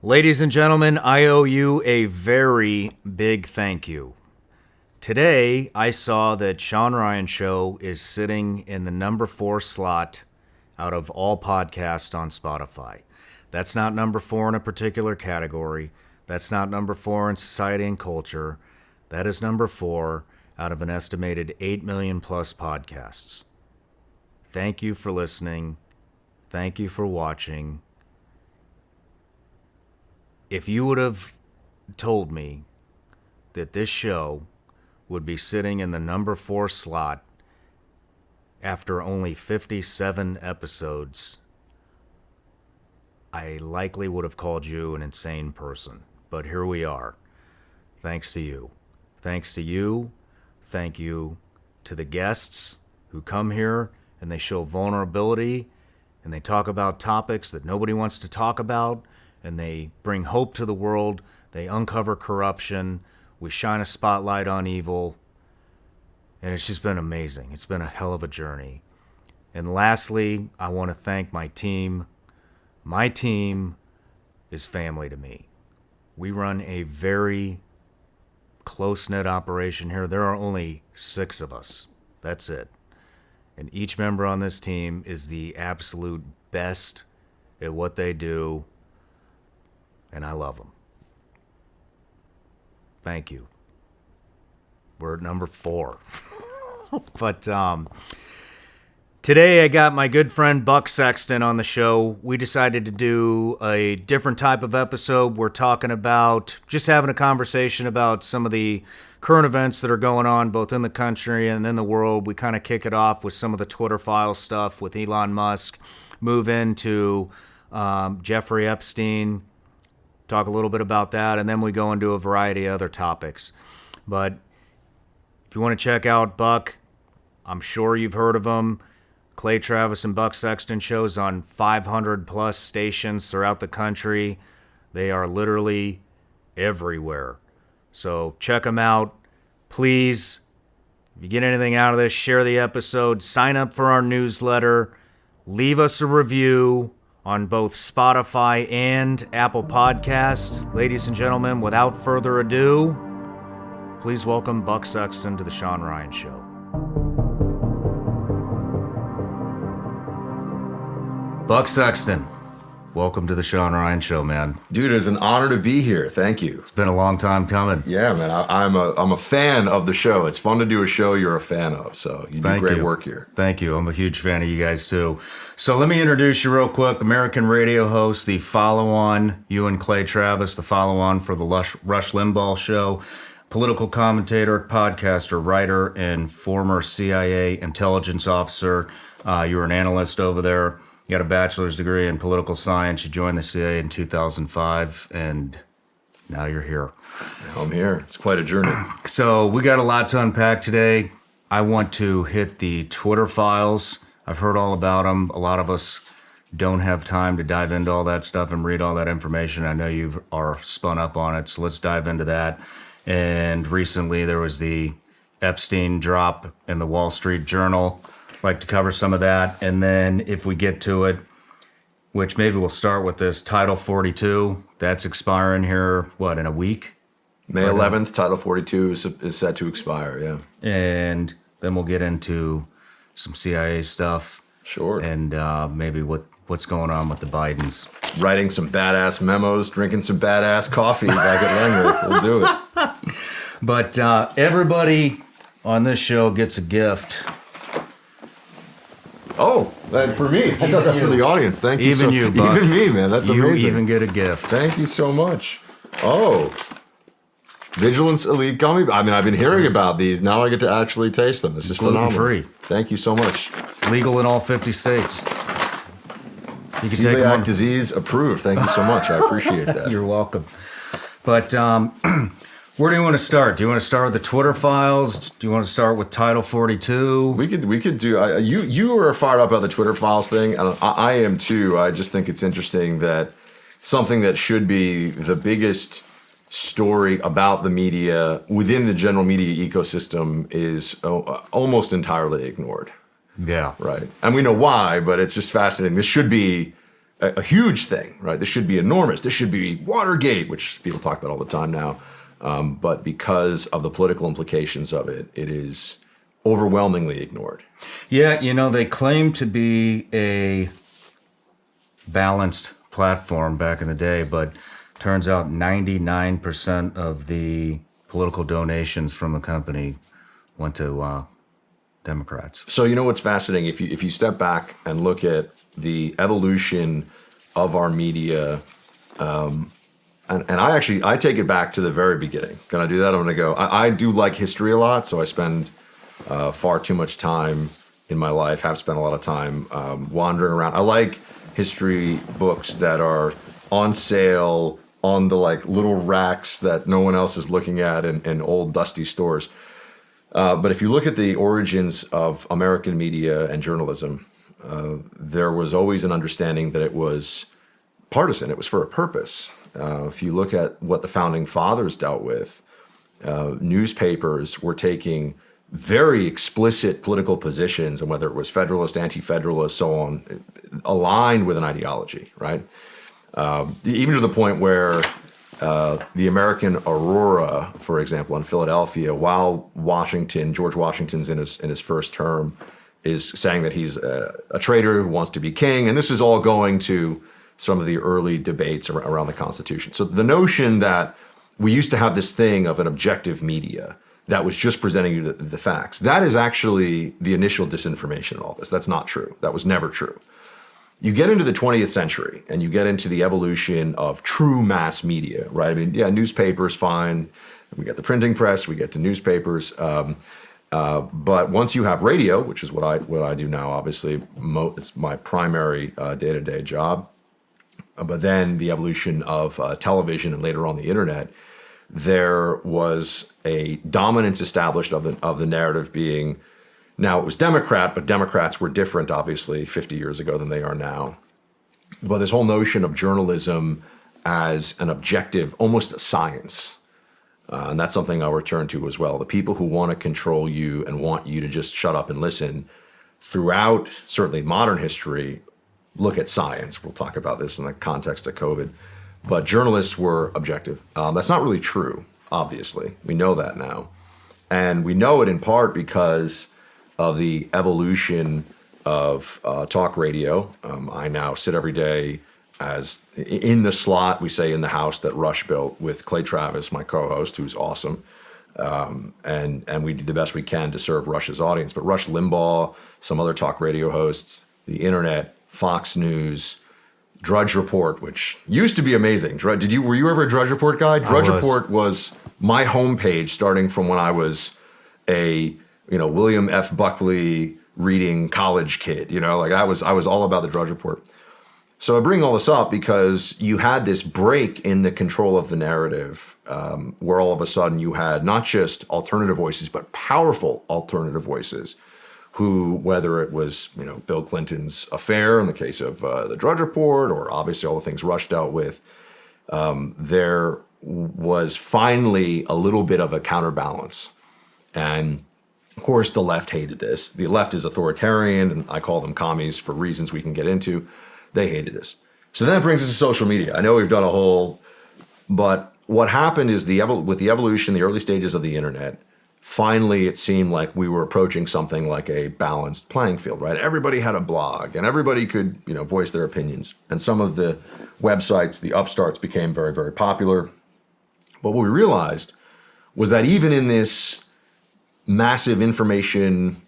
Ladies and gentlemen, I owe you a very big thank you. Today, I saw that Shawn Ryan Show is sitting in the number 4 slot out of all podcasts on Spotify. That's not number 4 in a particular category. That's not number 4 in society and culture. That is number 4 out of an estimated 8 million plus podcasts. Thank you for listening. Thank you for watching. If you would have told me that this show would be sitting in the number 4 slot after only 57 episodes, I likely would have called you an insane person. But here we are. Thanks to you. Thanks to you. Thank you to the guests who come here and they show vulnerability and they talk about topics that nobody wants to talk about. And they bring hope to the world. They uncover corruption. We shine a spotlight on evil. And it's just been amazing. It's been a hell of a journey. And lastly, I want to thank my team. My team is family to me. We run a very close-knit operation here. There are only 6 of us. That's it. And each member on this team is the absolute best at what they do. And I love them. Thank you. We're at number 4. But today I got my good friend Buck Sexton on the show. We decided to do a different type of episode. We're talking about just having a conversation about some of the current events that are going on both in the country and in the world. We kind of kick it off with some of the Twitter file stuff with Elon Musk. Move into Jeffrey Epstein. Talk a little bit about that, and then we go into a variety of other topics. But if you want to check out Buck, I'm sure you've heard of him. Clay Travis and Buck Sexton shows on 500 plus stations throughout the country. They are literally everywhere. So check them out. Please, if you get anything out of this, share the episode. Sign up for our newsletter. Leave us a review on both Spotify and Apple Podcasts. Ladies and gentlemen, without further ado, please welcome Buck Sexton to the Shawn Ryan Show. Buck Sexton, welcome to the Shawn Ryan Show, man. Dude, it's an honor to be here. Thank you. It's been a long time coming. Yeah, man. I'm a fan of the show. It's fun to do a show you're a fan of. So you do great work here. Thank you. I'm a huge fan of you guys too. So let me introduce you real quick. American radio host, the follow-on, you and Clay Travis, the follow-on for the Rush Limbaugh show. Political commentator, podcaster, writer, and former CIA intelligence officer. You were an analyst over there. You got a bachelor's degree in political science. You joined the CIA in 2005, and now you're here. I'm here. It's quite a journey. So we got a lot to unpack today. I want to hit the Twitter files. I've heard all about them. A lot of us don't have time to dive into all that stuff and read all that information. I know you are spun up on it, so let's dive into that. And recently there was the Epstein drop in the Wall Street Journal. I'd like to cover some of that. And then if we get to it, which maybe we'll start with this, Title 42, that's expiring here, what, in a week? May 11th, Title 42 is set to expire, yeah. And then we'll get into some CIA stuff. Sure. And maybe what's going on with the Bidens. Writing some badass memos, drinking some badass coffee back at Langer. We'll do it. But everybody on this show gets a gift. Oh, that for me. I thought that's for the audience. Thank you. Even you, Buck. Even me, man. That's amazing. You even get a gift. Thank you so much. Oh, Vigilance Elite Gummy. I mean, I've been hearing about these. Now I get to actually taste them. This is phenomenal. Gluten-free. Thank you so much. Legal in all 50 states. You can take Celiac disease approved. Thank you so much. I appreciate that. You're welcome. But where do you want to start? Do you want to start with the Twitter files? Do you want to start with Title 42? We could do. You were fired up about the Twitter files thing, and I am too. I just think it's interesting that something that should be the biggest story about the media within the general media ecosystem is almost entirely ignored. Yeah. Right. And we know why, but it's just fascinating. This should be a huge thing, right? This should be enormous. This should be Watergate, which people talk about all the time now. But because of the political implications of it, it is overwhelmingly ignored. Yeah, they claim to be a balanced platform back in the day, but turns out 99% of the political donations from the company went to Democrats. So what's fascinating, if you step back and look at the evolution of our media, and I take it back to the very beginning. Can I do that? I'm going to go. I do like history a lot, so I spend far too much time in my life, have spent a lot of time wandering around. I like history books that are on sale on the little racks that no one else is looking at in old dusty stores. But if you look at the origins of American media and journalism, there was always an understanding that it was partisan. It was for a purpose. If you look at what the founding fathers dealt with, newspapers were taking very explicit political positions, and whether it was Federalist, Anti-Federalist, so on, aligned with an ideology, right? Even to the point where the American Aurora, for example, in Philadelphia, while George Washington's in his first term, is saying that he's a traitor who wants to be king, and this is all going to some of the early debates around the Constitution. So the notion that we used to have this thing of an objective media that was just presenting you the facts, that is actually the initial disinformation in all this. That's not true. That was never true. You get into the 20th century and you get into the evolution of true mass media, right? I mean, yeah, newspapers, fine. We get the printing press, we get to newspapers. But once you have radio, which is what I do now, obviously, it's my primary day-to-day job. But then the evolution of television and later on the internet, there was a dominance established of the narrative being, now it was Democrat, but Democrats were different, obviously, 50 years ago than they are now. But this whole notion of journalism as an objective, almost a science, and that's something I'll return to as well. The people who want to control you and want you to just shut up and listen throughout, certainly modern history, look at science. We'll talk about this in the context of COVID. But journalists were objective. That's not really true, obviously. We know that now. And we know it in part because of the evolution of talk radio. I now sit every day as in the slot, we say in the house that Rush built with Clay Travis, my co-host, who's awesome. And we do the best we can to serve Rush's audience. But Rush Limbaugh, some other talk radio hosts, the internet, Fox News, Drudge Report, which used to be amazing. Were you ever a Drudge Report guy? Drudge Report was my homepage starting from when I was a William F. Buckley reading college kid. I was all about the Drudge Report. So I bring all this up because you had this break in the control of the narrative, where all of a sudden you had not just alternative voices, but powerful alternative voices who, whether it was, Bill Clinton's affair in the case of the Drudge Report, or obviously all the things Rush dealt with, there was finally a little bit of a counterbalance. And of course, the left hated this. The left is authoritarian, and I call them commies for reasons we can get into. They hated this. So then it brings us to social media. I know we've done a whole, but what happened is with the evolution, the early stages of the internet, finally it seemed like we were approaching something like a balanced playing field, right? Everybody had a blog and everybody could, voice their opinions. And some of the websites, the upstarts, became very, very popular. But what we realized was that even in this massive information,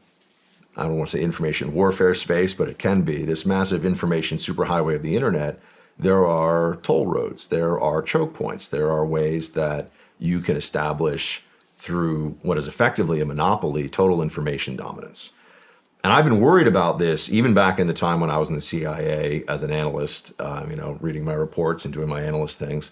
I don't want to say information warfare space, but it can be this massive information superhighway of the internet, there are toll roads, there are choke points, there are ways that you can establish through what is effectively a monopoly, total information dominance. And I've been worried about this even back in the time when I was in the CIA as an analyst, reading my reports and doing my analyst things,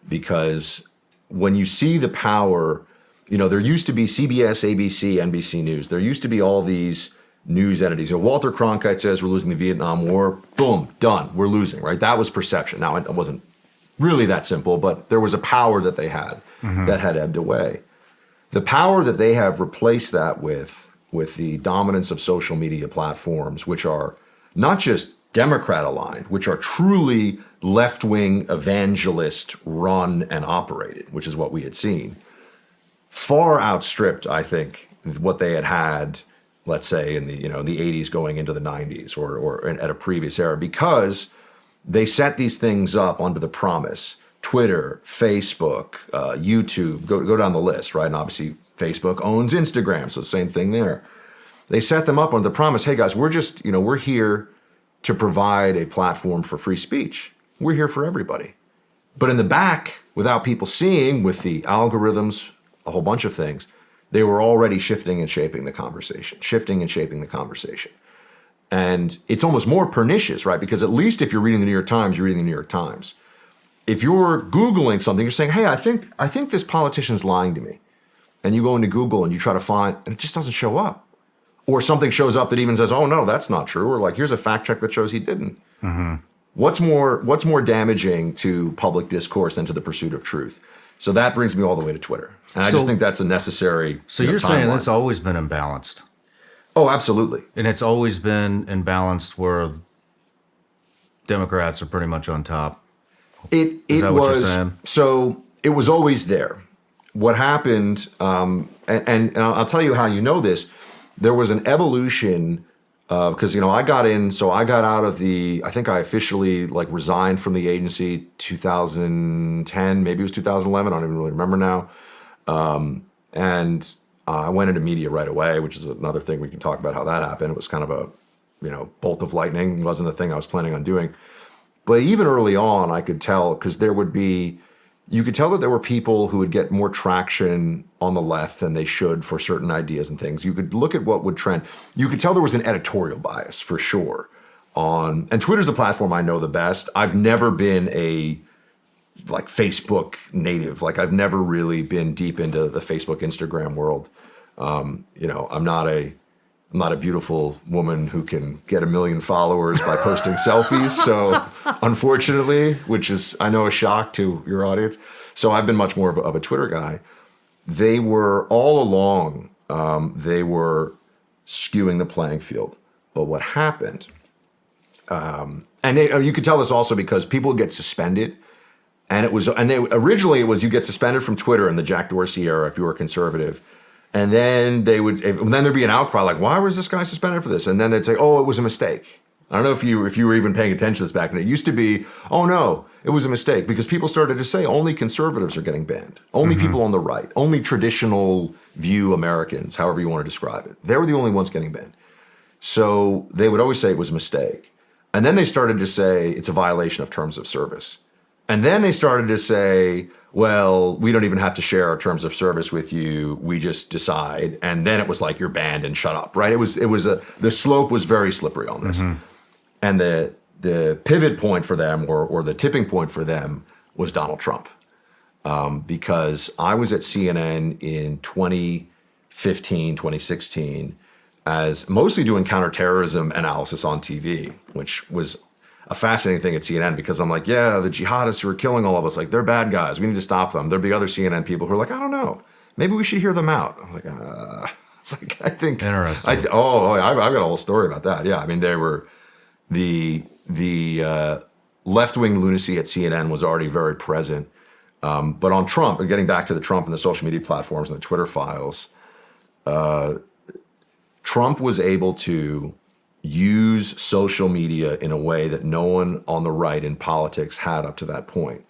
because when you see the power, there used to be CBS, ABC, NBC News. There used to be all these news entities. Walter Cronkite says we're losing the Vietnam War. Boom, done. We're losing, right? That was perception. Now, it wasn't really that simple, but there was a power that they had that had ebbed away. The power that they have replaced that with the dominance of social media platforms, which are not just Democrat aligned, which are truly left-wing evangelist run and operated, which is what we had seen, far outstripped, I think, what they had, let's say, in the the 80s going into the 90s or at a previous era, because they set these things up under the promise. Twitter, Facebook, YouTube, go down the list, right? And obviously Facebook owns Instagram, so same thing there. They set them up under the promise, hey guys, we're just, we're here to provide a platform for free speech. We're here for everybody. But in the back, without people seeing, with the algorithms, a whole bunch of things, they were already shifting and shaping the conversation. And it's almost more pernicious, right? Because at least if you're reading the New York Times, you're reading the New York Times. If you're Googling something, you're saying, hey, I think this politician's lying to me. And you go into Google and you try to find, and it just doesn't show up. Or something shows up that even says, oh, no, that's not true. Or like, here's a fact check that shows he didn't. Mm-hmm. What's more damaging to public discourse than to the pursuit of truth? So that brings me all the way to Twitter. And I just think that's a necessary So you're saying it's always been imbalanced. Oh, absolutely. And it's always been imbalanced where Democrats are pretty much on top. Is that what you're saying? So it was always there. What happened, and I'll tell you how you know this, there was an evolution because, I got out of I think I officially resigned from the agency 2010, maybe it was 2011, I don't even really remember now. And I went into media right away, which is another thing we can talk about how that happened. It was kind of a, bolt of lightning. It wasn't a thing I was planning on doing. But even early on, I could tell, because you could tell that there were people who would get more traction on the left than they should for certain ideas and things. You could look at what would trend. You could tell there was an editorial bias for sure and Twitter's a platform I know the best. I've never been a Facebook native. I've never really been deep into the Facebook, Instagram world. I'm not a beautiful woman who can get 1 million followers by posting selfies. So unfortunately, which is, I know, a shock to your audience. So I've been much more of a Twitter guy. They were all along, they were skewing the playing field. But what happened, you could tell this also because people would get suspended. Originally it was you get suspended from Twitter in the Jack Dorsey era if you were a conservative. And then there'd be an outcry why was this guy suspended for this? And then they'd say, oh, it was a mistake. I don't know if you were even paying attention to this back then. It used to be, oh no, it was a mistake, because people started to say only conservatives are getting banned. Only people on the right, only traditional view Americans, however you want to describe it. They were the only ones getting banned. So they would always say it was a mistake. And then they started to say it's a violation of terms of service. And then they started to say, well, we don't even have to share our terms of service with you. We just decide. And then it was you're banned and shut up, right? The slope was very slippery on this. Mm-hmm. And the pivot point for them or the tipping point for them was Donald Trump. Because I was at CNN in 2015, 2016, as mostly doing counterterrorism analysis on TV, which was a fascinating thing at CNN, because I'm the jihadists who are killing all of us, they're bad guys. We need to stop them. There'd be other CNN people who are I don't know. Maybe we should hear them out. I'm I think. Interesting. I've got a whole story about that. Yeah. I mean, they were the left-wing lunacy at CNN was already very present. But on Trump, and getting back to the Trump and the social media platforms and the Twitter files, Trump was able to use social media in a way that no one on the right in politics had up to that point.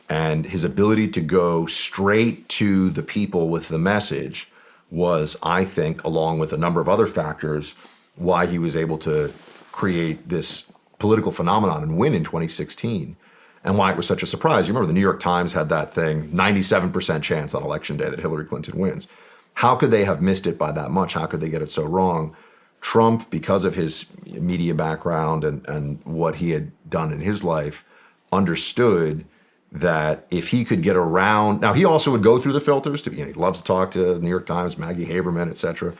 And his ability to go straight to the people with the message was, I think, along with a number of other factors, why he was able to create this political phenomenon and win in 2016, and why it was such a surprise. You remember the New York Times had that thing, 97% chance on election day that Hillary Clinton wins. How could they have missed it by that much? How could they get it so wrong? Trump, because of his media background and what he had done in his life, understood that if he could get around, now he also would go through the filters. He loves to talk to the New York Times, Maggie Haberman, et cetera.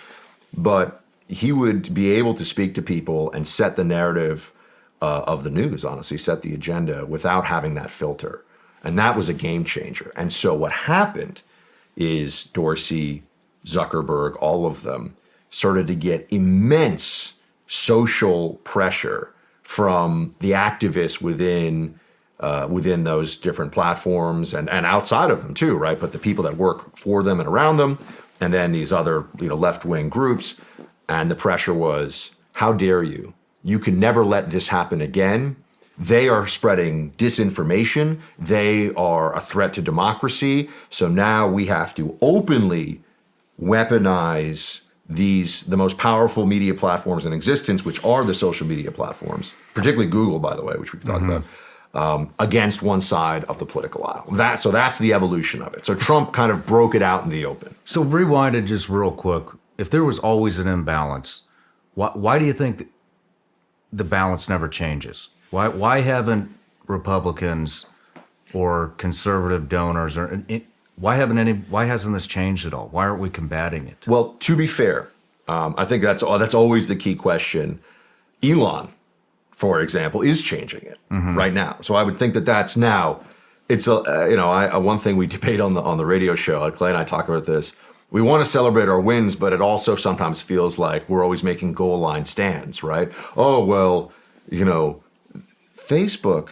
But he would be able to speak to people and set the narrative of the news, honestly, set the agenda without having that filter. And that was a game changer. And so what happened is Dorsey, Zuckerberg, all of them started to get immense social pressure from the activists within those different platforms and outside of them too, right? But the people that work for them and around them, and then these other left-wing groups. And the pressure was, how dare you? You can never let this happen again. They are spreading disinformation. They are a threat to democracy. So now we have to openly weaponize the most powerful media platforms in existence, which are the social media platforms, particularly Google, by the way, which we can talk about, against one side of the political aisle. So that's the evolution of it. So Trump kind of broke it out in the open. So rewind it just real quick. If there was always an imbalance, why do you think the balance never changes? Why haven't Republicans or conservative donors why hasn't this changed at all? Why aren't we combating it? Well, to be fair, I think that's always the key question. Elon, for example, is changing it right now. So I would think that's now. It's one thing we debate on the radio show. Clay and I talk about this. We want to celebrate our wins, but it also sometimes feels like we're always making goal line stands, right? Oh well, Facebook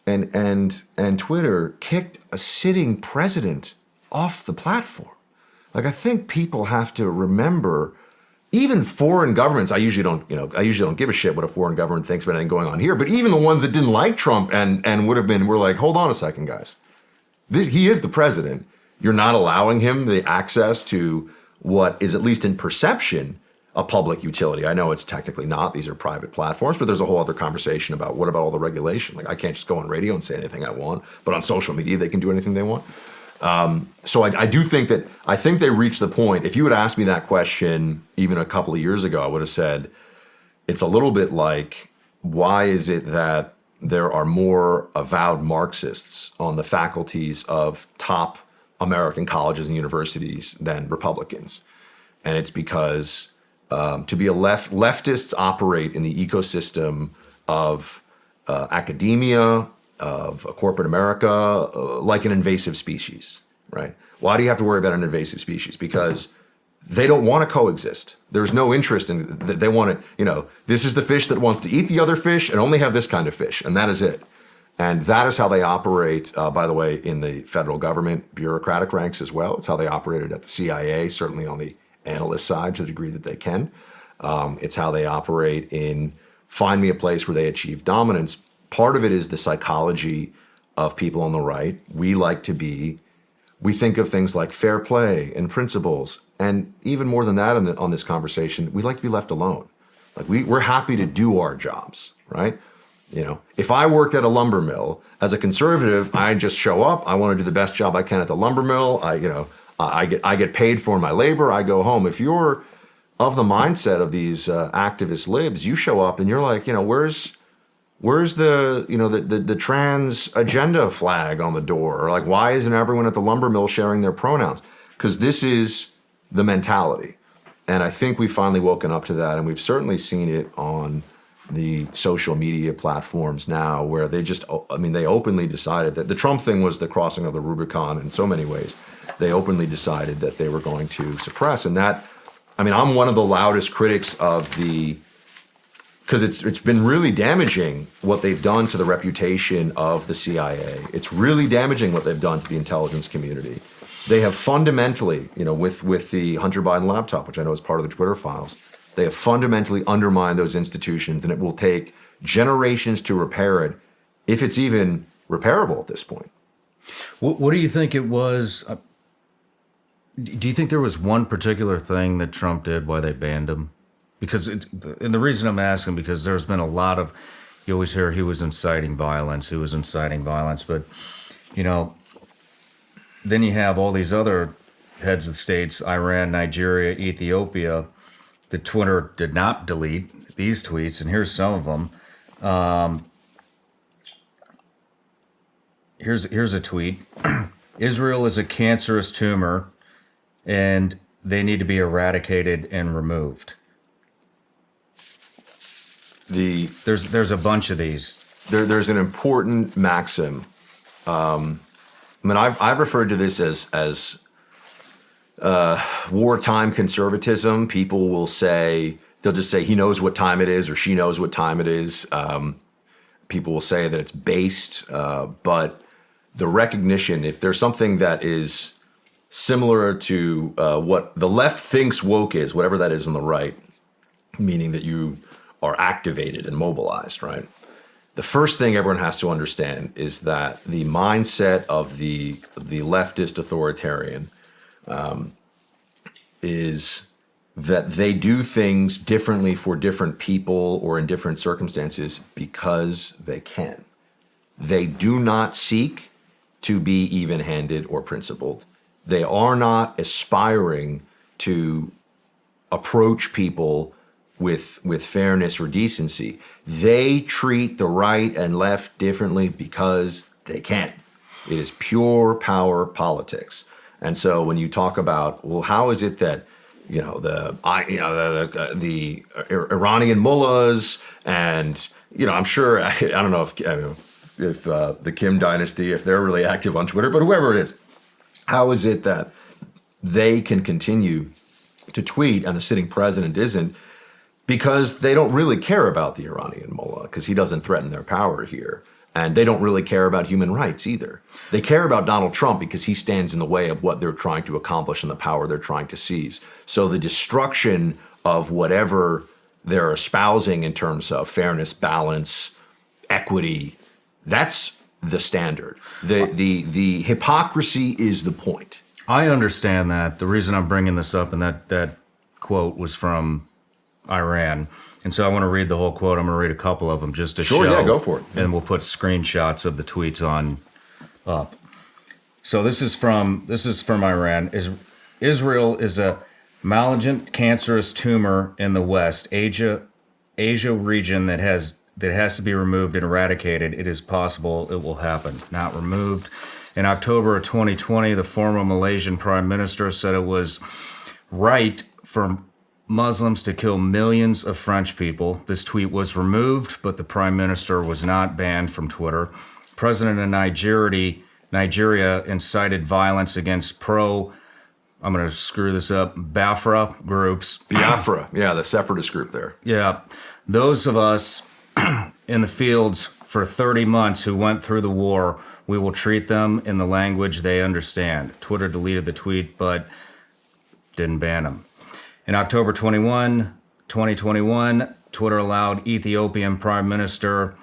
and Twitter kicked a sitting president off the platform. Like, I think people have to remember, even foreign governments. I usually don't give a shit what a foreign government thinks about anything going on here. But even the ones that didn't like Trump and were like, hold on a second, guys. He is the president. You're not allowing him the access to what is, at least in perception, a public utility. I know it's technically not. These are private platforms, but there's a whole other conversation about what about all the regulation? Like, I can't just go on radio and say anything I want, but on social media, they can do anything they want. So I do think I think they reached the point. If you had asked me that question even a couple of years ago, I would have said, it's a little bit like, why is it that there are more avowed Marxists on the faculties of top American colleges and universities than Republicans? And it's because to be a leftists operate in the ecosystem of academia, of corporate America, like an invasive species, right? Why do you have to worry about an invasive species? Because they don't want to coexist. There's no interest in, they want to, this is the fish that wants to eat the other fish and only have this kind of fish, and that is it. And that is how they operate, by the way, in the federal government bureaucratic ranks as well. It's how they operated at the CIA, certainly on the analyst side to the degree that they can. It's how they operate in find me a place where they achieve dominance. Part of it is the psychology of people on the right. We think of things like fair play and principles. And even more than that on this conversation, we like to be left alone. Like we're happy to do our jobs, right? If I worked at a lumber mill as a conservative, I just show up. I want to do the best job I can at the lumber mill. I get paid for my labor. I go home. If you're of the mindset of these activist libs, you show up and you're like, where's the trans agenda flag on the door? Or like, why isn't everyone at the lumber mill sharing their pronouns? Because this is the mentality. And I think we've finally woken up to that. And we've certainly seen it on the social media platforms now, where they openly decided that the Trump thing was the crossing of the Rubicon in so many ways. They openly decided that they were going to suppress. And I'm one of the loudest critics of because it's been really damaging what they've done to the reputation of the CIA. It's really damaging what they've done to the intelligence community. They have fundamentally, with the Hunter Biden laptop, which I know is part of the Twitter files, they have fundamentally undermined those institutions, and it will take generations to repair it, if it's even repairable at this point. What do you think it was? Do you think there was one particular thing that Trump did why they banned him? Because and the reason I'm asking, because there's been a lot of, you always hear he was inciting violence, but then you have all these other heads of states, Iran, Nigeria, Ethiopia. The Twitter did not delete these tweets, and here's some of them. Here's a tweet. Israel is a cancerous tumor, and they need to be eradicated and removed. There's a bunch of these. There's an important maxim. I've referred to this as wartime conservatism. People will say, they'll just say he knows what time it is or she knows what time it is. people will say that it's based, but the recognition, if there's something that is similar to what the left thinks woke is, whatever that is on the right, meaning that you are activated and mobilized, right? The first thing everyone has to understand is that the mindset of the leftist authoritarian is that they do things differently for different people or in different circumstances because they can. They do not seek to be even-handed or principled. They are not aspiring to approach people with fairness or decency. They treat the right and left differently because they can. It is pure power politics. And so when you talk about, well, how is it that the Iranian mullahs and I'm sure I don't know if the Kim dynasty, if they're really active on Twitter, but whoever it is, how is it that they can continue to tweet and the sitting president isn't? Because they don't really care about the Iranian mullah, because he doesn't threaten their power here. And they don't really care about human rights either. They care about Donald Trump because he stands in the way of what they're trying to accomplish and the power they're trying to seize. So the destruction of whatever they're espousing in terms of fairness, balance, equity, that's the standard. The hypocrisy is the point. I understand that. The reason I'm bringing this up, and that quote was from Iran. And so I want to read the whole quote. I'm going to read a couple of them just to show. Sure, yeah, go for it. And we'll put screenshots of the tweets on up. So this is from Iran. Israel is a malignant, cancerous tumor in the West Asia region that has to be removed and eradicated. It is possible it will happen. Not removed. In October of 2020, the former Malaysian prime minister said it was right for Muslims to kill millions of French people. This tweet was removed, but the prime minister was not banned from Twitter. President of Nigeria incited violence against I'm going to screw this up, Biafra groups. Biafra, yeah, the separatist group there. Yeah, those of us in the fields for 30 months who went through the war, we will treat them in the language they understand. Twitter deleted the tweet, but didn't ban them. In October 2021, Twitter allowed Ethiopian Prime Minister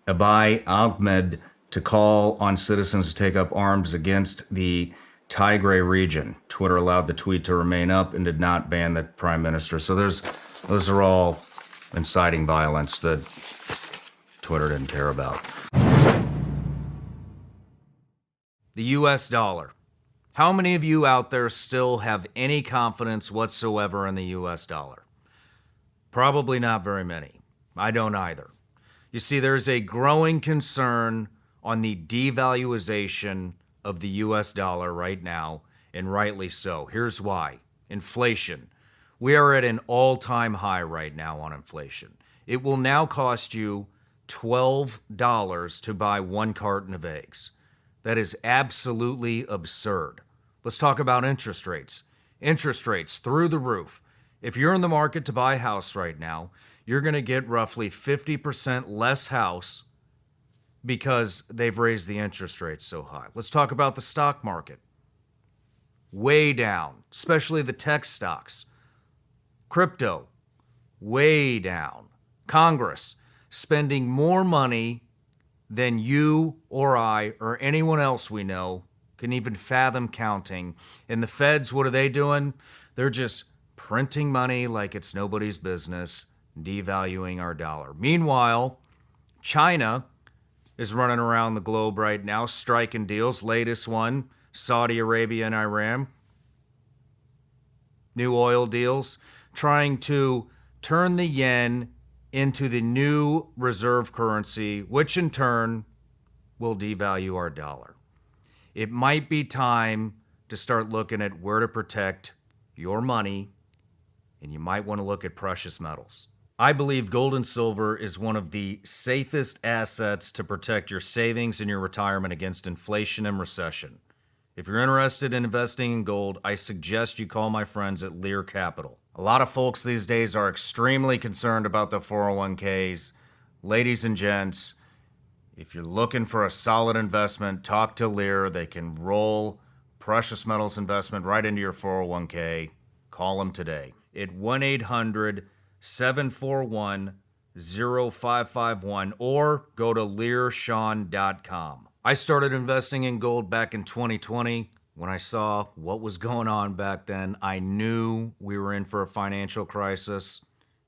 Abiy Ahmed to call on citizens to take up arms against the Tigray region. Twitter allowed the tweet to remain up and did not ban the prime minister. So those are all inciting violence that Twitter didn't care about. The US dollar. How many of you out there still have any confidence whatsoever in the US dollar? Probably not very many. I don't either. You see, there's a growing concern on the devaluation of the US dollar right now, and rightly so. Here's why. Inflation. We are at an all-time high right now on inflation. It will now cost you $12 to buy one carton of eggs. That is absolutely absurd. Let's talk about interest rates. Interest rates through the roof. If you're in the market to buy a house right now, you're going to get roughly 50% less house because they've raised the interest rates so high. Let's talk about the stock market. Way down, especially the tech stocks. Crypto, way down. Congress, spending more money than you or I or anyone else we know can even fathom counting. And the feds, what are they doing? They're just printing money like it's nobody's business, devaluing our dollar. Meanwhile, China is running around the globe right now, striking deals. Latest one, Saudi Arabia and Iran. New oil deals, trying to turn the yen into the new reserve currency, which in turn will devalue our dollar. It might be time to start looking at where to protect your money, and you might want to look at precious metals. I believe gold and silver is one of the safest assets to protect your savings and your retirement against inflation and recession. If you're interested in investing in gold, I suggest you call my friends at Lear Capital. A lot of folks these days are extremely concerned about the 401ks. ladies and gents, if you're looking for a solid investment, talk to Lear. They can roll precious metals investment right into your 401k. Call them today at 1-800-741-0551 or go to learshawn.com. I started investing in gold back in 2020. When I saw what was going on back then, I knew we were in for a financial crisis,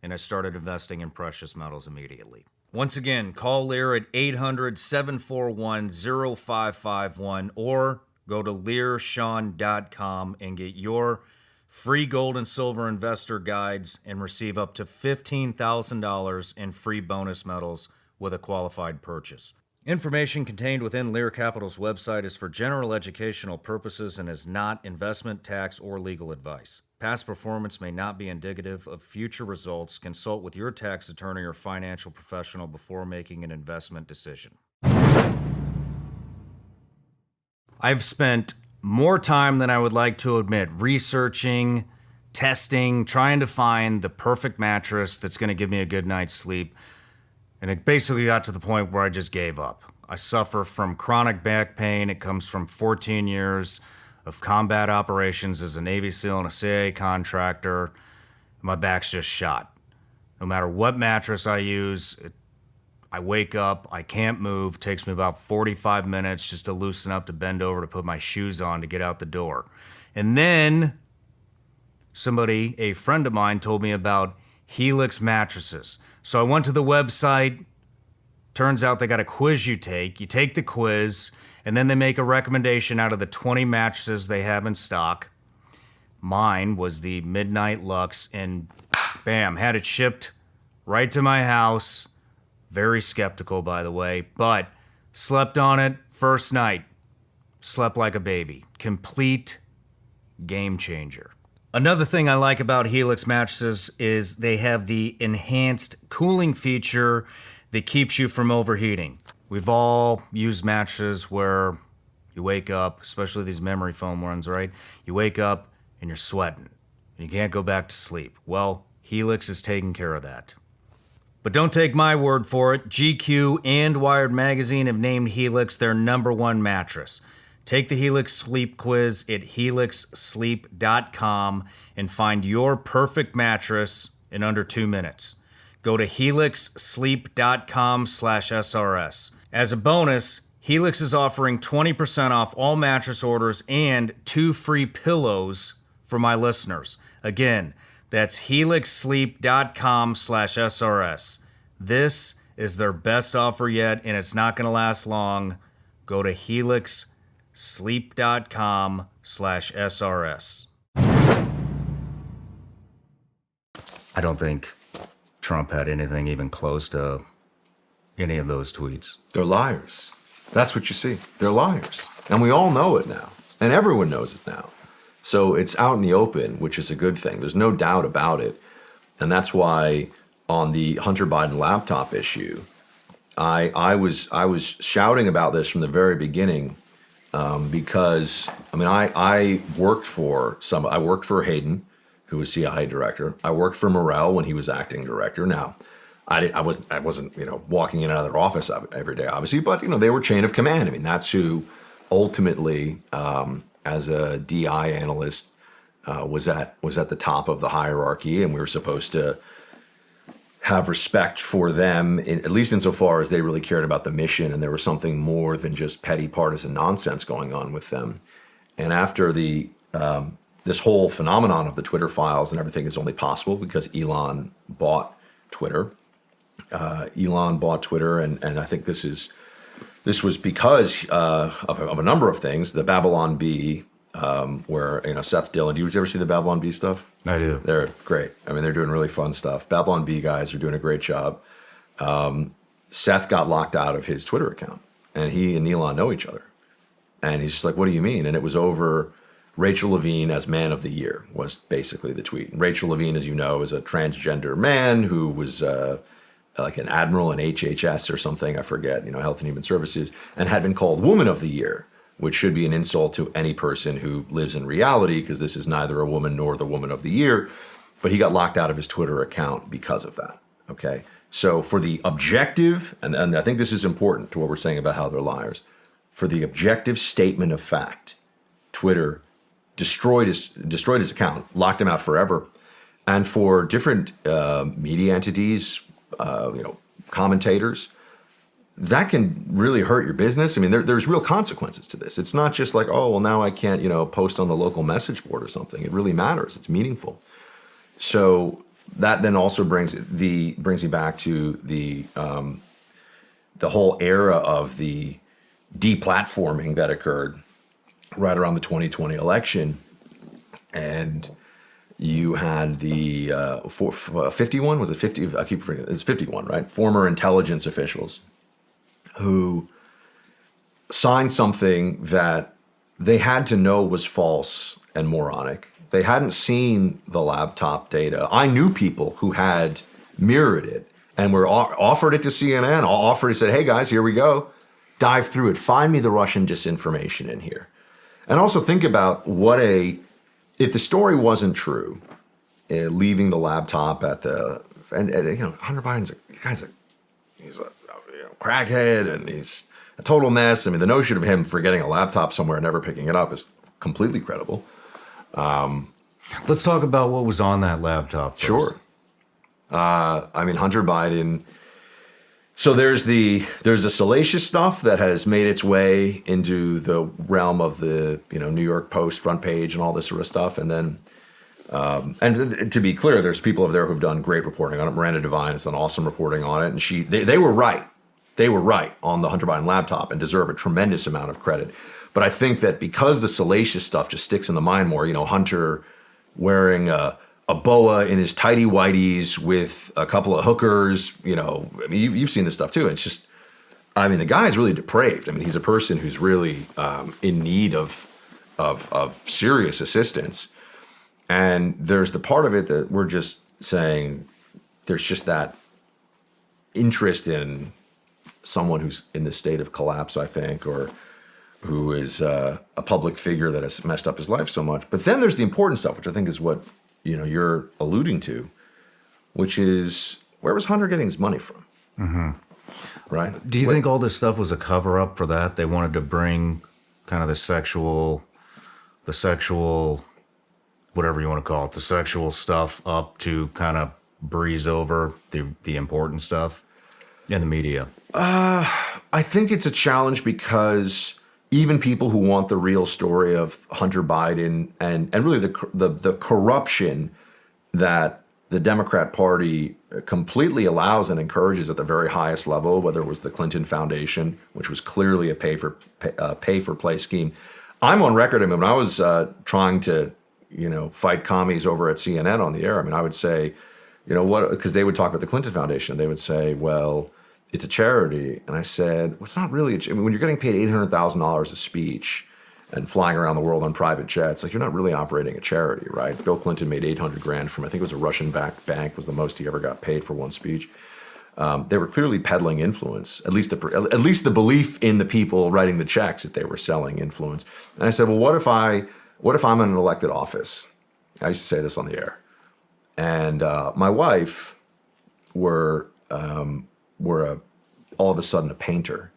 and I started investing in precious metals immediately. Once again, call Lear at 800-741-0551 or go to learshawn.com and get your free gold and silver investor guides and receive up to $15,000 in free bonus metals with a qualified purchase. Information contained within Lear Capital's website is for general educational purposes and is not investment, tax, or legal advice. Past performance may not be indicative of future results. Consult with your tax attorney or financial professional before making an investment decision. I've spent more time than I would like to admit researching, testing, trying to find the perfect mattress that's going to give me a good night's sleep. And it basically got to the point where I just gave up. I suffer from chronic back pain. It comes from 14 years of combat operations as a Navy SEAL and a CIA contractor. My back's just shot. No matter what mattress I use, I wake up, I can't move. Takes me about 45 minutes just to loosen up, to bend over, to put my shoes on, to get out the door. And then a friend of mine told me about Helix mattresses. So I went to the website. Turns out they got a quiz you take. You take the quiz, and then they make a recommendation out of the 20 mattresses they have in stock. Mine was the Midnight Lux, and bam, had it shipped right to my house. Very skeptical, by the way, but slept on it first night. Slept like a baby. Complete game changer. Another thing I like about Helix mattresses is they have the enhanced cooling feature that keeps you from overheating. We've all used mattresses where you wake up, especially these memory foam ones, right? You wake up and you're sweating and you can't go back to sleep. Well, Helix is taking care of that. But don't take my word for it. GQ and Wired Magazine have named Helix their #1 mattress. Take the Helix Sleep Quiz at helixsleep.com and find your perfect mattress in under 2 minutes. Go to helixsleep.com/SRS. As a bonus, Helix is offering 20% off all mattress orders and 2 free pillows for my listeners. Again, that's helixsleep.com/SRS. This is their best offer yet, and it's not going to last long. Go to helixsleep.com/SRS. I don't think Trump had anything even close to any of those tweets. They're liars. That's what you see. They're liars. And we all know it now. And everyone knows it now. So it's out in the open, which is a good thing. There's no doubt about it. And that's why on the Hunter Biden laptop issue, I was shouting about this from the very beginning because, I mean, I worked for Hayden, who was CIA director. I worked for Morrell when he was acting director. Now, I wasn't walking in and out of their office every day, obviously, but they were chain of command. I mean, that's who ultimately, as a DI analyst, was at the top of the hierarchy, and we were supposed to have respect for them, at least insofar as they really cared about the mission, and there was something more than just petty partisan nonsense going on with them. And after this whole phenomenon of the Twitter files and everything is only possible because Elon bought Twitter. Elon bought Twitter, and I think this was because of a number of things. The Babylon Bee, where Seth Dillon. Do you ever see the Babylon Bee stuff? I do. They're great. I mean, they're doing really fun stuff. Babylon Bee guys are doing a great job. Seth got locked out of his Twitter account, and he and Elon know each other. And he's just like, "What do you mean?" And it was over Rachel Levine as Man of the Year was basically the tweet. And Rachel Levine, as you know, is a transgender man who was like an admiral in HHS or something, I forget, Health and Human Services, and had been called Woman of the Year, which should be an insult to any person who lives in reality, because this is neither a woman nor the Woman of the Year. But he got locked out of his Twitter account because of that, okay? So for the objective, and I think this is important to what we're saying about how they're liars, for the objective statement of fact, Twitter destroyed his account, locked him out forever. And for different media entities, commentators, that can really hurt your business. I mean, there's real consequences to this. It's not just like, oh, well, now I can't, post on the local message board or something. It really matters. It's meaningful. So that then also brings me back to the whole era of the deplatforming that occurred right around the 2020 election. And you had the 51, was it 50? I keep forgetting, it's 51, right? Former intelligence officials who signed something that they had to know was false and moronic. They hadn't seen the laptop data. I knew people who had mirrored it and were offered it to CNN, offered it, said, hey guys, here we go. Dive through it. Find me the Russian disinformation in here. And also think about if the story wasn't true, leaving the laptop at Hunter Biden's he's a crackhead and he's a total mess. I mean, the notion of him forgetting a laptop somewhere and never picking it up is completely credible. Let's talk about what was on that laptop first. Sure. Hunter Biden. So there's the salacious stuff that has made its way into the realm of the New York Post front page and all this sort of stuff, and then and to be clear, there's people over there who've done great reporting on it. Miranda Devine has done awesome reporting on it, and they were right. They were right on the Hunter Biden laptop and deserve a tremendous amount of credit. But I think that because the salacious stuff just sticks in the mind more, Hunter wearing a boa in his tighty whities with a couple of hookers, you've seen this stuff too. It's just, the guy's really depraved. He's a person who's really in need of serious assistance. And there's the part of it that we're just saying there's just that interest in someone who's in this state of collapse, I think, or who is a public figure that has messed up his life so much. But then there's the important stuff, which I think is what you're alluding to, which is, where was Hunter getting his money from? Mm-hmm. Right? Do you think all this stuff was a cover up for that? They wanted to bring kind of the sexual, whatever you want to call it, the sexual stuff up to kind of breeze over the important stuff in the media? I think it's a challenge because even people who want the real story of Hunter Biden and really the corruption that the Democrat Party completely allows and encourages at the very highest level, whether it was the Clinton Foundation, which was clearly a pay for play scheme. I'm on record. When I was trying to fight commies over at CNN on the air, I would say, what? Because they would talk about the Clinton Foundation. They would say, well, it's a charity. And I said, well, it's not really when you're getting paid $800,000 a speech and flying around the world on private jets, you're not really operating a charity, right? Bill Clinton made $800,000 from, I think it was a Russian-backed bank, was the most he ever got paid for one speech. They were clearly peddling influence, at least the belief in the people writing the checks that they were selling influence. And I said, well, what if I'm in an elected office? I used to say this on the air. And my wife were all of a sudden a painter.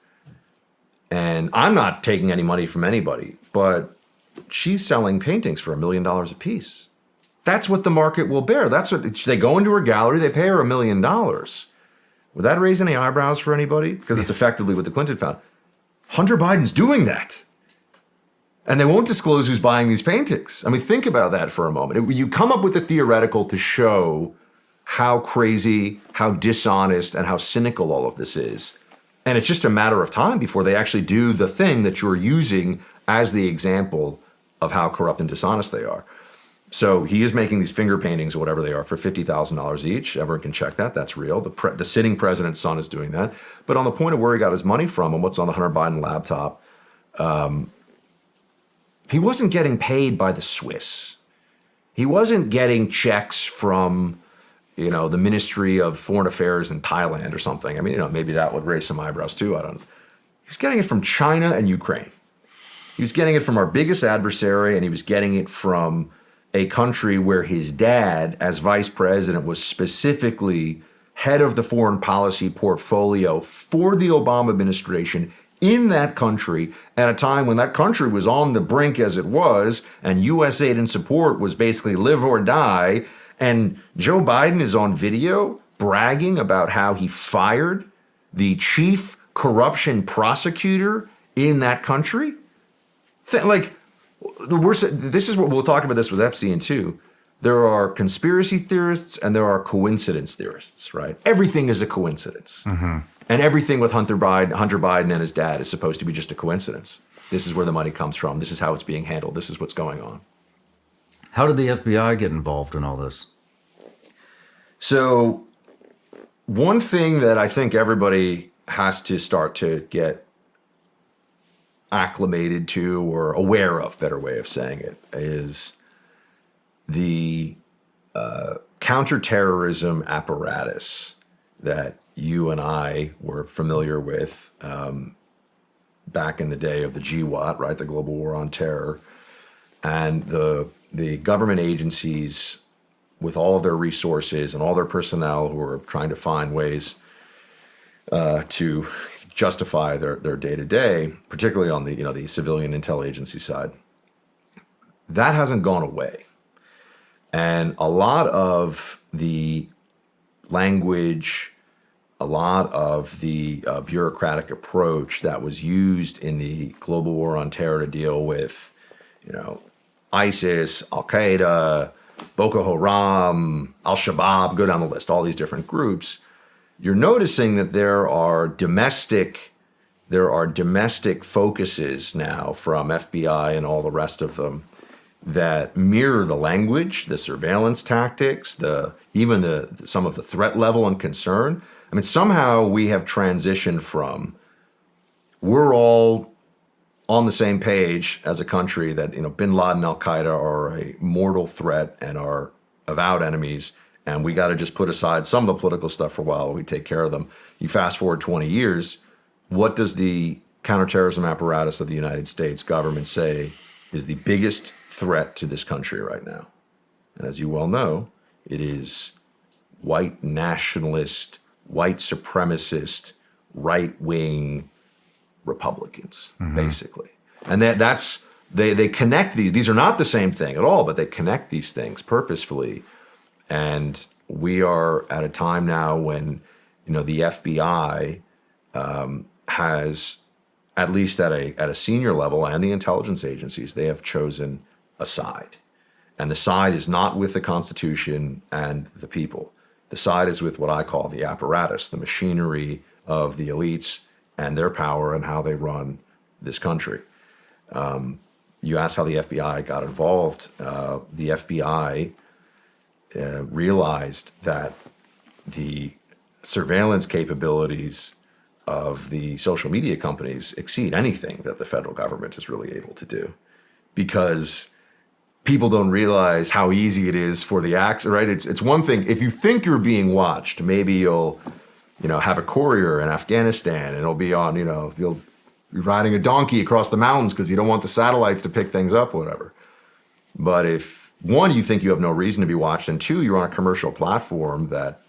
And I'm not taking any money from anybody, but she's selling paintings for $1 million a piece. That's what the market will bear. That's what they go into her gallery, they pay her $1 million. Would that raise any eyebrows for anybody? Because it's effectively what the Clinton found. Hunter Biden's doing that. And they won't disclose who's buying these paintings. Think about that for a moment. You come up with a theoretical to show how crazy, how dishonest, and how cynical all of this is. And it's just a matter of time before they actually do the thing that you're using as the example of how corrupt and dishonest they are. So he is making these finger paintings or whatever they are for $50,000 each. Everyone can check that. That's real. The sitting president's son is doing that. But on the point of where he got his money from and what's on the Hunter Biden laptop, he wasn't getting paid by the Swiss. He wasn't getting checks from the Ministry of Foreign Affairs in Thailand or something. Maybe that would raise some eyebrows too. I don't know. He was getting it from China and Ukraine. He was getting it from our biggest adversary, and he was getting it from a country where his dad, as vice president, was specifically head of the foreign policy portfolio for the Obama administration in that country at a time when that country was on the brink as it was, and U.S. aid and support was basically live or die. And Joe Biden is on video bragging about how he fired the chief corruption prosecutor in that country. Like, the worst, this is what we'll talk about this with Epstein too. There are conspiracy theorists and there are coincidence theorists, right? Everything is a coincidence. And everything with Hunter Biden and his dad is supposed to be just a coincidence. This is where the money comes from. This is how it's being handled. This is what's going on. How did the FBI get involved in all this? So one thing that I think everybody has to start to get acclimated to or aware of, better way of saying it, is the counterterrorism apparatus that you and I were familiar with back in the day of the GWAT, right, the Global War on Terror, and the government agencies with all of their resources and all their personnel who are trying to find ways to justify their day-to-day, particularly on the civilian intel agency side. That hasn't gone away. And a lot of the language, a lot of the bureaucratic approach that was used in the global war on terror to deal with, ISIS, Al-Qaeda, Boko Haram, Al-Shabaab, go down the list, all these different groups, you're noticing that there are domestic focuses now from FBI and all the rest of them that mirror the language, the surveillance tactics, even some of the threat level and concern. I mean, somehow we have transitioned from we're all on the same page as a country that Bin Laden, Al Qaeda are a mortal threat and are avowed enemies, and we got to just put aside some of the political stuff for a while. We take care of them. You fast forward 20 years, what does the counterterrorism apparatus of the United States government say is the biggest threat to this country right now? And as you well know, it is white nationalist, white supremacist, right-wing Republicans, basically. And they connect these are not the same thing at all, but they connect these things purposefully. And we are at a time now when, the FBI has, at least at a senior level, and the intelligence agencies, they have chosen a side. And the side is not with the Constitution and the people. The side is with what I call the apparatus, the machinery of the elites and their power and how they run this country. You asked how the FBI got involved. The FBI realized that the surveillance capabilities of the social media companies exceed anything that the federal government is really able to do, because people don't realize how easy it is for the acts, right? It's one thing, if you think you're being watched, maybe you'll, have a courier in Afghanistan and it'll be on, you'll be riding a donkey across the mountains because you don't want the satellites to pick things up, whatever. But if, one, you think you have no reason to be watched, and two, you're on a commercial platform that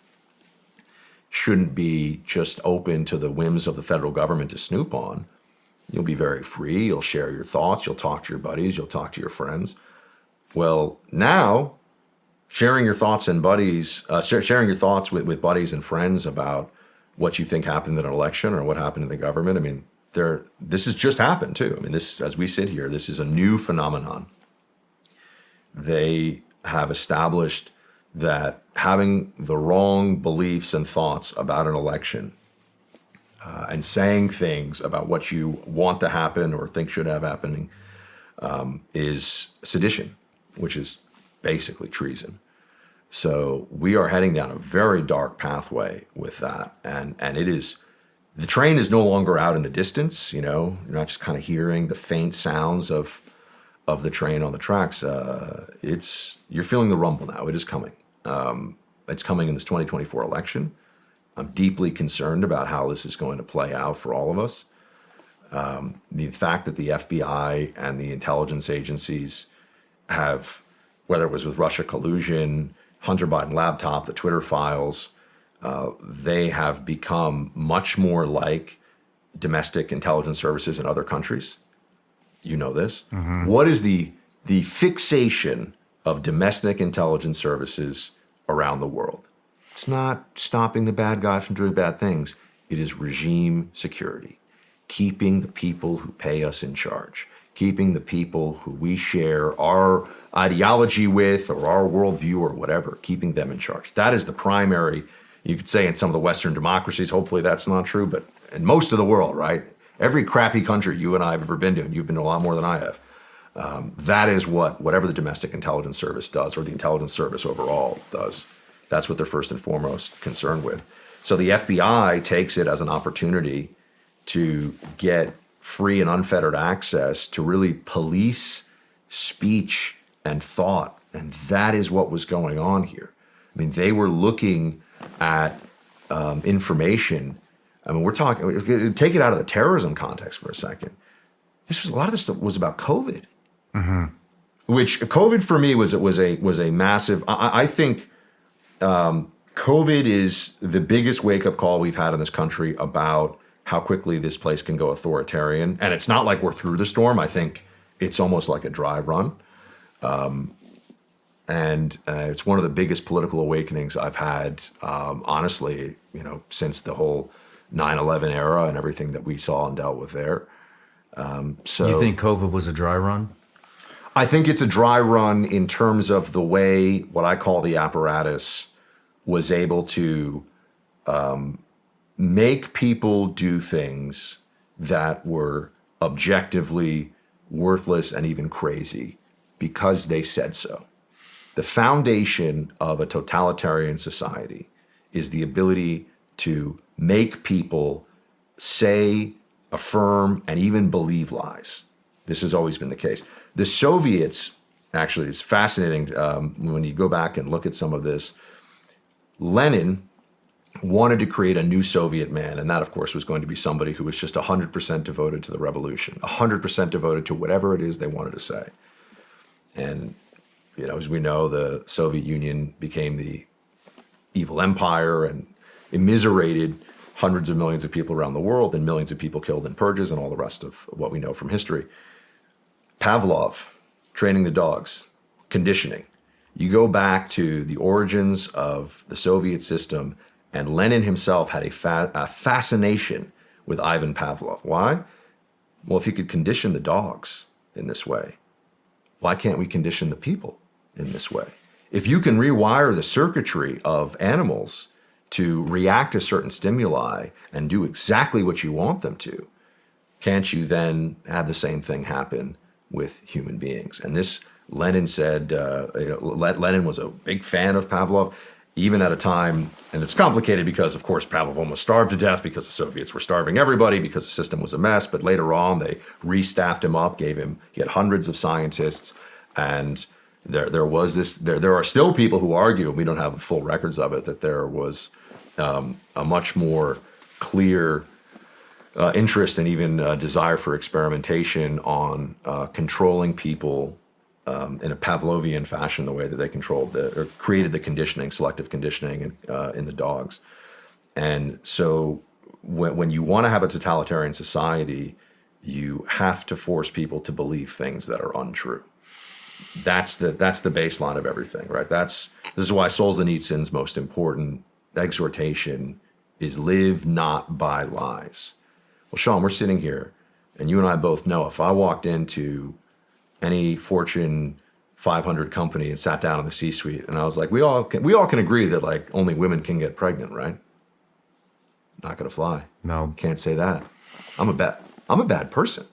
shouldn't be just open to the whims of the federal government to snoop on, you'll be very free, you'll share your thoughts, you'll talk to your buddies, you'll talk to your friends. Well, now, sharing your thoughts with buddies and friends about what you think happened in an election or what happened in the government, I mean, this has just happened too. I mean, this, as we sit here, this is a new phenomenon. They have established that having the wrong beliefs and thoughts about an election and saying things about what you want to happen or think should have happening is sedition, which is basically treason. So we are heading down a very dark pathway with that. And it is, the train is no longer out in the distance, you're not just kind of hearing the faint sounds of the train on the tracks. You're feeling the rumble now. It is coming. It's coming in this 2024 election. I'm deeply concerned about how this is going to play out for all of us. The fact that the FBI and the intelligence agencies have, whether it was with Russia collusion, Hunter Biden laptop, the Twitter files, they have become much more like domestic intelligence services in other countries. You know this. Mm-hmm. What is the fixation of domestic intelligence services around the world? It's not stopping the bad guys from doing bad things. It is regime security, keeping the people who pay us in charge, keeping the people who we share our ideology with or our worldview or whatever, keeping them in charge. That is the primary, you could say in some of the Western democracies, hopefully that's not true, but in most of the world, right? Every crappy country you and I have ever been to, and you've been to a lot more than I have, that is whatever the domestic intelligence service does, or the intelligence service overall does. That's what they're first and foremost concerned with. So the FBI takes it as an opportunity to get free and unfettered access to really police speech and thought. And that is what was going on here. I mean, they were looking at information. I mean, we're talking, take it out of the terrorism context for a second. A lot of this stuff was about COVID. Mm-hmm. Which COVID for me was a massive, I think COVID is the biggest wake-up call we've had in this country about how quickly this place can go authoritarian. And it's not like we're through the storm. I think it's almost like a dry run. And it's one of the biggest political awakenings I've had, honestly, since the whole 9/11 era and everything that we saw and dealt with there. So you think COVID was a dry run? I think it's a dry run in terms of the way what I call the apparatus was able to make people do things that were objectively worthless and even crazy because they said so. The foundation of a totalitarian society is the ability to make people say, affirm, and even believe lies. This has always been the case. The Soviets, actually, it's fascinating when you go back and look at some of this. Lenin wanted to create a new Soviet man, and that, of course, was going to be somebody who was just 100% devoted to the revolution, 100% devoted to whatever it is they wanted to say. And, as we know, the Soviet Union became the evil empire and immiserated hundreds of millions of people around the world, and millions of people killed in purges and all the rest of what we know from history. Pavlov, training the dogs, conditioning. You go back to the origins of the Soviet system, and Lenin himself had a fascination with Ivan Pavlov. Why? Well, if he could condition the dogs in this way, why can't we condition the people in this way? If you can rewire the circuitry of animals to react to certain stimuli and do exactly what you want them to, can't you then have the same thing happen with human beings? And this, Lenin said, Lenin was a big fan of Pavlov, even at a time, and it's complicated because, of course, Pavlov almost starved to death because the Soviets were starving everybody because the system was a mess. But later on, they restaffed him up, he had hundreds of scientists, and there are still people who argue, and we don't have full records of it, that there was a much more clear interest and even desire for experimentation on controlling people in a Pavlovian fashion, the way that they controlled or created the conditioning, selective conditioning in the dogs. And so when you want to have a totalitarian society, you have to force people to believe things that are untrue. That's the baseline of everything, right? This is why Solzhenitsyn's most important exhortation is live not by lies. Well, Shawn, we're sitting here, and you and I both know if I walked into any Fortune 500 company and sat down in the C-suite, and I was like, we all can agree that like only women can get pregnant, right? Not gonna fly. No, can't say that. I'm a bad person.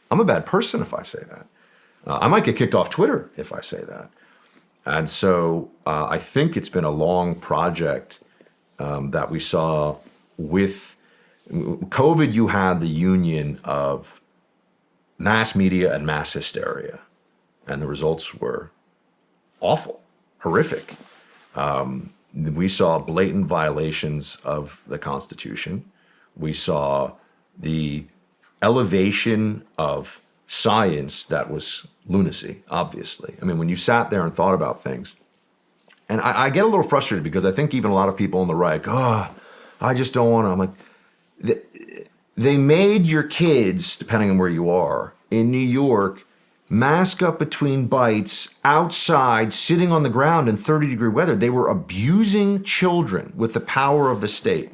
I'm a bad person if I say that. I might get kicked off Twitter if I say that. And so I think it's been a long project that we saw with COVID. You had the union of mass media and mass hysteria, and the results were awful, horrific. We saw blatant violations of the Constitution. We saw the elevation of science that was lunacy, obviously. I mean, when you sat there and thought about things, And I get a little frustrated because I think even a lot of people on the right go, oh, I just don't want to. I'm like, they made your kids, depending on where you are, in New York, mask up between bites outside, sitting on the ground in 30-degree weather. They were abusing children with the power of the state.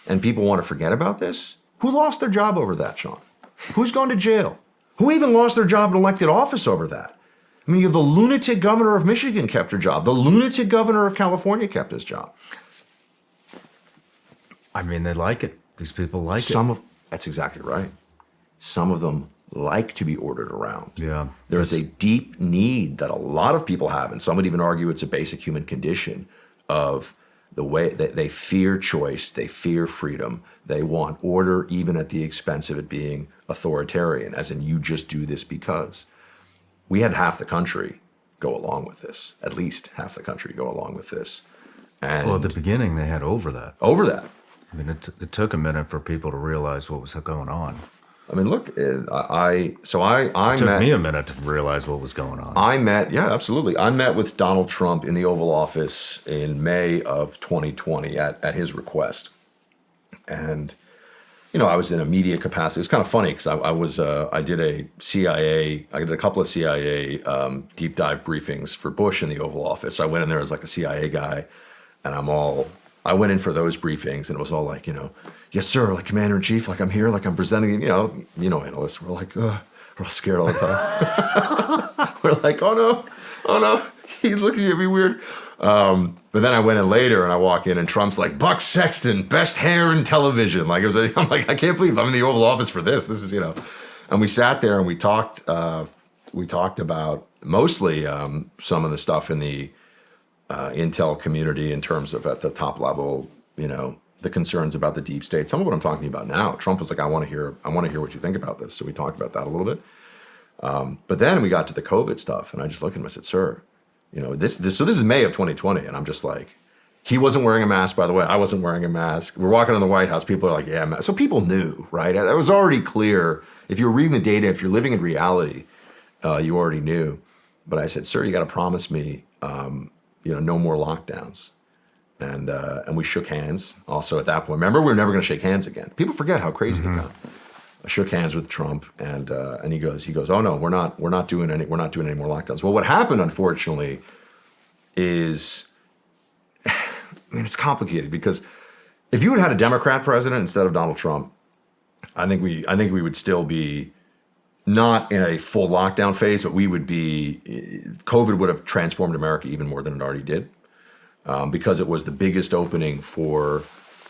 And people want to forget about this? Who lost their job over that, Shawn? Who's gone to jail? Who even lost their job in elected office over that? I mean, you have the lunatic governor of Michigan kept her job. The lunatic governor of California kept his job. I mean, they like it. These people like it. That's exactly right. Some of them like to be ordered around. Yeah. There's a deep need that a lot of people have, and some would even argue it's a basic human condition of the way that they fear choice, they fear freedom, they want order even at the expense of it being authoritarian, as in you just do this because. We had half the country go along with this, at least half the country go along with this. And well, at the beginning, they had over that. Over that. I mean, it took a minute for people to realize what was going on. I mean, look, it took me a minute to realize what was going on. Yeah, absolutely. I met with Donald Trump in the Oval Office in May of 2020 at his request. And, you know, I was in a media capacity. It's kind of funny because I did a couple of CIA deep dive briefings for Bush in the Oval Office. So I went in there as like a CIA guy, and I went in for those briefings, and it was all like, you know, yes, sir, like Commander-in-Chief, like I'm here, like I'm presenting, you know, analysts, we're like, we're all scared all the time. We're like, oh no, he's looking at me weird. But then I went in later and I walk in and Trump's like, Buck Sexton, best hair in television. Like I'm like, I can't believe I'm in the Oval Office for this. This is, you know, and we sat there and we talked about mostly some of the stuff in the intel community in terms of at the top level, you know, the concerns about the deep state. Some of what I'm talking about now. Trump was like, I want to hear what you think about this. So we talked about that a little bit. But then we got to the COVID stuff, and I just looked at him and I said, sir, you know, this is May of 2020, and I'm just like, he wasn't wearing a mask, by the way. I wasn't wearing a mask. We're walking in the White House. People are like, yeah, so people knew, right? It was already clear. If you were reading the data, if you're living in reality, you already knew. But I said, sir, you got to promise me, you know, no more lockdowns. And we shook hands also at that point. Remember, we were never going to shake hands again. People forget how crazy it got. I shook hands with Trump, and he goes, oh no, we're not doing any more lockdowns. Well, what happened, unfortunately, is, I mean, it's complicated because if you had a Democrat president instead of Donald Trump, I think we would still be not in a full lockdown phase, but COVID would have transformed America even more than it already did. Because it was the biggest opening for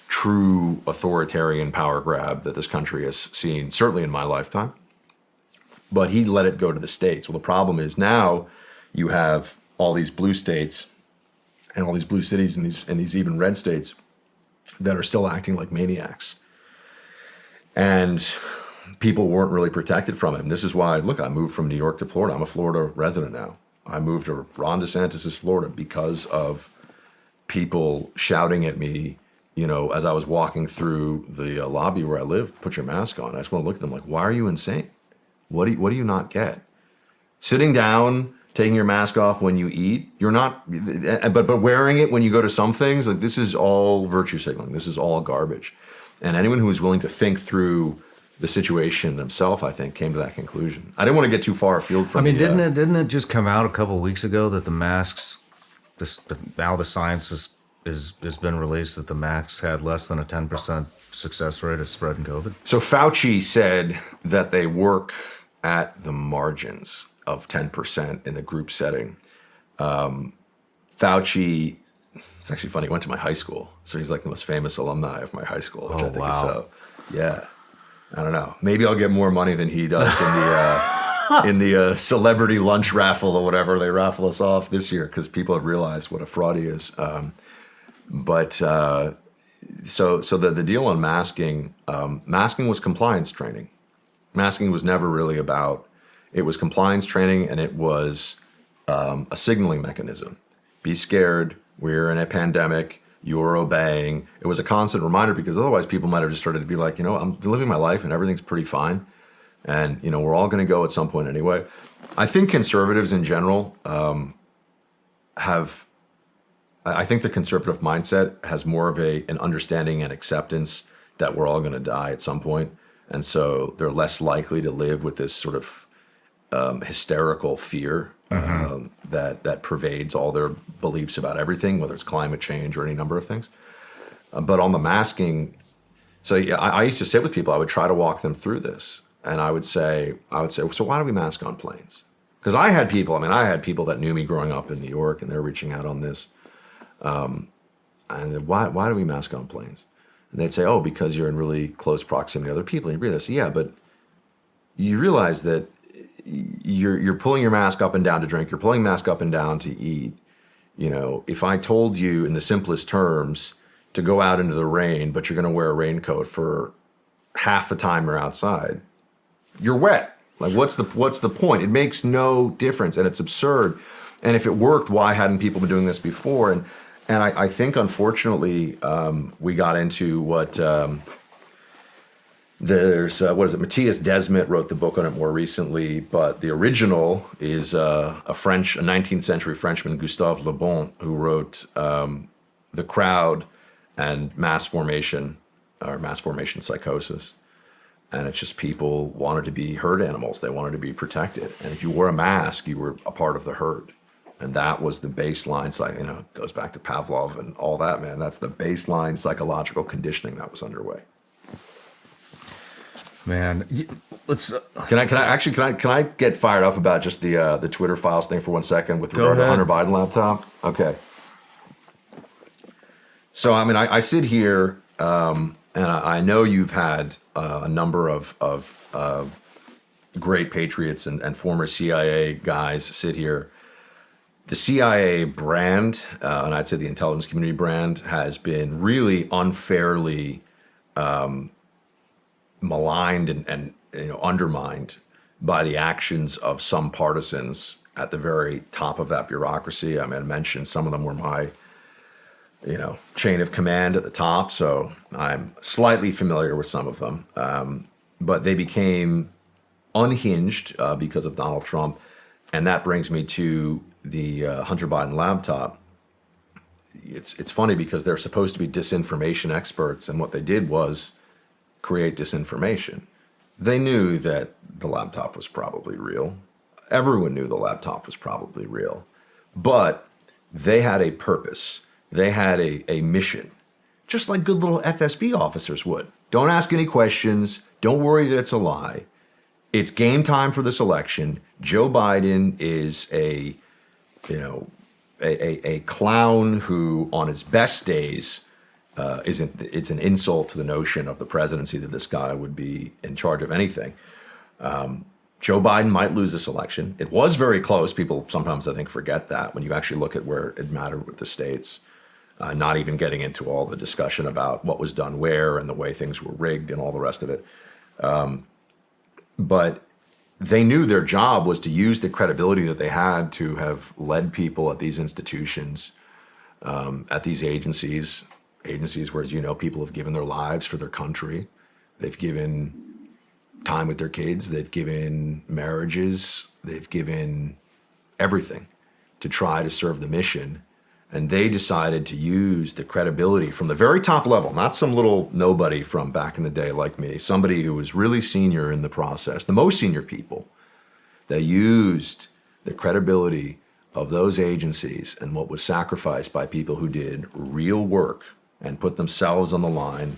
true authoritarian power grab that this country has seen, certainly in my lifetime. But he let it go to the states. Well, the problem is now you have all these blue states and all these blue cities and these even red states that are still acting like maniacs. And people weren't really protected from it. And this is why, look, I moved from New York to Florida. I'm a Florida resident now. I moved to Ron DeSantis' Florida because of people shouting at me, you know, as I was walking through the lobby where I live, put your mask on. I just want to look at them like, why are you insane? What do you not get? Sitting down, taking your mask off when you eat, you're not, but wearing it when you go to some things, like this is all virtue signaling. This is all garbage. And anyone who is willing to think through the situation themselves, I think, came to that conclusion. I didn't want to get too far afield from. I mean, didn't it just come out a couple of weeks ago that the masks, now the science has been released that the masks had less than a 10% success rate of spreading COVID? So Fauci said that they work at the margins of 10% in the group setting. Fauci, it's actually funny, he went to my high school. So he's like the most famous alumni of my high school, which I think is so. Yeah. I don't know. Maybe I'll get more money than he does in the celebrity lunch raffle or whatever they raffle us off this year because people have realized what a fraud he is. So the deal on masking, masking was compliance training. Masking was never really about, it was compliance training and it was a signaling mechanism. Be scared. We're in a pandemic. You're obeying. It was a constant reminder because otherwise people might have just started to be like, you know, I'm living my life and everything's pretty fine. And, you know, we're all going to go at some point anyway. I think conservatives in general have I think the conservative mindset has more of an understanding and acceptance that we're all going to die at some point, and so they're less likely to live with this sort of hysterical fear that pervades all their beliefs about everything, whether it's climate change or any number of things. But on the masking, so yeah, I used to sit with people. I would try to walk them through this, and I would say, so why do we mask on planes? Because I had people that knew me growing up in New York, and they're reaching out on this. And why do we mask on planes? And they'd say, oh, because you're in really close proximity to other people, and you breathe this. Yeah, but you realize that you're pulling your mask up and down to drink. You're pulling mask up and down to eat. You know, if I told you in the simplest terms to go out into the rain, but you're going to wear a raincoat for half the time you're outside, you're wet. Like, what's the point? It makes no difference, and it's absurd. And if it worked, why hadn't people been doing this before? And I think, unfortunately, we got into what Matthias Desmet wrote the book on it more recently, but the original is a 19th century Frenchman, Gustave Le Bon, who wrote The Crowd and Mass Formation, or Mass Formation Psychosis. And it's just people wanted to be herd animals. They wanted to be protected. And if you wore a mask, you were a part of the herd. And that was the baseline, it goes back to Pavlov and all that, man. That's the baseline psychological conditioning that was underway. Man, let's. Can I get fired up about just the Twitter files thing for 1 second with regard to the Hunter Biden laptop? Okay. So I sit here, and I know you've had a number of great patriots and former CIA guys sit here. The CIA brand, and I'd say the intelligence community brand, has been really unfairly maligned and undermined by the actions of some partisans at the very top of that bureaucracy. I mentioned some of them were my chain of command at the top, so I'm slightly familiar with some of them. But they became unhinged because of Donald Trump, and that brings me to the Hunter Biden laptop. It's funny because they're supposed to be disinformation experts, and what they did was create disinformation. They knew that the laptop was probably real. Everyone knew the laptop was probably real. But they had a purpose. They had a mission, just like good little FSB officers would. Don't ask any questions. Don't worry that it's a lie. It's game time for this election. Joe Biden is a clown who, on his best days, it's an insult to the notion of the presidency that this guy would be in charge of anything. Joe Biden might lose this election. It was very close. People sometimes, I think, forget that when you actually look at where it mattered with the states, not even getting into all the discussion about what was done where and the way things were rigged and all the rest of it. But they knew their job was to use the credibility that they had to have led people at these institutions, at these agencies where, as you know, people have given their lives for their country. They've given time with their kids. They've given marriages. They've given everything to try to serve the mission. And they decided to use the credibility from the very top level, not some little nobody from back in the day like me, somebody who was really senior in the process, the most senior people. They used the credibility of those agencies and what was sacrificed by people who did real work and put themselves on the line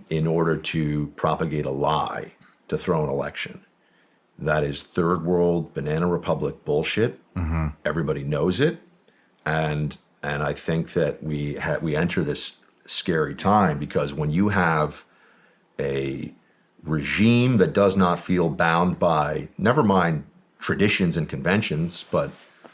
in order to propagate a lie to throw an election. That is third world banana republic bullshit. Mm-hmm. Everybody knows it. And I think that we enter this scary time because when you have a regime that does not feel bound by, never mind traditions and conventions, but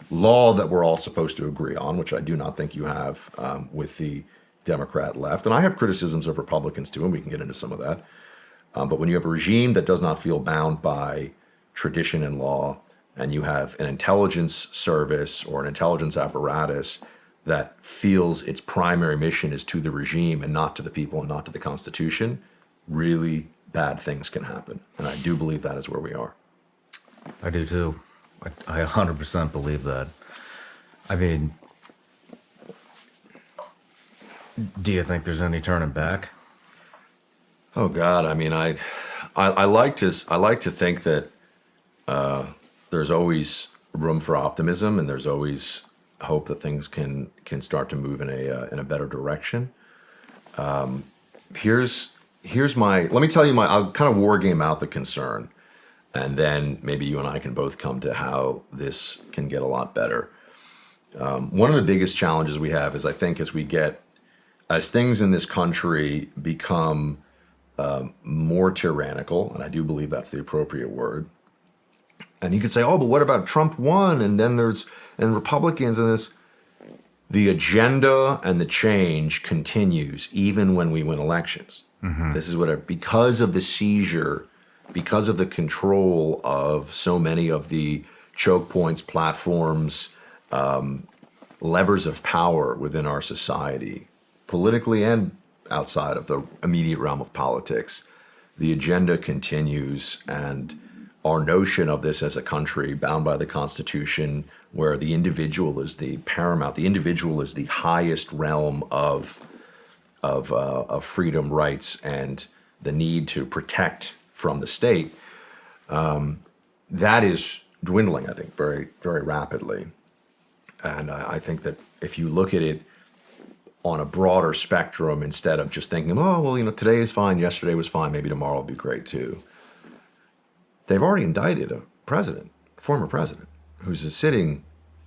law that we're all supposed to agree on, which I do not think you have with the Democrat left. And I have criticisms of Republicans too, and we can get into some of that. But when you have a regime that does not feel bound by tradition and law, and you have an intelligence service or an intelligence apparatus that feels its primary mission is to the regime and not to the people and not to the Constitution, really bad things can happen. And I do believe that is where we are. I do too. I 100% believe that. I mean, Do you think there's any turning back? Oh God, I mean, I like to think that there's always room for optimism, and there's always hope that things can start to move in a better direction. Here's my, let me tell you I'll kind of war game out the concern, and then maybe you and I can both come to how this can get a lot better. One of the biggest challenges we have is, I think, as things in this country become more tyrannical, and I do believe that's the appropriate word. And you could say, oh, but what about Trump won? And then and Republicans and this. The agenda and the change continues even when we win elections. Mm-hmm. This is because of the seizure, because of the control of so many of the choke points, platforms, levers of power within our society, politically and outside of the immediate realm of politics. The agenda continues, and our notion of this as a country bound by the Constitution, where the individual is the paramount, the individual is the highest realm of freedom, rights, and the need to protect from the state, that is dwindling, I think, very, very rapidly. And I think that if you look at it on a broader spectrum, instead of just thinking, oh, well, today is fine, yesterday was fine, maybe tomorrow will be great too. They've already indicted a former president,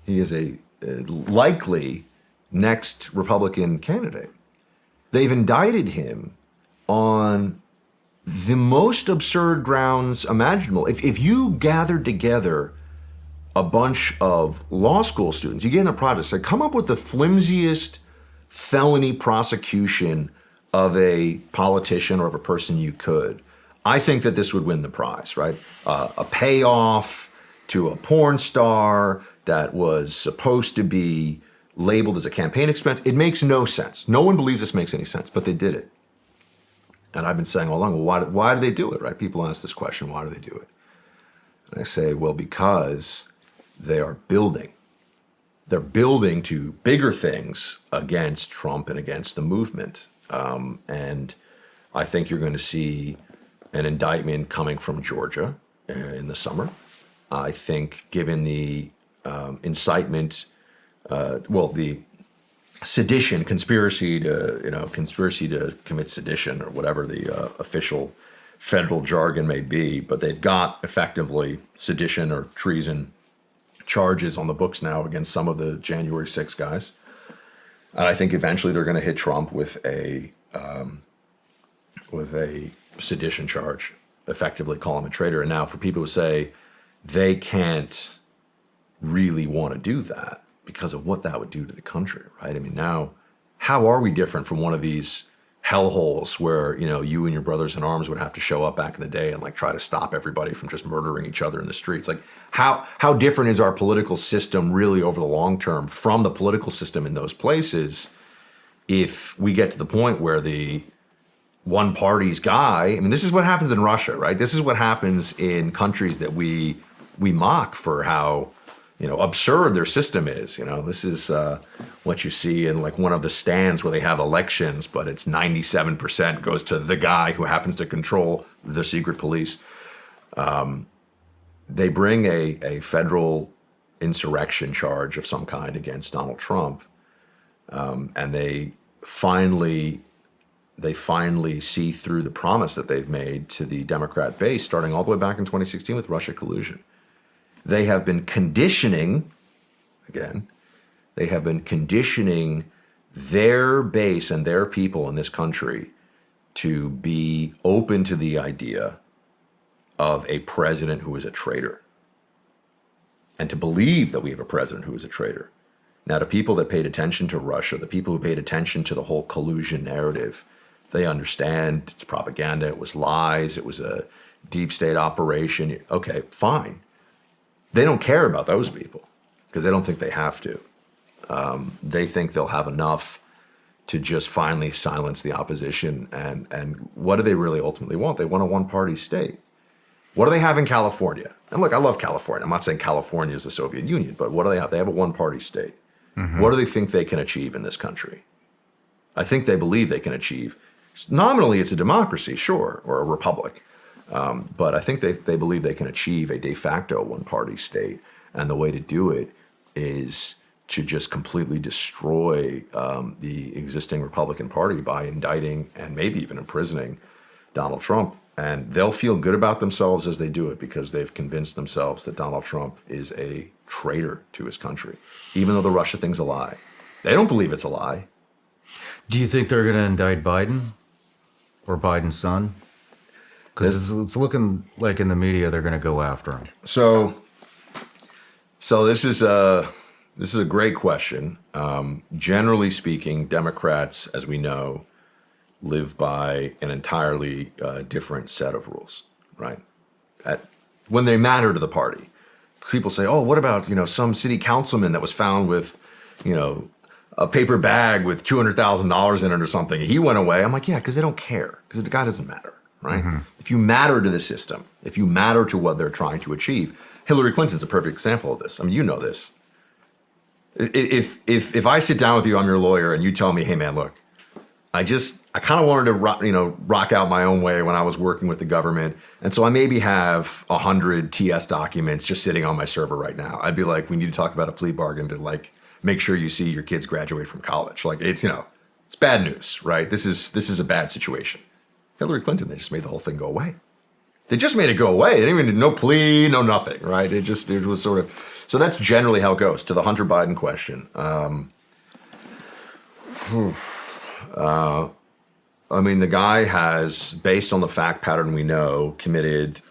he is a likely next Republican candidate. They've indicted him on the most absurd grounds imaginable. If you gathered together a bunch of law school students, you get in a project, say, come up with the flimsiest felony prosecution of a politician or of a person you could, I think that this would win the prize, right? A payoff to a porn star that was supposed to be labeled as a campaign expense. It makes no sense. No one believes this makes any sense, but they did it. And I've been saying all along, well, why do they do it, right? People ask this question, why do they do it? And I say, well, because they are building. They're building to bigger things against Trump and against the movement. And I think you're going to see an indictment coming from Georgia in the summer. I think given the incitement, the sedition, conspiracy to commit sedition, or whatever the official federal jargon may be, but they've got effectively sedition or treason charges on the books now against some of the January 6th guys. And I think eventually they're going to hit Trump with a sedition charge, effectively call him a traitor. And now for people who say they can't really want to do that because of what that would do to the country, right? I mean, now, how are we different from one of these hellholes where, you and your brothers in arms would have to show up back in the day and try to stop everybody from just murdering each other in the streets? How different is our political system really over the long term from the political system in those places if we get to the point where the one party's guy, I mean, this is what happens in Russia, right? This is what happens in countries that we mock for how, absurd their system is. This is what you see in one of the stands where they have elections, but it's 97% goes to the guy who happens to control the secret police. They bring a federal insurrection charge of some kind against Donald Trump, and they finally see through the promise that they've made to the Democrat base, starting all the way back in 2016 with Russia collusion. They have been conditioning their base and their people in this country to be open to the idea of a president who is a traitor, and to believe that we have a president who is a traitor. Now, to people that paid attention to Russia, the people who paid attention to the whole collusion narrative, they understand it's propaganda, it was lies, it was a deep state operation. Okay, fine. They don't care about those people because they don't think they have to. They think they'll have enough to just finally silence the opposition. And what do they really ultimately want? They want a one-party state. What do they have in California? And look, I love California. I'm not saying California is the Soviet Union, but what do they have? They have a one-party state. Mm-hmm. What do they think they can achieve in this country? I think they believe they can achieve. Nominally, it's a democracy, sure, or a republic. But I think they believe they can achieve a de facto one-party state. And the way to do it is to just completely destroy the existing Republican Party by indicting and maybe even imprisoning Donald Trump. And they'll feel good about themselves as they do it because they've convinced themselves that Donald Trump is a traitor to his country, even though the Russia thing's a lie. They don't believe it's a lie. Do you think they're going to indict Biden or Biden's son? Because it's looking like in the media they're going to go after him. So this is a great question. Generally speaking, Democrats, as we know, live by an entirely different set of rules, right? When they matter to the party, people say, "Oh, what about some city councilman that was found with, a paper bag with $200,000 in it or something? He went away." I'm like, yeah, because they don't care, because the guy doesn't matter, right? Mm-hmm. If you matter to the system, if you matter to what they're trying to achieve, Hillary Clinton's a perfect example of this. I mean, you know this. If I sit down with you, I'm your lawyer, and you tell me, "Hey, man, look, I kind of wanted to rock out my own way when I was working with the government, and so I maybe have 100 TS documents just sitting on my server right now." I'd be like, "We need to talk about a plea bargain to make sure you see your kids graduate from college." It's bad news, right? This is a bad situation. Hillary Clinton, they just made the whole thing go away. They just made it go away. They didn't even no plea, no nothing, right? It was sort of. So that's generally how it goes. To the Hunter Biden question. The guy has, based on the fact pattern we know, committed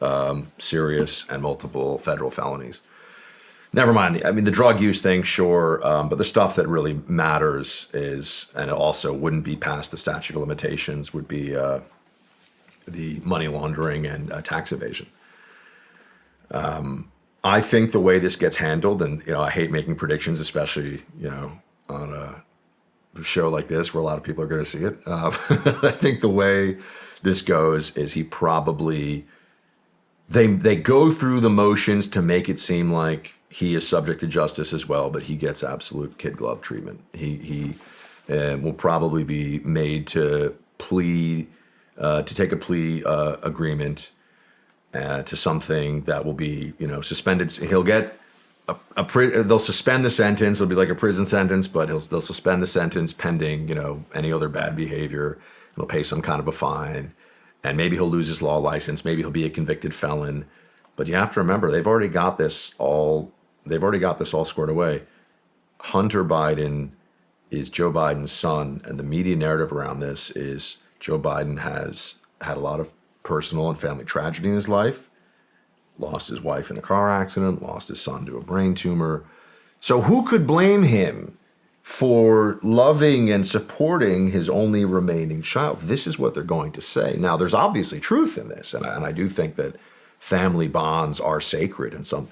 serious and multiple federal felonies. Never mind. The drug use thing, sure, but the stuff that really matters is, and it also wouldn't be past the statute of limitations, would be the money laundering and tax evasion. I think the way this gets handled, and I hate making predictions, especially on a show like this where a lot of people are going to see it. I think the way this goes is he probably they go through the motions to make it seem like he is subject to justice as well, but he gets absolute kid glove treatment. He will probably be made to take a plea agreement to something that will be suspended. He'll get they'll suspend the sentence. It'll be like a prison sentence, but they'll suspend the sentence pending any other bad behavior. He'll pay some kind of a fine, and maybe he'll lose his law license. Maybe he'll be a convicted felon. But you have to remember, they've already got this all squared away. Hunter Biden is Joe Biden's son, and the media narrative around this is Joe Biden has had a lot of personal and family tragedy in his life. Lost his wife in a car accident, lost his son to a brain tumor. So who could blame him for loving and supporting his only remaining child? This is what they're going to say. Now, there's obviously truth in this, and I do think that family bonds are sacred and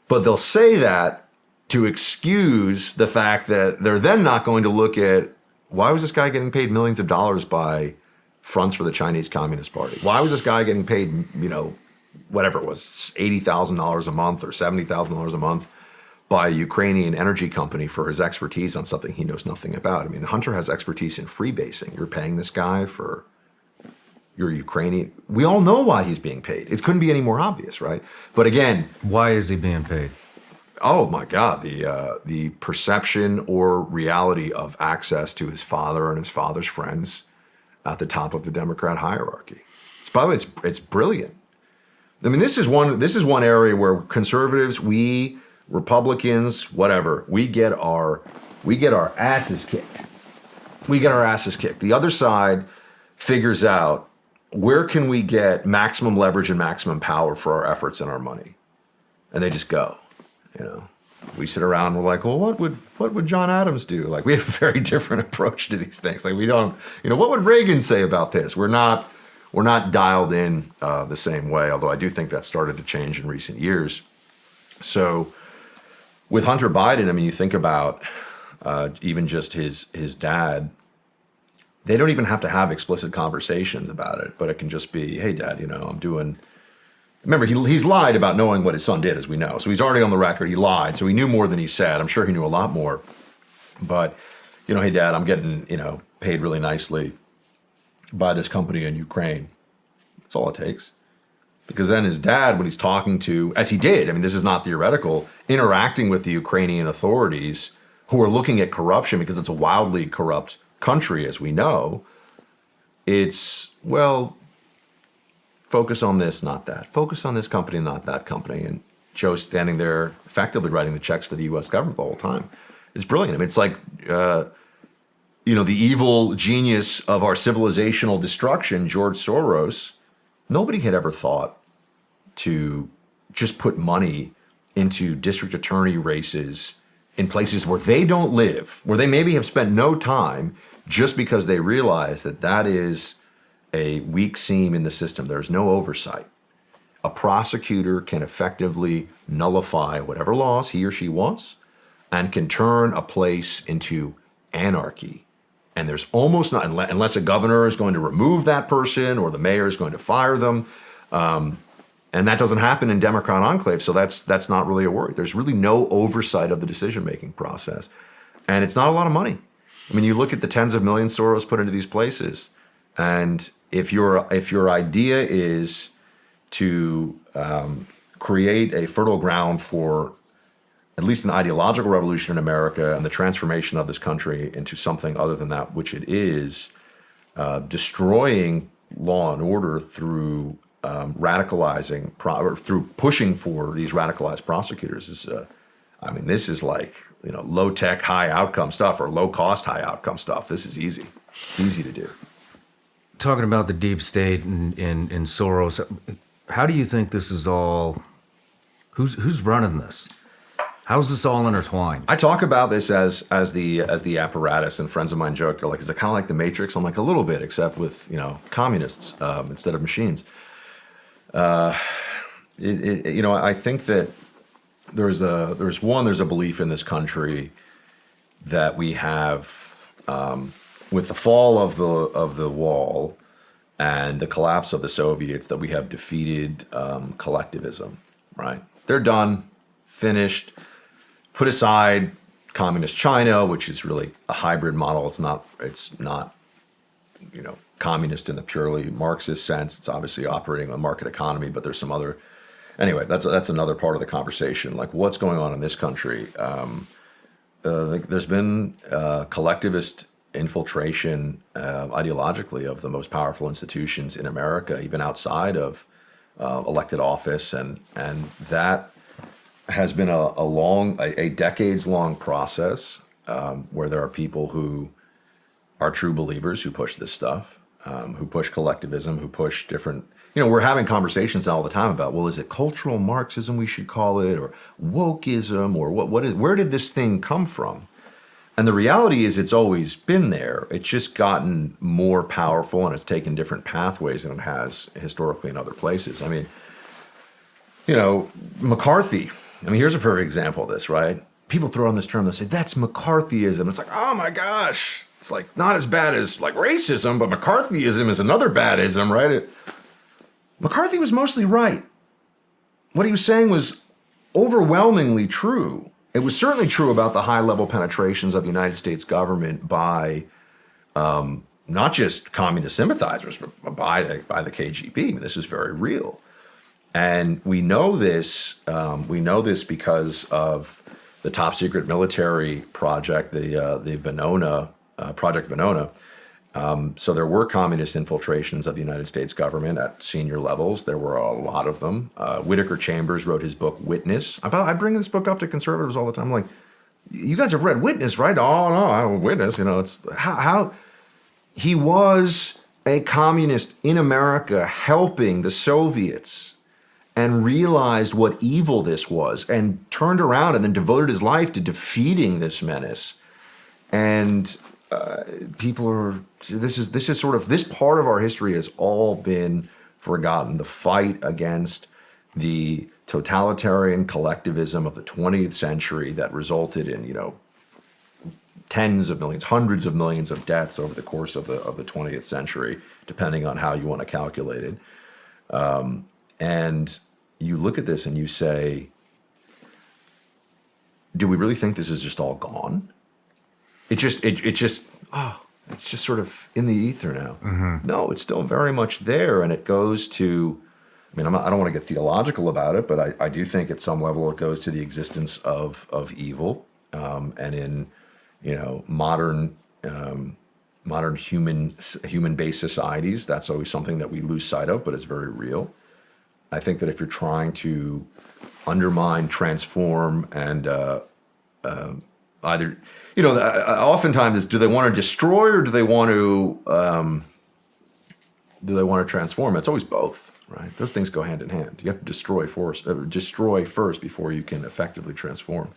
but they'll say that to excuse the fact that they're then not going to look at, why was this guy getting paid millions of dollars by fronts for the Chinese Communist Party? Why was this guy getting paid, whatever it was, $80,000 a month or $70,000 a month by a Ukrainian energy company for his expertise on something he knows nothing about? Hunter has expertise in freebasing. You're paying this guy for your Ukrainian. We all know why he's being paid. It couldn't be any more obvious, right? But again, why is he being paid? Oh my God, the perception or reality of access to his father and his father's friends at the top of the Democrat hierarchy. By the way, it's brilliant. This is one area where conservatives, we Republicans, whatever, we get our asses kicked. We get our asses kicked. The other side figures out, where can we get maximum leverage and maximum power for our efforts and our money? And they just go. We sit around, we're like, well, what would John Adams do? We have a very different approach to these things. We don't, what would Reagan say about this? We're not dialed in the same way, although I do think that started to change in recent years. So with Hunter Biden, you think about even just his dad. They don't even have to have explicit conversations about it, but it can just be, hey, Dad, I'm doing. Remember, he's lied about knowing what his son did, as we know. So he's already on the record. He lied, so he knew more than he said. I'm sure he knew a lot more. But, hey, Dad, I'm getting, paid really nicely by this company in Ukraine. That's all it takes. Because then his dad, when he's talking to, as he did, I mean, this is not theoretical, interacting with the Ukrainian authorities who are looking at corruption because it's a wildly corrupt country, as we know, it's, well, focus on this, not that. Focus on this company, not that company. And Joe's standing there effectively writing the checks for the U.S. government the whole time. It's brilliant. I mean, it's like, the evil genius of our civilizational destruction, George Soros. Nobody had ever thought to just put money into district attorney races in places where they don't live, where they maybe have spent no time, just because they realize that that is a weak seam in the system. There's no oversight. A prosecutor can effectively nullify whatever laws he or she wants and can turn a place into anarchy. And there's almost not, unless a governor is going to remove that person or the mayor is going to fire them. And that doesn't happen in Democrat enclaves, so that's not really a worry. There's really no oversight of the decision-making process. And it's not a lot of money. I mean, you look at the tens of millions Soros put into these places, and if your idea is to create a fertile ground for at least an ideological revolution in America and the transformation of this country into something other than that which it is, destroying law and order through radicalizing, through pushing for these radicalized prosecutors is, this is like, low-tech, high-outcome stuff or low-cost, high-outcome stuff. This is easy to do. Talking about the deep state and Soros, how do you think this is all, who's running this? How's this all intertwined? I talk about this as the apparatus, and friends of mine joke, they're like, is it kind of like the Matrix? I'm like, a little bit, except with communists instead of machines. I think that there's a belief in this country that we have, with the fall of the wall and the collapse of the Soviets, that we have defeated collectivism. Right? They're done, finished. Put aside communist China, which is really a hybrid model. It's not communist in the purely Marxist sense. It's obviously operating on a market economy, but there's some other. Anyway, that's another part of the conversation. Like, what's going on in this country? There's been collectivist infiltration ideologically of the most powerful institutions in America, even outside of elected office, and that has been a decades-long process where there are people who are true believers who push this stuff, who push collectivism, who push different. We're having conversations all the time about, well, is it cultural Marxism we should call it, or wokeism, or where did this thing come from? And the reality is, it's always been there. It's just gotten more powerful, and it's taken different pathways than it has historically in other places. I mean, McCarthy. Here's a perfect example of this, right? People throw on this term, they say, that's McCarthyism. It's like, oh my gosh, it's like not as bad as like racism, but McCarthyism is another badism, right? McCarthy was mostly right. What he was saying was overwhelmingly true. It was certainly true about the high-level penetrations of the United States government by not just communist sympathizers, but by the KGB. This is very real. And we know this because of the top secret military project, the Venona, Project Venona. So there were communist infiltrations of the United States government at senior levels. There were a lot of them. Whittaker Chambers wrote his book Witness. I bring this book up to conservatives all the time. I'm like, you guys have read Witness, right? Oh no, Witness. It's how he was a communist in America helping the Soviets, and realized what evil this was, and turned around and then devoted his life to defeating this menace. And this is sort of, this part of our history has all been forgotten. The fight against the totalitarian collectivism of the 20th century that resulted in, tens of millions, hundreds of millions of deaths over the course of the 20th century, depending on how you want to calculate it. And you look at this and you say, do we really think this is just all gone? It just it's just sort of in the ether now. No, it's still very much there, and it goes to, I mean, I don't want to get theological about it, but I do think at some level it goes to the existence of evil, and in, modern human-based societies, that's always something that we lose sight of, but it's very real. I think that if you're trying to undermine, transform, and either, oftentimes do they want to destroy or do they want to transform? It's always both, right? Those things go hand in hand. You have to destroy first before you can effectively transform.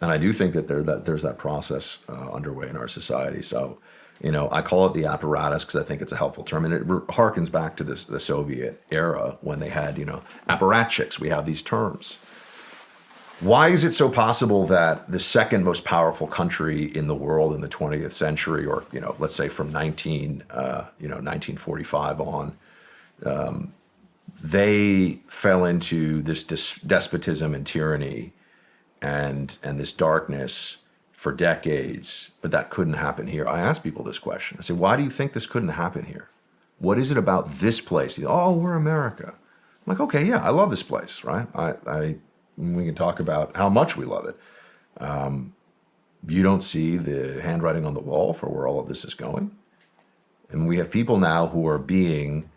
And I do think that there's that process underway in our society. So, I call it the apparatus because I think it's a helpful term, and it harkens back to the Soviet era when they had, apparatchiks. We have these terms. Why is it so possible that the second most powerful country in the world in the 20th century, or let's say from 1945 on, they fell into this despotism and tyranny and this darkness for decades, but that couldn't happen here? I ask people this question. I say, why do you think this couldn't happen here? What is it about this place? Oh, we're America. I'm like, okay, yeah, I love this place, right? We can talk about how much we love it. You don't see the handwriting on the wall for where all of this is going. And we have people now who are being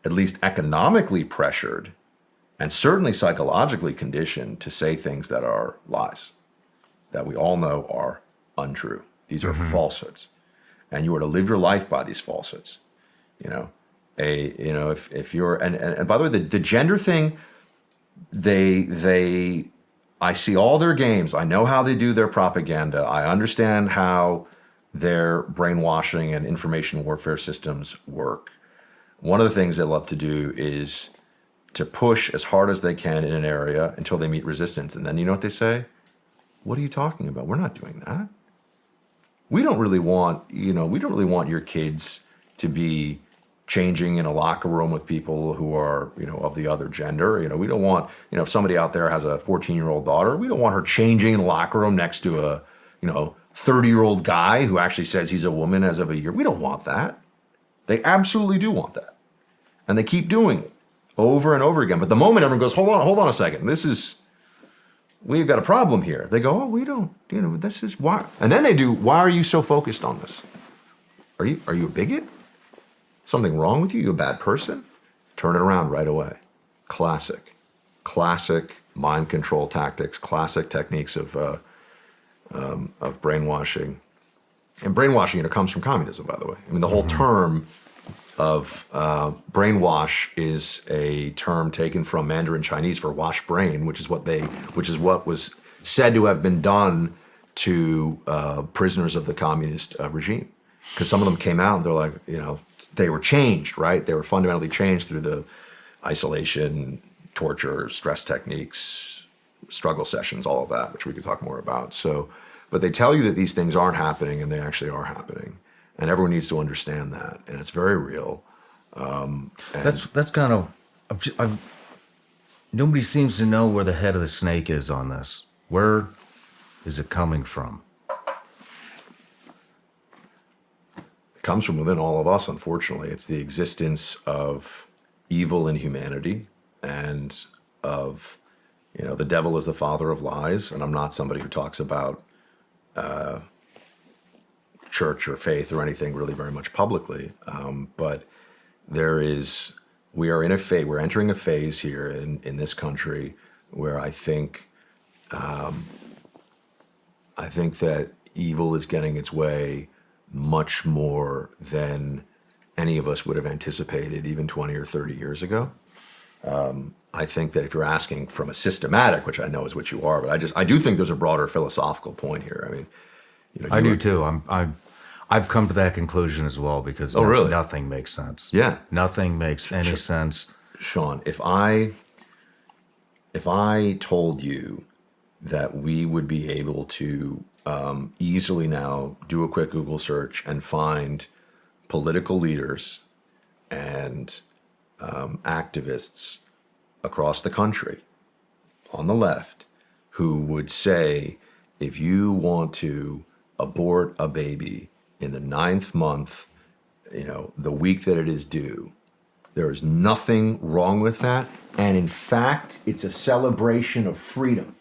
at least economically pressured and certainly psychologically conditioned to say things that are lies, that we all know are untrue. These are falsehoods. And you are to live your life by these falsehoods. If you're, and by the way, the gender thing, I see all their games. I know how they do their propaganda. I understand how their brainwashing and information warfare systems work. One of the things they love to do is to push as hard as they can in an area until they meet resistance. And then you know what they say? What are you talking about? We're not doing that. We don't really want your kids to be changing in a locker room with people who are, of the other gender. We don't want, if somebody out there has a 14-year-old daughter, we don't want her changing in the locker room next to a, 30-year-old guy who actually says he's a woman as of a year. We don't want that. They absolutely do want that. And they keep doing it over and over again. But the moment everyone goes, hold on a second, we've got a problem here. They go, oh, we don't, this is why. And then they do, why are you so focused on this? Are you a bigot? Something wrong with you? You a bad person? Turn it around right away. Classic mind control tactics, classic techniques of brainwashing. And brainwashing, comes from communism, by the way. I mean, the whole term of brainwash is a term taken from Mandarin Chinese for wash brain, which is what was said to have been done to prisoners of the communist regime. Because some of them came out and they're like, they were changed, right? They were fundamentally changed through the isolation, torture, stress techniques, struggle sessions, all of that, which we could talk more about. So, but they tell you that these things aren't happening, and they actually are happening. And everyone needs to understand that. And it's very real. That's kind of, nobody seems to know where the head of the snake is on this. Where is it coming from? Comes from within all of us, unfortunately. It's the existence of evil in humanity and of, the devil is the father of lies. And I'm not somebody who talks about church or faith or anything really very much publicly. But we're entering a phase here in this country where I think that evil is getting its way much more than any of us would have anticipated even 20 or 30 years ago. I think that if you're asking from a systematic, which I know is what you are, but I do think there's a broader philosophical point here. I mean, I do too. I've come to that conclusion as well because really? Nothing makes sense. Yeah, nothing makes any sense. Shawn, if I told you that we would be able to easily now do a quick Google search and find political leaders and activists across the country on the left who would say, if you want to abort a baby in the 9th month, the week that it is due. There is nothing wrong with that. And in fact, it's a celebration of freedom.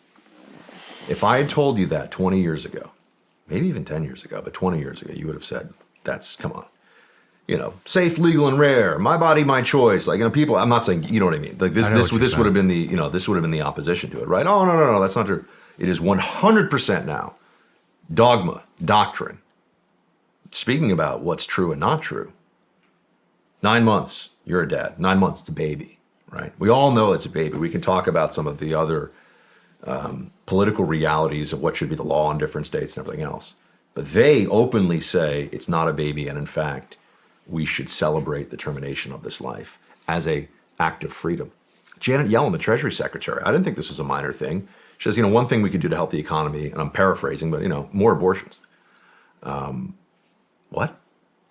If I had told you that 20 years ago, maybe even 10 years ago, but 20 years ago, you would have said, come on. Safe, legal, and rare. My body, my choice. People. I'm not saying, you know what I mean. Like this would have been the opposition to it, right? Oh no, that's not true. It is 100% now dogma, doctrine. Speaking about what's true and not true. 9 months, you're a dad. 9 months, it's a baby, right? We all know it's a baby. We can talk about some of the other political realities of what should be the law in different states and everything else. But they openly say it's not a baby, and in fact, we should celebrate the termination of this life as a act of freedom. Janet Yellen, the Treasury Secretary, I didn't think this was a minor thing. She says, one thing we could do to help the economy, and I'm paraphrasing, but more abortions. What?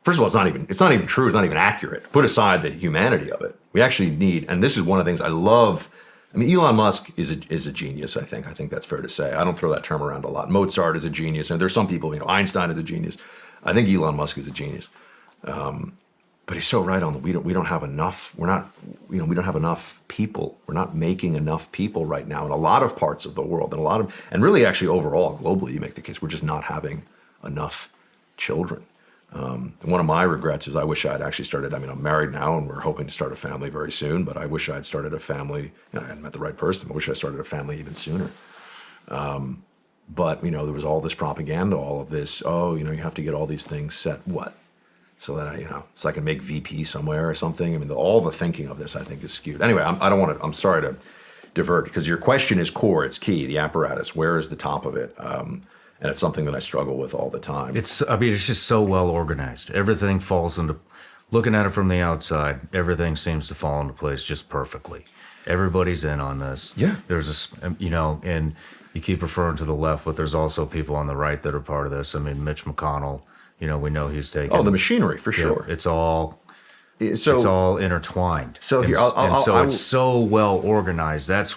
First of all, it's not even true. It's not even accurate. Put aside the humanity of it. We actually need, and this is one of the things I love. Elon Musk is a genius, I think. I think that's fair to say. I don't throw that term around a lot. Mozart is a genius, and there's some people, Einstein is a genius. I think Elon Musk is a genius. But he's so right on we don't have enough. We don't have enough people. We're not making enough people right now in a lot of parts of the world, and really actually overall, globally, you make the case, we're just not having enough children. One of my regrets is I wish I had actually started, I'm married now and we're hoping to start a family very soon, but I wish I had started a family, I hadn't met the right person, I wish I started a family even sooner. But, there was all this propaganda, all of this, you have to get all these things set, what? So that so I can make VP somewhere or something. All the thinking of this, I think, is skewed. Anyway, I'm sorry to divert, because your question is core, it's key, the apparatus, where is the top of it? And it's something that I struggle with all the time. It's just so well organized. Everything falls into, looking at it from the outside, everything seems to fall into place just perfectly. Everybody's in on this. Yeah. There's and you keep referring to the left, but there's also people on the right that are part of this. Mitch McConnell, we know he's taking. Oh, the machinery, for sure. It's all intertwined. So here, it's so well organized. That's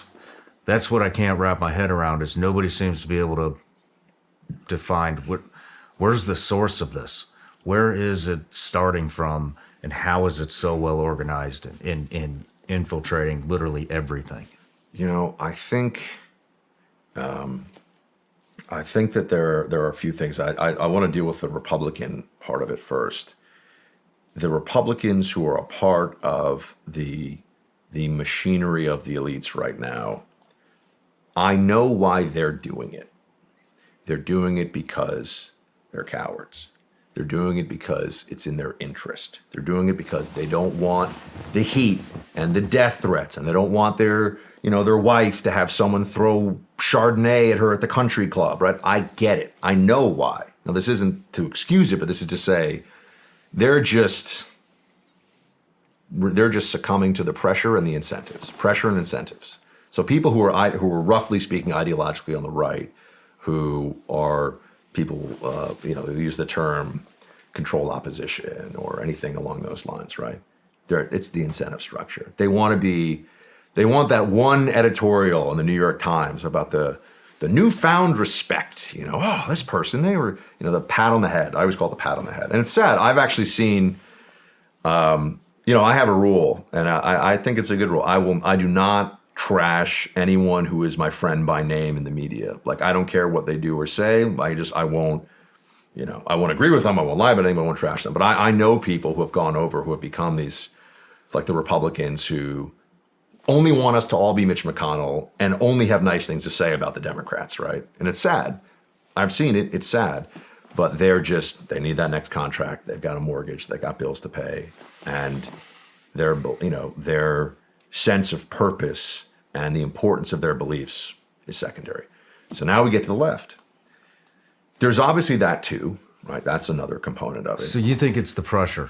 what I can't wrap my head around, is nobody seems to be able to define where's the source of this? Where is it starting from, and how is it so well organized in infiltrating literally everything? I think that there are a few things. I want to deal with the Republican part of it first. The Republicans who are a part of the machinery of the elites right now, I know why they're doing it. They're doing it because they're cowards. They're doing it because it's in their interest. They're doing it because they don't want the heat and the death threats, and they don't want their wife to have someone throw Chardonnay at her at the country club, right? I get it. I know why. Now, this isn't to excuse it, but this is to say they're just succumbing to the pressure and the incentives. Pressure and incentives. So people who are roughly speaking ideologically on the right, who are people, who use the term controlled opposition or anything along those lines, right? It's the incentive structure. They want that one editorial in the New York Times about the newfound respect. This person, they were, the pat on the head. I always call it the pat on the head. And it's sad. I've actually seen, I have a rule, and I think it's a good rule. I do not trash anyone who is my friend by name in the media. Like, I don't care what they do or say. I won't agree with them. I won't lie about them. I won't trash them. But I know people who have gone over, who have become these, like the Republicans, who only want us to all be Mitch McConnell and only have nice things to say about the Democrats, right? And it's sad. I've seen it. It's sad. But they need that next contract. They've got a mortgage. They got bills to pay. And their sense of purpose and the importance of their beliefs is secondary. So now we get to the left. There's obviously that too, right? That's another component of it. So you think it's the pressure?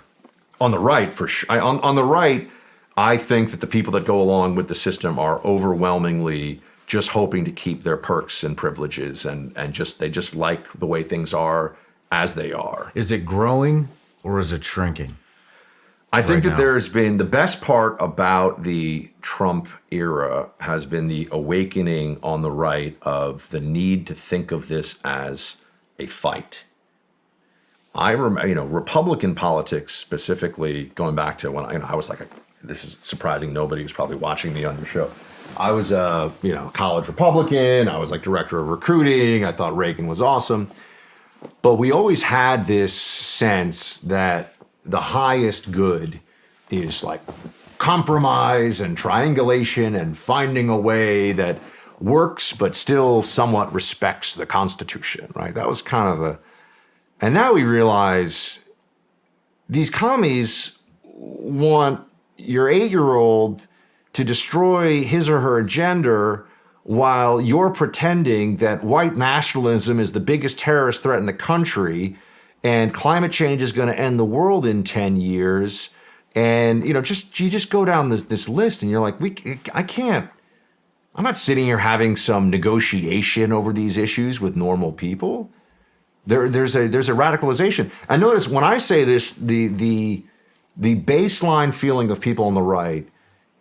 On the right, for sure. On the right, I think that the people that go along with the system are overwhelmingly just hoping to keep their perks and privileges, and they just like the way things are as they are. Is it growing or is it shrinking? I think that there's been, the best part about the Trump era has been the awakening on the right of the need to think of this as a fight. I remember, Republican politics specifically, going back to when I was like, this is surprising. Nobody was probably watching me on your show. I was a college Republican. I was like director of recruiting. I thought Reagan was awesome. But we always had this sense that the highest good is like compromise and triangulation and finding a way that works but still somewhat respects the Constitution, right? That was kind of the... And now we realize these commies want your 8-year-old to destroy his or her gender while you're pretending that white nationalism is the biggest terrorist threat in the country and climate change is going to end the world in 10 years. And, you just go down this list and you're like, I'm not sitting here having some negotiation over these issues with normal people. There's a radicalization. And notice when I say this, the baseline feeling of people on the right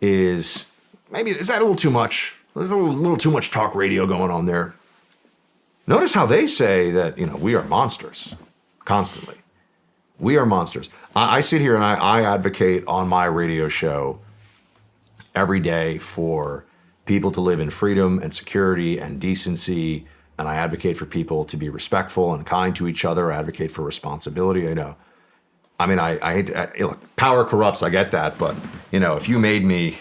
is that a little too much? There's a little too much talk radio going on there. Notice how they say that, we are monsters constantly. We are monsters. I sit here and I advocate on my radio show every day for people to live in freedom and security and decency. And I advocate for people to be respectful and kind to each other. I advocate for responsibility. I hate to, look, power corrupts. I get that. But, if you made me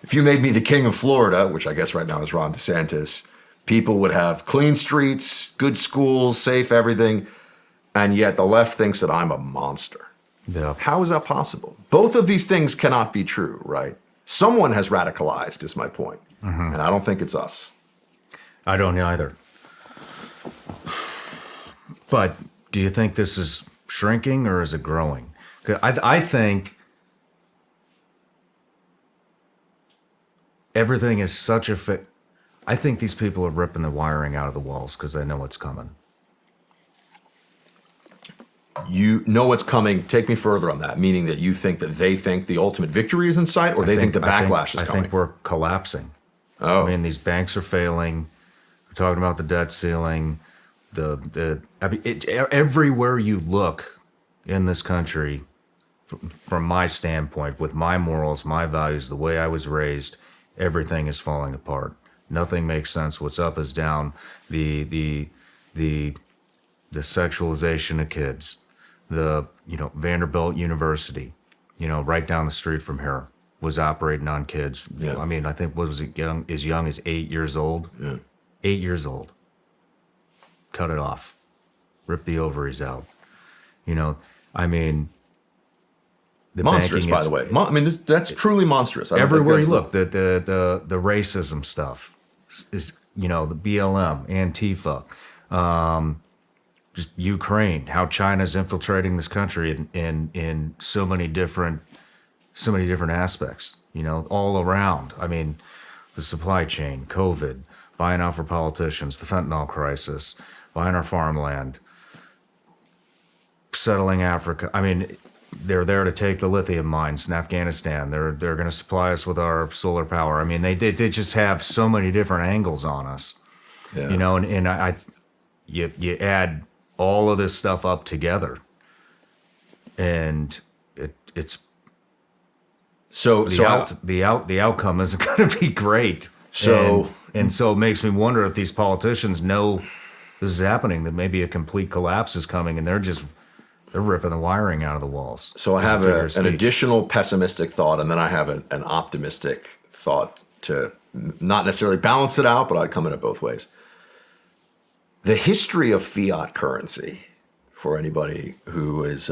the king of Florida, which I guess right now is Ron DeSantis, people would have clean streets, good schools, safe everything. And yet the left thinks that I'm a monster. Yeah. How is that possible? Both of these things cannot be true, right? Someone has radicalized, is my point. Mm-hmm. And I don't think it's us. I don't either. But do you think this is shrinking or is it growing? I think everything is such a fit. I think these people are ripping the wiring out of the walls because they know what's coming. You know what's coming. Take me further on that, meaning that you think that they think the ultimate victory is in sight, or they think the backlash is coming? I think we're collapsing. Oh. These banks are failing. We're talking about the debt ceiling. Everywhere you look in this country, from my standpoint, with my morals, my values, the way I was raised, everything is falling apart. Nothing makes sense. What's up is down. The sexualization of kids. Vanderbilt University, right down the street from here, was operating on kids. Yeah. I think, was it as young as 8 years old? Yeah. 8 years old. Cut it off. Rip the ovaries out. The monstrous, by the way. That's truly monstrous. Everywhere you look, the racism stuff is, the BLM, Antifa, just Ukraine, how China's infiltrating this country in so many different aspects, all around. The supply chain, COVID, buying out for politicians, the fentanyl crisis, buying our farmland, settling Africa. They're there to take the lithium mines in Afghanistan. They're going to supply us with our solar power. They just have so many different angles on us, Yeah. You add all of this stuff up together, and it's the outcome isn't going to be great. So it makes me wonder if these politicians know this is happening, that maybe a complete collapse is coming, and they're ripping the wiring out of the walls. So I have an additional pessimistic thought, and then I have an optimistic thought to not necessarily balance it out, but I'd come at it both ways. The history of fiat currency, for anybody who is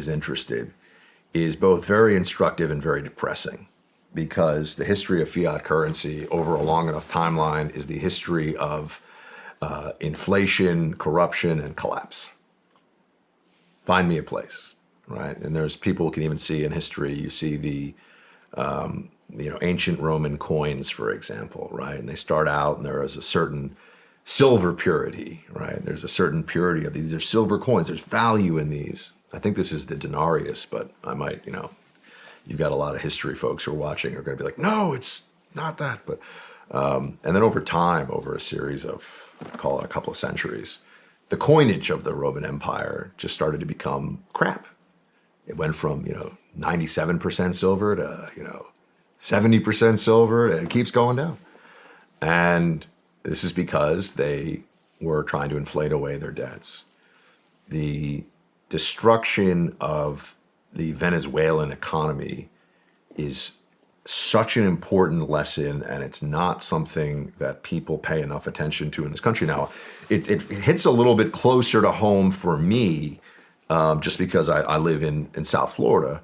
interested, is both very instructive and very depressing, because the history of fiat currency over a long enough timeline is the history of inflation, corruption, and collapse. Find me a place, right? And there's people who can even see in history, you see the ancient Roman coins, for example, right? And they start out and there is a certain silver purity, right? There's a certain purity of these are silver coins. There's value in these. I think this is the denarius, but I might, you've got a lot of history folks who are watching are going to be like, no, it's not that. But and then over time, over a series of, call it a couple of centuries, the coinage of the Roman Empire just started to become crap. It went from, 97% silver to, 70% silver, and it keeps going down. And this is because they were trying to inflate away their debts. The destruction of the Venezuelan economy is such an important lesson, and it's not something that people pay enough attention to in this country. Now, it hits a little bit closer to home for me, just because I live in South Florida,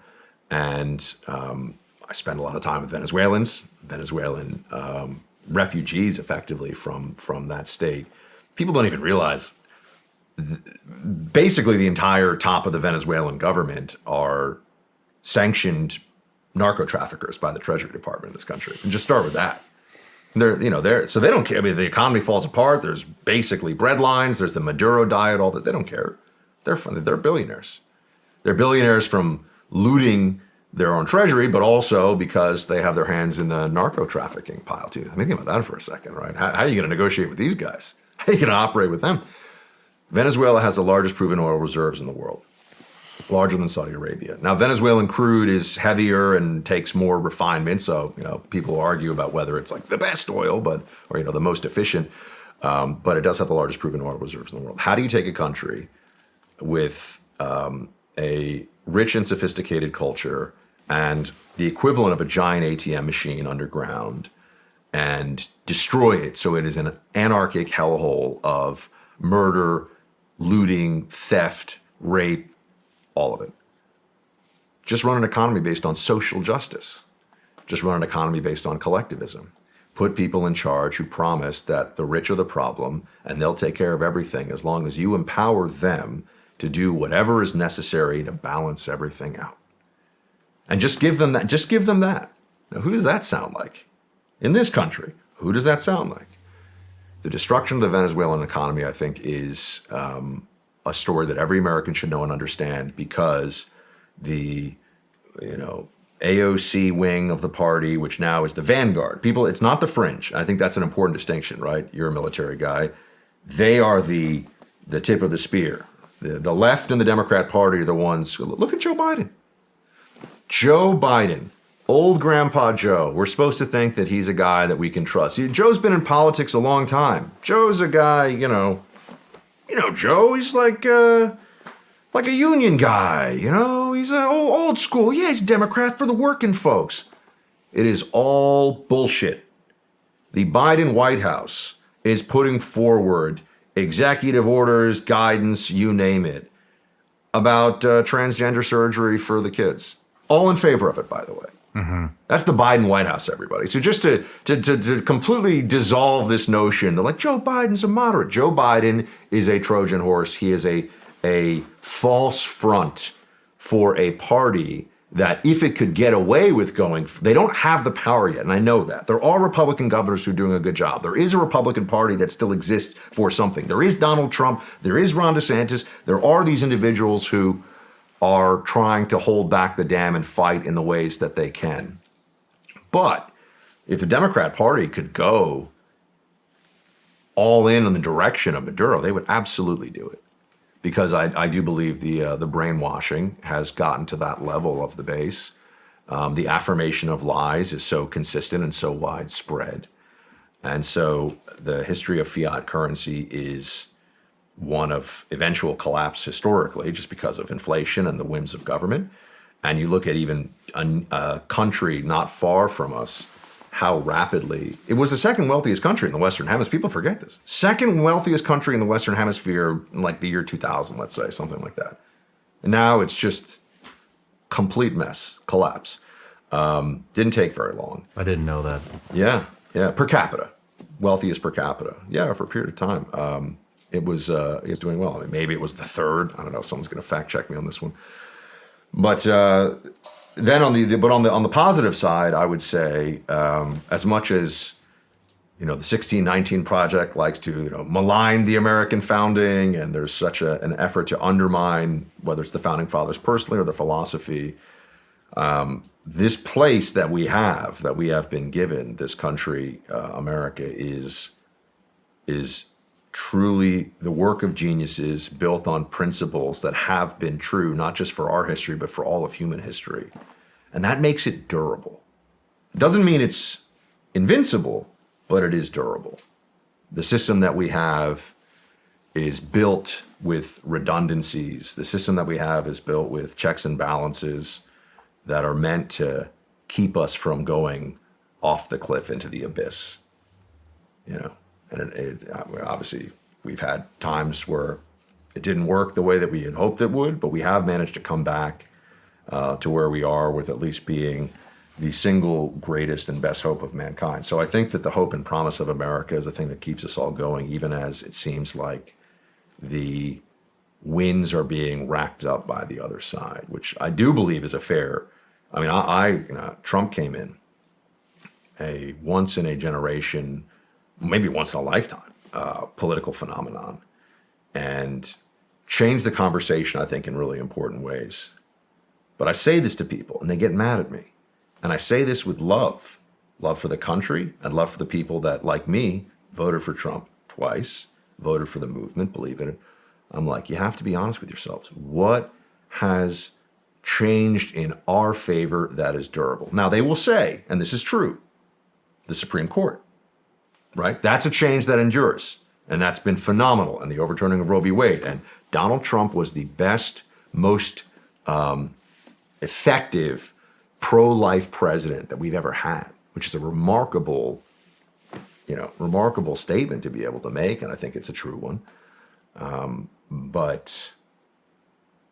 and I spend a lot of time with Venezuelan refugees, effectively from that state. People don't even realize basically the entire top of the Venezuelan government are sanctioned narco traffickers by the Treasury Department in this country. And just start with that. So they don't care. I mean, the economy falls apart. There's basically bread lines. There's the Maduro diet, all that. They don't care. They're billionaires. They're billionaires from looting their own treasury, but also because they have their hands in the narco trafficking pile too. I mean, think about that for a second, right? How are you going to negotiate with these guys? How are you going to operate with them? Venezuela has the largest proven oil reserves in the world, larger than Saudi Arabia. Now, Venezuelan crude is heavier and takes more refinement, so people argue about whether it's like the best oil, or the most efficient, but it does have the largest proven oil reserves in the world. How do you take a country with a rich and sophisticated culture and the equivalent of a giant ATM machine underground and destroy it so it is an anarchic hellhole of murder, looting, theft, rape, all of it? Just run an economy based on social justice. Just run an economy based on collectivism. Put people in charge who promise that the rich are the problem and they'll take care of everything as long as you empower them to do whatever is necessary to balance everything out. And just give them that. Just give them that. Now, who does that sound like? In this country, who does that sound like? The destruction of the Venezuelan economy, I think, is a story that every American should know and understand, because the, AOC wing of the party, which now is the vanguard. People, it's not the fringe. I think that's an important distinction, right? You're a military guy. They are the tip of the spear. The left and the Democrat Party are the ones. Look at Joe Biden. Joe Biden, old Grandpa Joe. We're supposed to think that he's a guy that we can trust. Joe's been in politics a long time. Joe's a guy, Joe, he's like a union guy, he's an old school. Yeah, he's a Democrat for the working folks. It is all bullshit. The Biden White House is putting forward executive orders, guidance, you name it, about transgender surgery for the kids. All in favor of it, by the way. Mm-hmm. That's the Biden White House, everybody. So just to completely dissolve this notion, they're like, Joe Biden's a moderate. Joe Biden is a Trojan horse. He is a false front for a party that, if it could get away with going, they don't have the power yet, and I know that. There are Republican governors who are doing a good job. There is a Republican Party that still exists for something. There is Donald Trump. There is Ron DeSantis. There are these individuals who are trying to hold back the dam and fight in the ways that they can. But if the Democrat Party could go all in the direction of Maduro, they would absolutely do it. Because I do believe the brainwashing has gotten to that level of the base. The affirmation of lies is so consistent and so widespread. And so the history of fiat currency is one of eventual collapse historically, just because of inflation and the whims of government. And you look at even a country not far from us, how rapidly it was the second wealthiest country in the Western Hemisphere. People forget this. Second wealthiest country in the Western Hemisphere in like the year 2000, let's say, something like that. And now it's just complete mess, collapse. Didn't take very long. I didn't know that. Yeah. Per capita, wealthiest per capita. Yeah, for a period of time. It was doing well. I mean, maybe it was the third. I don't know. Someone's going to fact check me on this one. But then on the positive side, I would say, as much as the 1619 Project likes to malign the American founding, and there's such an effort to undermine whether it's the founding fathers personally or the philosophy, this place that we have been given, this country, America, is truly the work of geniuses built on principles that have been true, not just for our history, but for all of human history. And that makes it durable. It doesn't mean it's invincible, but it is durable. The system that we have is built with redundancies. The system that we have is built with checks and balances that are meant to keep us from going off the cliff into the abyss. And obviously we've had times where it didn't work the way that we had hoped it would, but we have managed to come back to where we are with at least being the single greatest and best hope of mankind. So I think that the hope and promise of America is the thing that keeps us all going, even as it seems like the winds are being racked up by the other side, which I do believe is a fair. I mean, Trump came in a once in a generation, maybe once in a lifetime, political phenomenon, and changed the conversation, I think, in really important ways. But I say this to people, and they get mad at me. And I say this with love for the country and love for the people that, like me, voted for Trump twice, voted for the movement, believe in it. I'm like, you have to be honest with yourselves. What has changed in our favor that is durable? Now, they will say, and this is true, the Supreme Court, right? That's a change that endures, and that's been phenomenal, and the overturning of Roe v. Wade. And Donald Trump was the best, most effective pro-life president that we've ever had, which is a remarkable statement to be able to make, and I think it's a true one. But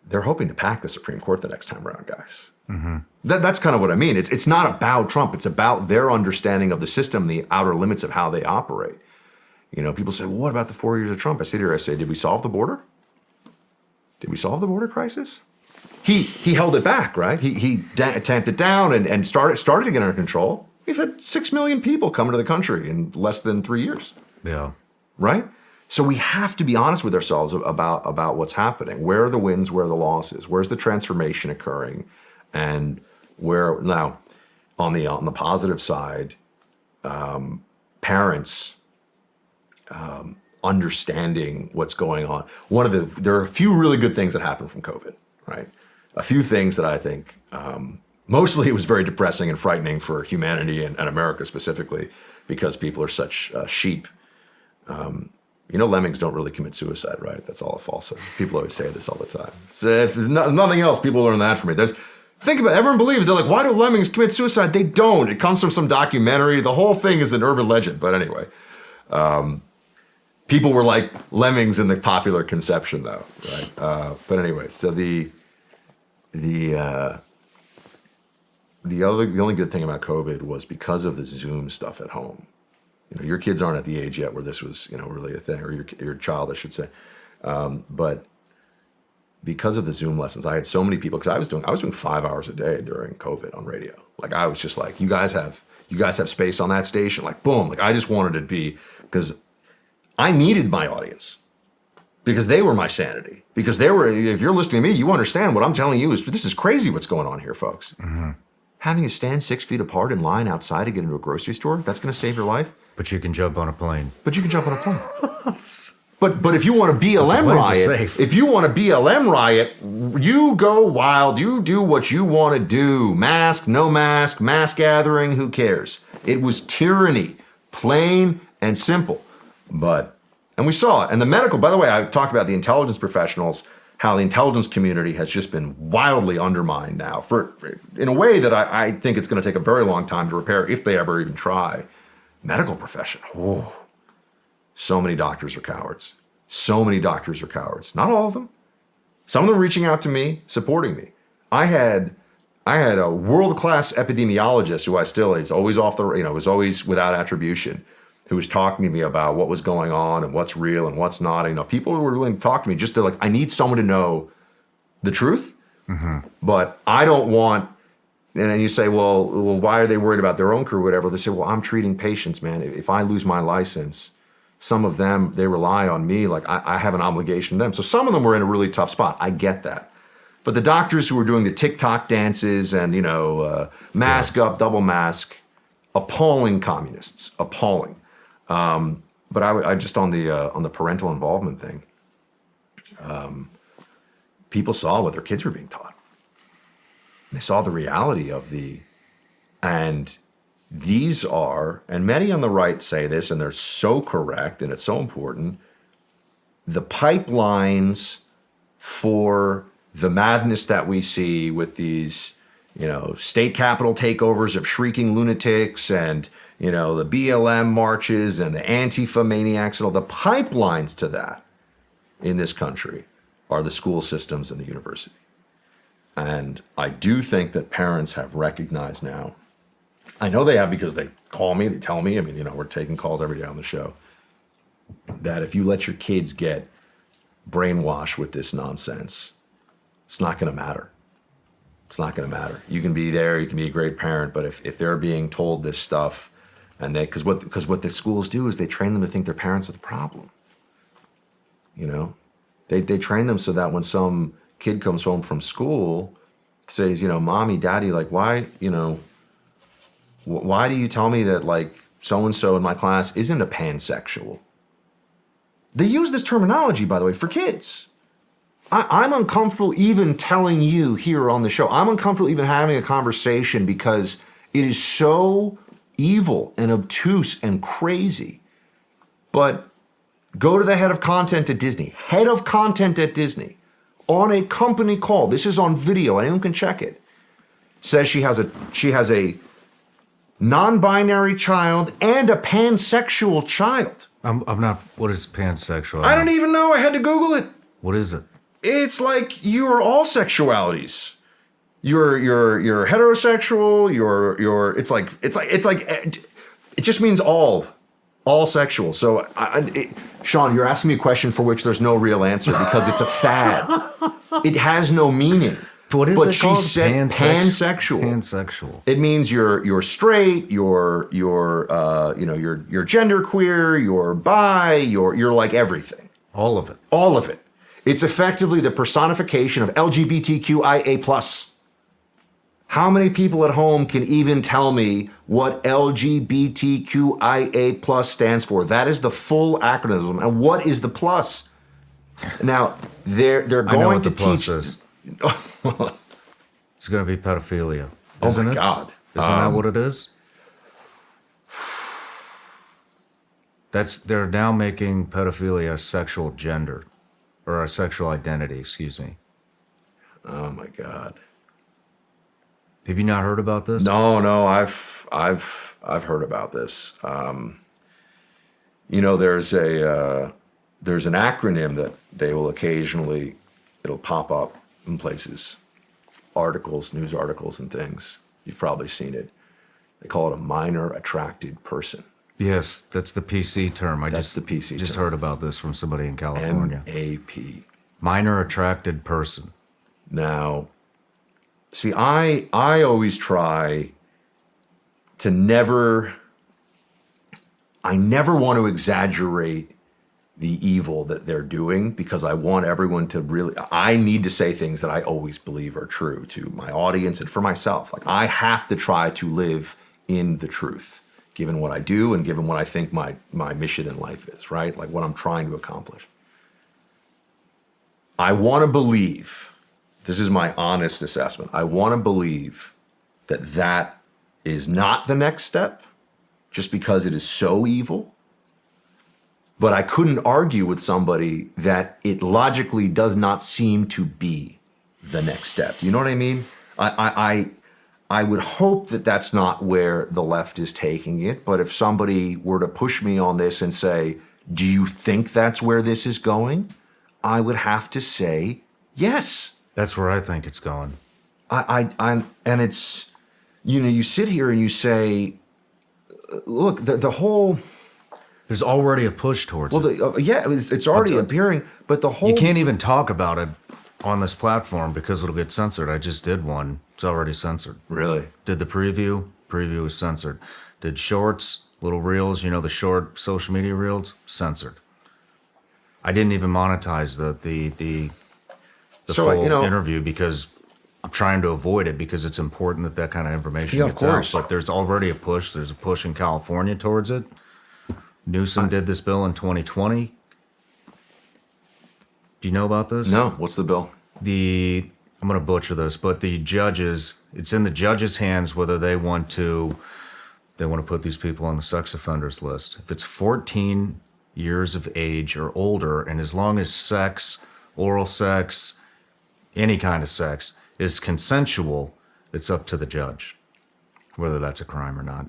they're hoping to pack the Supreme Court the next time around, guys. Mm-hmm. That's kind of what I mean. It's not about Trump. It's about their understanding of the system, the outer limits of how they operate. People say, well, what about the 4 years of Trump? I sit here, I say, did we solve the border? Did we solve the border crisis? He held it back, right? He tamped it down and started to get under control. We've had 6 million people coming to the country in less than 3 years. Yeah. Right? So we have to be honest with ourselves about what's happening. Where are the wins? Where are the losses? Where's the transformation occurring? And where now, on the positive side, parents understanding what's going on. There are a few really good things that happened from COVID, right? A few things that I think, mostly it was very depressing and frightening for humanity and America specifically, because people are such sheep. Lemmings don't really commit suicide, right? That's all a falsehood. People always say this all the time. So if nothing else, people learn that from me. Think about it. Everyone believes, they're like, why do lemmings commit suicide? They don't. It comes from some documentary. The whole thing is an urban legend. But anyway, people were like lemmings in the popular conception, though, right? But anyway, so the only good thing about COVID was because of the Zoom stuff at home. Your kids aren't at the age yet where this was, really a thing, or your child, I should say. But because of the Zoom lessons, I had so many people, because I was doing 5 hours a day during COVID on radio. Like, I was just like, you guys have space on that station, like, boom. Like, I just wanted it to be, because I needed my audience, because they were my sanity, because if you're listening to me, you understand what I'm telling you this is crazy what's going on here, folks. Mm-hmm. Having to stand 6 feet apart in line outside to get into a grocery store, that's going to save your life. But you can jump on a plane. But if you want to BLM riot, you go wild. You do what you want to do. Mask, no mask, mass gathering, who cares? It was tyranny, plain and simple. And we saw it. And the medical, by the way, I talked about the intelligence professionals, how the intelligence community has just been wildly undermined now in a way that I think it's going to take a very long time to repair, if they ever even try. Medical profession. Oh, so many doctors are cowards. So many doctors are cowards. Not all of them. Some of them reaching out to me, supporting me. I had a world-class epidemiologist who is always was always without attribution, who was talking to me about what was going on and what's real and what's not. People who were willing to talk to me, just like, I need someone to know the truth, but I don't want. And then you say, well, why are they worried about their own crew, whatever? They say, well, I'm treating patients, man. If I lose my license, some of them, they rely on me. Like, I have an obligation to them. So some of them were in a really tough spot. I get that. But the doctors who were doing the TikTok dances and, mask up, double mask, appalling communists, appalling. But but I just on the parental involvement thing. People saw what their kids were being taught. They saw the reality of and these are, and many on the right say this, and they're so correct, and it's so important, the pipelines for the madness that we see with these, state capitol takeovers of shrieking lunatics and, the BLM marches and the Antifa maniacs and all the pipelines to that in this country are the school systems and the university. And I do think that parents have recognized now, I know they have because they call me, they tell me, we're taking calls every day on the show, that if you let your kids get brainwashed with this nonsense, it's not going to matter. It's not going to matter. You can be there, you can be a great parent, but if they're being told this stuff, and because what the schools do is they train them to think their parents are the problem. They train them so that when some kid comes home from school, says, mommy, daddy, like, why do you tell me that, like, so-and-so in my class isn't a pansexual? They use this terminology, by the way, for kids. I'm uncomfortable even telling you here on the show. I'm uncomfortable even having a conversation because it is so evil and obtuse and crazy. But go to the head of content at Disney, on a company call. This is on video. Anyone can check it. Says she has a non-binary child and a pansexual child. I'm not. What is pansexual? I don't even know. I had to Google it. What is it? It's like you're all sexualities. You're heterosexual. It just means all sexual. So, Shawn, you're asking me a question for which there's no real answer because it's a fad. It has no meaning. What is but it she called? said pansexual. Pansexual. It means you're straight. You're genderqueer. You're bi. You're like everything. All of it. All of it. It's effectively the personification of LGBTQIA+. How many people at home can even tell me what LGBTQIA+ stands for? That is the full acronym. And what is the plus? Now, they're going to teach. Is. It's going to be pedophilia. Oh my God. Isn't that what it is? They're now making pedophilia a sexual gender. Or a sexual identity, excuse me. Oh my God. Have you not heard about this? No, I've heard about this. There's an acronym that they will occasionally, it'll pop up in places, articles, news articles and things. You've probably seen it. They call it a minor attracted person. Yes, that's the PC term. That's the PC just term. Heard about this from somebody in California. MAP. Minor attracted person. Now, see, I always try to never want to exaggerate the evil that they're doing because I want everyone to I need to say things that I always believe are true to my audience and for myself. Like, I have to try to live in the truth, given what I do and given what I think my mission in life is, right? Like what I'm trying to accomplish. I want to believe, this is my honest assessment, I want to believe that is not the next step just because it is so evil. But I couldn't argue with somebody that it logically does not seem to be the next step. Do you know what I mean? I would hope that that's not where the left is taking it. But if somebody were to push me on this and say, do you think that's where this is going? I would have to say yes. That's where I think it's going. And it's, you sit here and you say, look, the whole... There's already a push towards it. It's already appearing, but the whole... You can't even talk about it on this platform because it'll get censored. I just did one. It's already censored. Really? Did the preview. Preview was censored. Did shorts, little reels, the short social media reels, censored. I didn't even monetize the full interview because I'm trying to avoid it because it's important that kind of information gets out. But there's already a push. There's a push in California towards it. Newsom did this bill in 2020. Do you know about this? No, what's the bill? I'm going to butcher this, but the judges, it's in the judges' hands whether they want to put these people on the sex offenders list. If it's 14 years of age or older, and as long as sex, oral sex, any kind of sex is consensual, it's up to the judge whether that's a crime or not.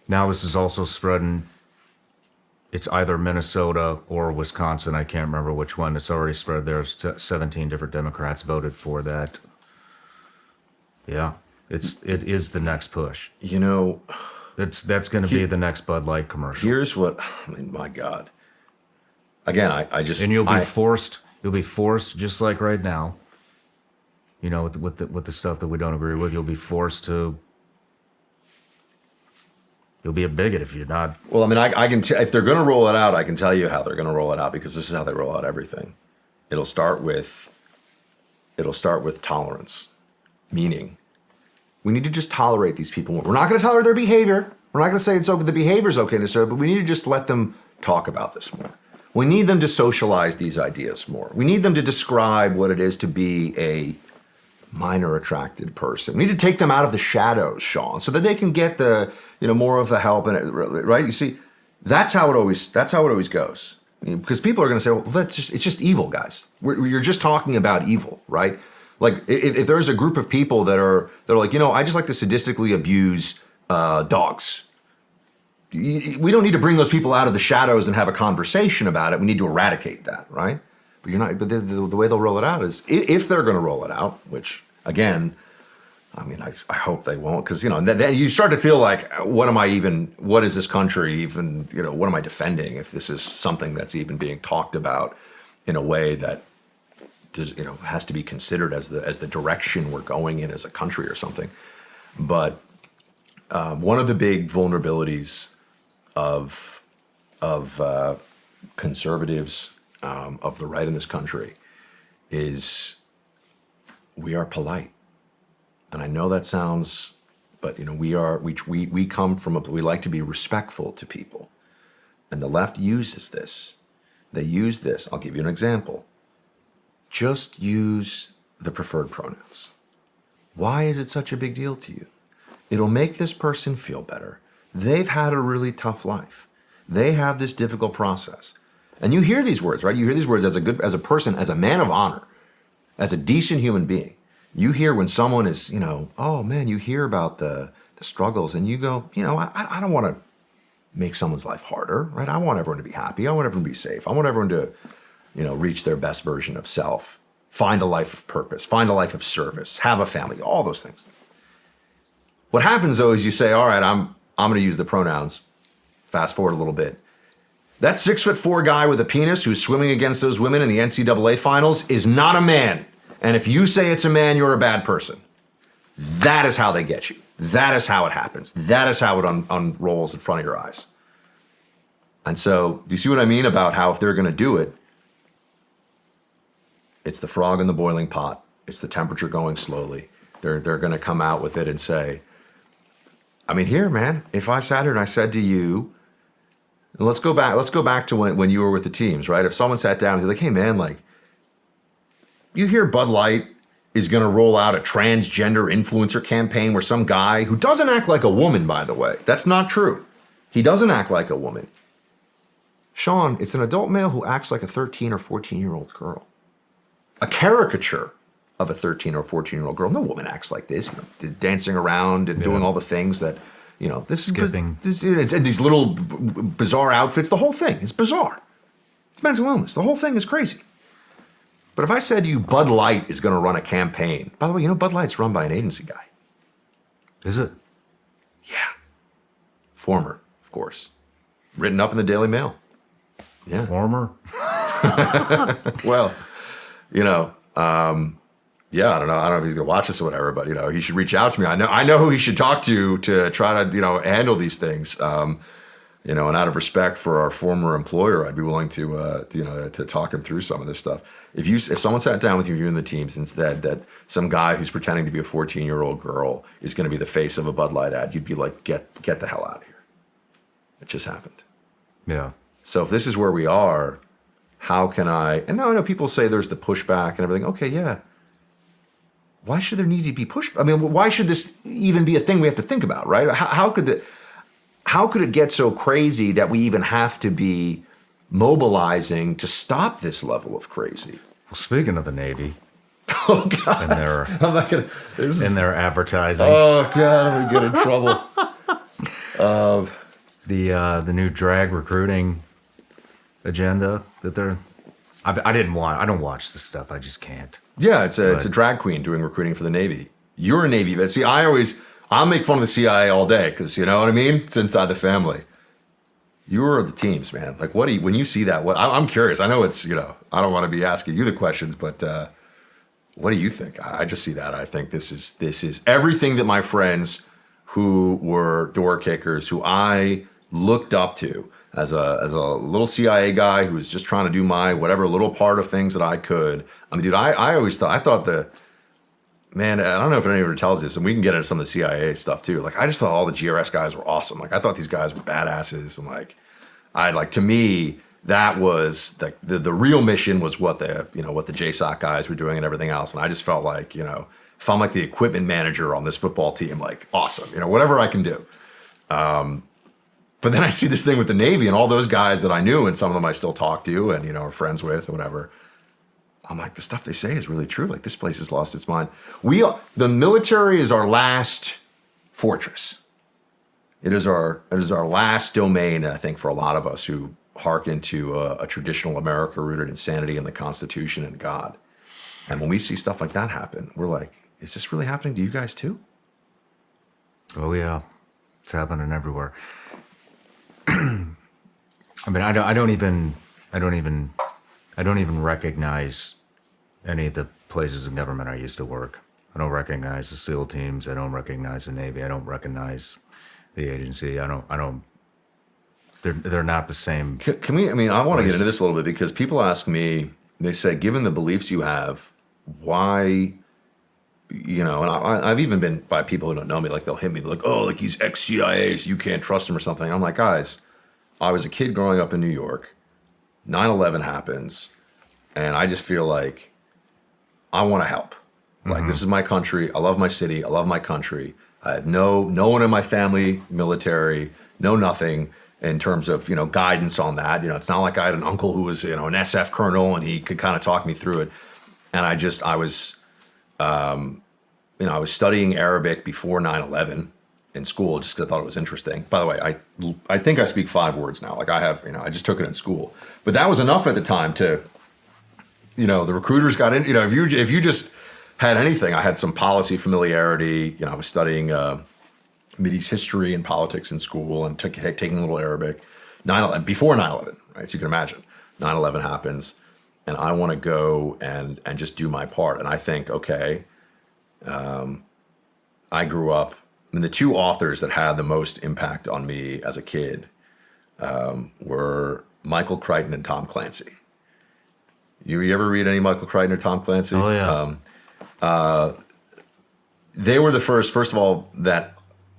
Now this is also spreading. It's either Minnesota or Wisconsin. I can't remember which one. It's already spread. There's 17 different Democrats voted for that. Yeah, it is the next push. You know, that's going to be the next Bud Light commercial. Here's what I mean. My God. Again, I just and you'll be forced. You'll be forced, just like right now. You know, with the stuff that we don't agree with, you'll be forced to. You'll be a bigot if you're not. Well, I mean, I can if they're going to roll it out, I can tell you how they're going to roll it out, because this is how they roll out everything. It'll start with tolerance, meaning we need to just tolerate these people. We're not going to tolerate their behavior. We're not going to say it's okay. The behavior's okay to serve, but we need to just let them talk about this more. We need them to socialize these ideas more. We need them to describe what it is to be a minor attracted person. We need to take them out of the shadows, Shawn, so that they can get the, more of the help, and right. You see, that's how it always goes. Because people are going to say, well, it's just evil, guys. You're just talking about evil, right? Like if there's a group of people that are like, I just like to sadistically abuse dogs. We don't need to bring those people out of the shadows and have a conversation about it. We need to eradicate that, right? But you're not. But the way they'll roll it out is, if they're going to roll it out, which again, I mean, I hope they won't, because then you start to feel like, what is this country even? What am I defending if this is something that's even being talked about in a way that does, has to be considered as the direction we're going in as a country or something. But one of the big vulnerabilities of conservatives, of the right in this country, is we are polite. And I know that sounds, but we come from we like to be respectful to people. And the left uses this. They use this. I'll give you an example. Just use the preferred pronouns. Why is it such a big deal to you? It'll make this person feel better. They've had a really tough life. They have this difficult process. And you hear these words, right? You hear these words as a person, as a man of honor, as a decent human being. You hear when someone is, oh man, you hear about the struggles, and you go, I don't want to make someone's life harder, right? I want everyone to be happy. I want everyone to be safe. I want everyone to, reach their best version of self, find a life of purpose, find a life of service, have a family, all those things. What happens though is you say, all right, I'm going to use the pronouns. Fast forward a little bit. That 6'4" guy with a penis who's swimming against those women in the NCAA finals is not a man. And if you say it's a man, you're a bad person. That is how they get you. That is how it happens. That is how it unrolls in front of your eyes. And so, do you see what I mean about how if they're going to do it, it's the frog in the boiling pot. It's the temperature going slowly. They're going to come out with it and say, I mean, here, man, if I sat here and I said to you, let's go back to when you were with the teams, right? If someone sat down and they're like, hey, man, like, you hear Bud Light is going to roll out a transgender influencer campaign where some guy who doesn't act like a woman, by the way, that's not true. He doesn't act like a woman. Shawn, it's an adult male who acts like a 13 or 14-year-old girl. A caricature of a 13 or 14-year-old girl. No woman acts like this, dancing around and doing all the things that, this skipping. It's these little bizarre outfits. The whole thing is bizarre. It's mental illness. The whole thing is crazy. But if I said to you, Bud Light is going to run a campaign. By the way, Bud Light's run by an agency guy. Is it? Yeah. Former, of course. Written up in the Daily Mail. Yeah. Former? Well, yeah, I don't know if he's gonna watch this or whatever, but he should reach out to me. I know who he should talk to try to handle these things. And out of respect for our former employer, I'd be willing to talk him through some of this stuff. If someone sat down with you in the teams and said that some guy who's pretending to be a 14-year-old girl is going to be the face of a Bud Light ad, you'd be like, get the hell out of here. It just happened. Yeah. So if this is where we are, how can I? And now I know people say there's the pushback and everything. Okay, yeah. Why should there need to be pushback? I mean, why should this even be a thing we have to think about, right? How could it get so crazy that we even have to be mobilizing to stop this level of crazy? Well, speaking of the Navy, Oh God! and their I'm not gonna. and their advertising, Oh God! I'm gonna get in trouble. the new drag recruiting agenda that they're. I don't watch this stuff. I just can't. Yeah, it's a drag queen doing recruiting for the Navy. You're a Navy vet. See, I'll make fun of the CIA all day because you know what I mean. It's inside the family. You are the teams, man. Like, when you see that? I'm curious. I know it's I don't want to be asking you the questions, but what do you think? I just see that. I think this is everything that my friends who were door kickers, who I looked up to as a little CIA guy who was just trying to do my whatever little part of things that I could. I mean, dude, I always thought man, I don't know if anyone tells you this, and we can get into some of the CIA stuff too. Like, I just thought all the GRS guys were awesome. Like, I thought these guys were badasses, and to me, that was the real mission was what the JSOC guys were doing and everything else. And I just felt like, if I'm like the equipment manager on this football team, like, awesome, whatever I can do. But then I see this thing with the Navy and all those guys that I knew, and some of them I still talk to and, are friends with or whatever. I'm like, the stuff they say is really true. Like, this place has lost its mind. The military is our last fortress. It is our last domain, I think, for a lot of us who hearken to a traditional America rooted in sanity and the Constitution and God. And when we see stuff like that happen, we're like, is this really happening to you guys too? Oh yeah, it's happening everywhere. I mean, I don't even recognize any of the places of government I used to work. I don't recognize the SEAL teams. I don't recognize the Navy. I don't recognize the agency. I don't. They're not the same. Can we? I mean, I want to get into this a little bit because people ask me. They say, given the beliefs you have, why? And I've even been by people who don't know me. Like, they'll hit me like, oh, like he's ex-CIA, so you can't trust him or something. I'm like, guys, I was a kid growing up in New York. 9/11 happens, and I just feel like I want to help. Like, this is my country. I love my city. I love my country. I have no one in my family, military, nothing in terms of, guidance on that. It's not like I had an uncle who was, an SF colonel and he could kind of talk me through it. And I was studying Arabic before 9/11 in school just because I thought it was interesting. By the way, I think I speak 5 words now. Like, I have, I just took it in school. But that was enough at the time to, the recruiters got in. If you just had anything, I had some policy familiarity. I was studying Mideast history and politics in school and taking a little Arabic. Before 9/11, right? So you can imagine, 9/11 happens, and I want to go and just do my part. And I think, okay, I grew up. I mean, the 2 authors that had the most impact on me as a kid were Michael Crichton and Tom Clancy. You ever read any Michael Crichton or Tom Clancy? Oh yeah. They were the first of all, that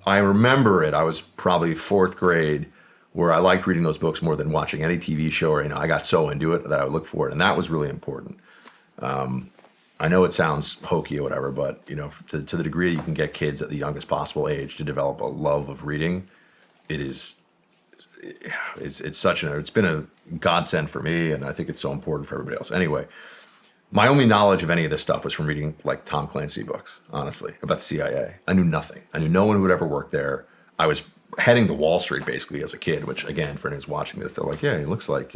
I remember it. I was probably 4th grade, where I liked reading those books more than watching any TV show, or I got so into it that I would look for it, and that was really important. I know it sounds hokey or whatever, but to the degree you can get kids at the youngest possible age to develop a love of reading, it's been a godsend for me, and I think it's so important for everybody else. Anyway, my only knowledge of any of this stuff was from reading like Tom Clancy books, honestly, about the CIA. I knew nothing. I knew no one who would ever work there. I was heading to Wall Street basically as a kid, which, again, for anyone who's watching this, they're like, yeah, he looks like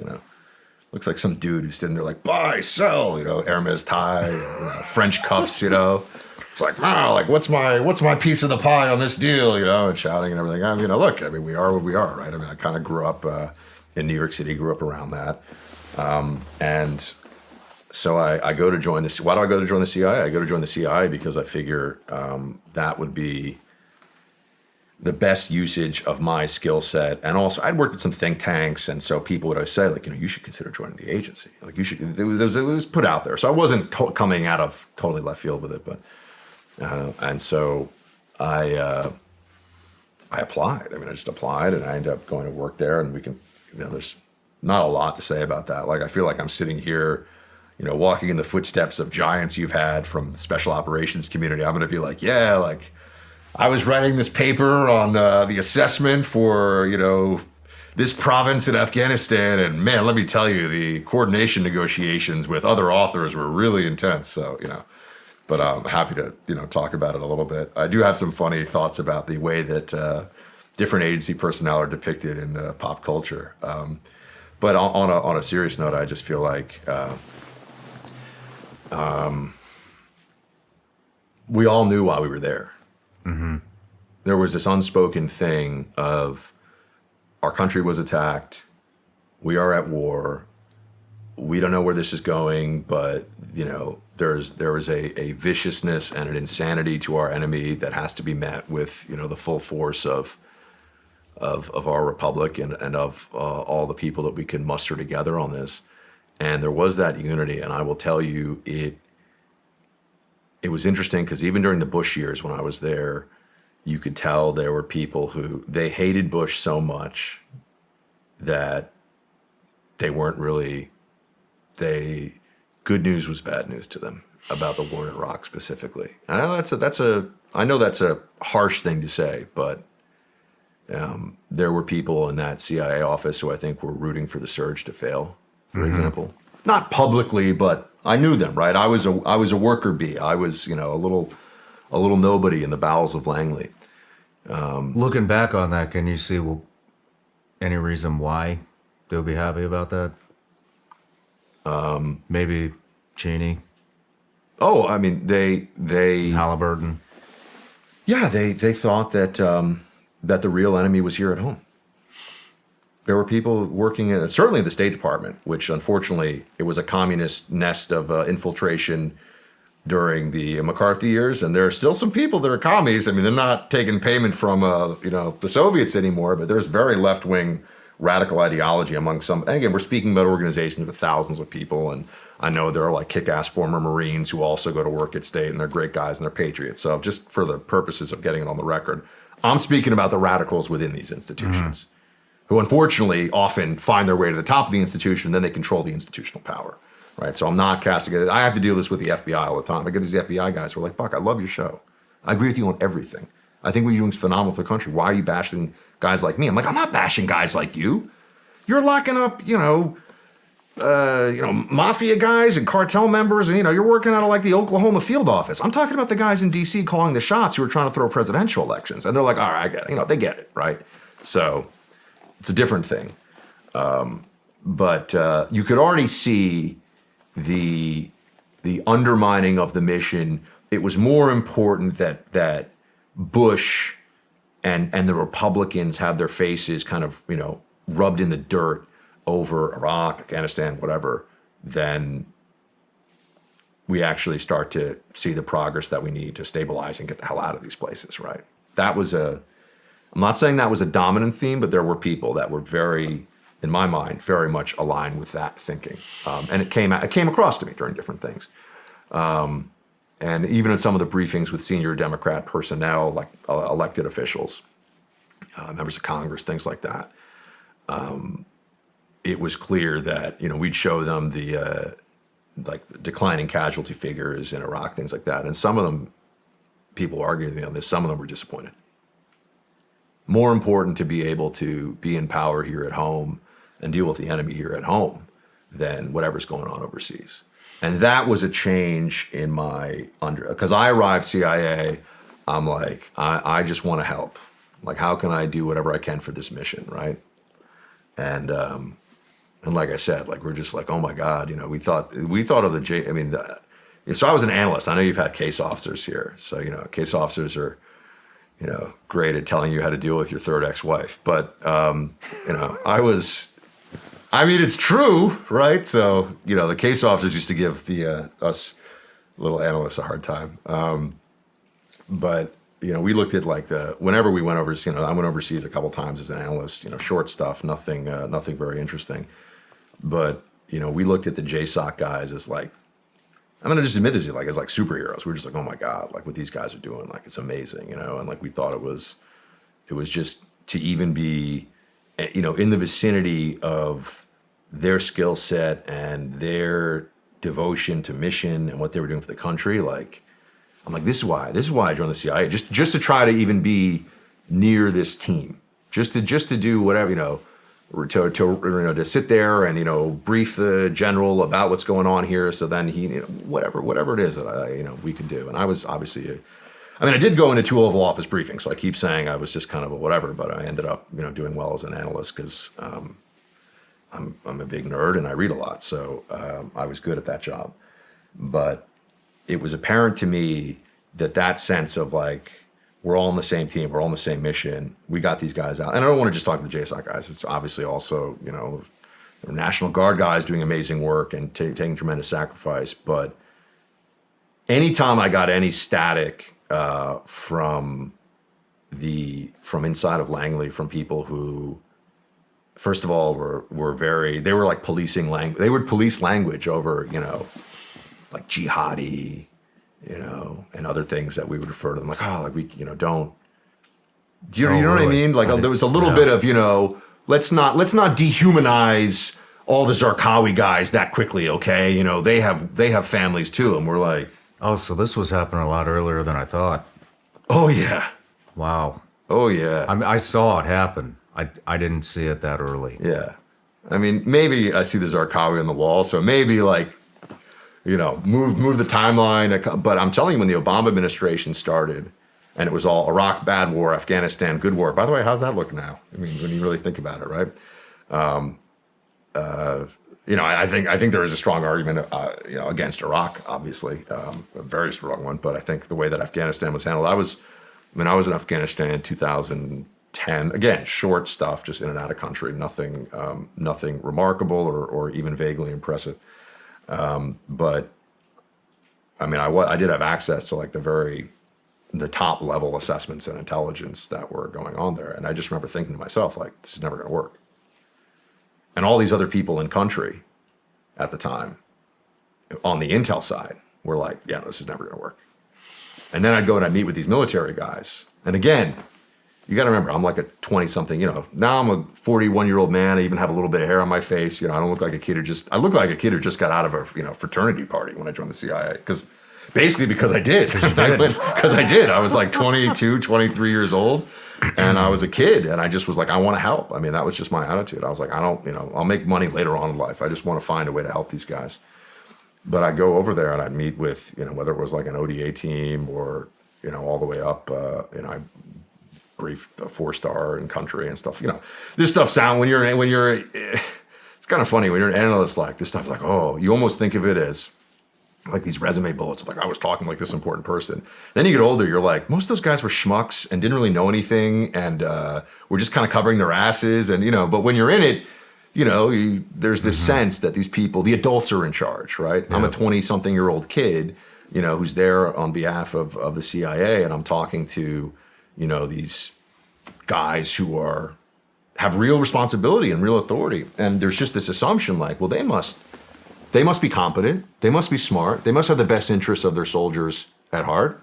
some dude who's sitting there like, buy, sell, Hermes tie, French cuffs, It's like, wow, like what's my piece of the pie on this deal, and shouting and everything. I mean, look, we are what we are, right? I mean, I kind of grew up in New York City, grew up around that. And so I go to join this. Why do I go to join the CIA? I go to join the CIA because I figure that would be the best usage of my skill set. And also, I'd worked at some think tanks, and so people would always say, like, you should consider joining the agency. Like, you should. It was put out there, so I wasn't coming out of totally left field with it. But and so I I applied. I mean, I just applied and I ended up going to work there, and there's not a lot to say about that. Like, I feel like I'm sitting here, walking in the footsteps of giants you've had from special operations community. I'm going to be like, yeah, like I was writing this paper on the assessment for, this province in Afghanistan. And man, let me tell you, the coordination negotiations with other authors were really intense. So, but I'm happy to, talk about it a little bit. I do have some funny thoughts about the way that different agency personnel are depicted in the pop culture. But on a serious note, I just feel like we all knew why we were there. Mm-hmm. There was this unspoken thing of our country was attacked. We are at war. We don't know where this is going, but there is a viciousness and an insanity to our enemy that has to be met with the full force of our republic and of all the people that we can muster together on this. And there was that unity, and I will tell you, it was interesting because even during the Bush years when I was there, you could tell there were people who they hated Bush so much that they weren't really. Good news was bad news to them about the war in Iraq specifically. I know that's a harsh thing to say, but there were people in that CIA office who I think were rooting for the surge to fail, for example. Not publicly, but I knew them, right? I was a worker bee. I was, a little nobody in the bowels of Langley. Looking back on that, can you see any reason why they'll be happy about that? Maybe Cheney. Oh, I mean, they Halliburton. Yeah, they thought that that the real enemy was here at home. There were people working certainly in the State Department, which unfortunately it was a communist nest of infiltration during the McCarthy years, and there are still some people that are commies. I mean, they're not taking payment from the Soviets anymore, but there's very left-wing radical ideology among some. And again, we're speaking about organizations with thousands of people, and I know there are like kick-ass former Marines who also go to work at State, and they're great guys and they're patriots. So just for the purposes of getting it on the record, I'm speaking about the radicals within these institutions, who unfortunately often find their way to the top of the institution, and then they control the institutional power. Right, so I'm not casting it. I have to deal this with the FBI all the time. I get these FBI guys who are like, Buck, I love your show. I agree with you on everything. I think what you're doing is phenomenal for the country. Why are you bashing guys like me? I'm like, I'm not bashing guys like you. You're locking up, mafia guys and cartel members, and you're working out of like the Oklahoma field office. I'm talking about the guys in D.C. calling the shots who are trying to throw presidential elections, and they're like, all right, I get it. They get it, right? So it's a different thing. But you could already see the undermining of the mission. It was more important that Bush and the Republicans had their faces kind of rubbed in the dirt over Iraq, Afghanistan, whatever, than we actually start to see the progress that we need to stabilize and get the hell out of these places, right? I'm not saying that was a dominant theme, but there were people that were in my mind, very much aligned with that thinking. And it came across to me during different things. And even in some of the briefings with senior Democrat personnel, like elected officials, members of Congress, things like that, it was clear that, we'd show them the declining casualty figures in Iraq, things like that. And some of them, people arguing with me on this, some of them were disappointed. More important to be able to be in power here at home and deal with the enemy here at home than whatever's going on overseas. And that was a change in because I arrived CIA, I'm like, I just want to help. Like, how can I do whatever I can for this mission, right? And like I said, like, we're just like, oh my God, we thought of so I was an analyst. I know you've had case officers here. So, case officers are, great at telling you how to deal with your third ex-wife. But, it's true, right? So, the case officers used to give us little analysts a hard time. But, we looked at whenever we went overseas, I went overseas a couple times as an analyst, short stuff, nothing very interesting. But, we looked at the JSOC guys as like, I'm going to just admit this, as like superheroes. We're just like, oh my God, like what these guys are doing, like it's amazing, and like we thought it was It was just to even be, in the vicinity of their skill set and their devotion to mission and what they were doing for the country. Like, I'm like, this is why I joined the CIA, just to try to even be near this team, just to do whatever, to sit there and brief the general about what's going on here, so then he whatever it is that we could do. And I was obviously I did go into 2 Oval Office briefings, so I keep saying I was just kind of a whatever, but I ended up doing well as an analyst because I'm a big nerd and I read a lot, so I was good at that job. But it was apparent to me that sense of like, we're all on the same team, we're all on the same mission. We got these guys out. And I don't want to just talk to the JSOC guys. It's obviously also, National Guard guys doing amazing work and taking tremendous sacrifice. But anytime I got any static from inside of Langley, from people who, first of all, they were like policing language. They would police language over, like jihadi, and other things that we would refer to them like, we, don't. Do you know what I mean? Like there was a little bit of, let's not dehumanize all the Zarqawi guys that quickly, okay? They have families too, and we're like, oh, so this was happening a lot earlier than I thought. Oh yeah. Wow. Oh yeah. I saw it happen. I didn't see it that early. Yeah. Maybe I see the Zarqawi on the wall, so maybe like, move the timeline. But I'm telling you, when the Obama administration started, and it was all Iraq, bad war, Afghanistan, good war. By the way, how's that look now? When you really think about it, right? I think there is a strong argument, against Iraq, obviously, a very strong one. But I think the way that Afghanistan was handled, I was in Afghanistan in 2010. Again, short stuff, just in and out of country, nothing remarkable or even vaguely impressive. But I did have access to like the top level assessments and intelligence that were going on there. And I just remember thinking to myself, like, this is never going to work. And all these other people in country at the time on the intel side were like, yeah, this is never going to work. And then I'd go and I'd meet with these military guys. And again, you got to remember, I'm like a 20-something, now I'm a 41-year-old man. I even have a little bit of hair on my face. I don't look like a kid I look like a kid who just got out of a, fraternity party when I joined the CIA. Because I did. Because I did. I was like 22, 23 years old. And I was a kid. And I just was like, I want to help. That was just my attitude. I was like, I'll make money later on in life. I just want to find a way to help these guys. But I'd go over there and I'd meet with, whether it was like an ODA team or, all the way up, I briefed the 4-star in country and stuff. This stuff when you're, it's kind of funny when you're an analyst, like this stuff, like, oh, you almost think of it as like these resume bullets. Like I was talking like this important person. Then you get older, you're like, most of those guys were schmucks and didn't really know anything and were just kind of covering their asses. And, but when you're in it, there's this sense that these people, the adults are in charge, right? Yeah. I'm a 20-something-year-old kid, who's there on behalf of the CIA, and I'm talking to, these guys who have real responsibility and real authority. And there's just this assumption like, well, they must be competent, they must be smart, they must have the best interests of their soldiers at heart.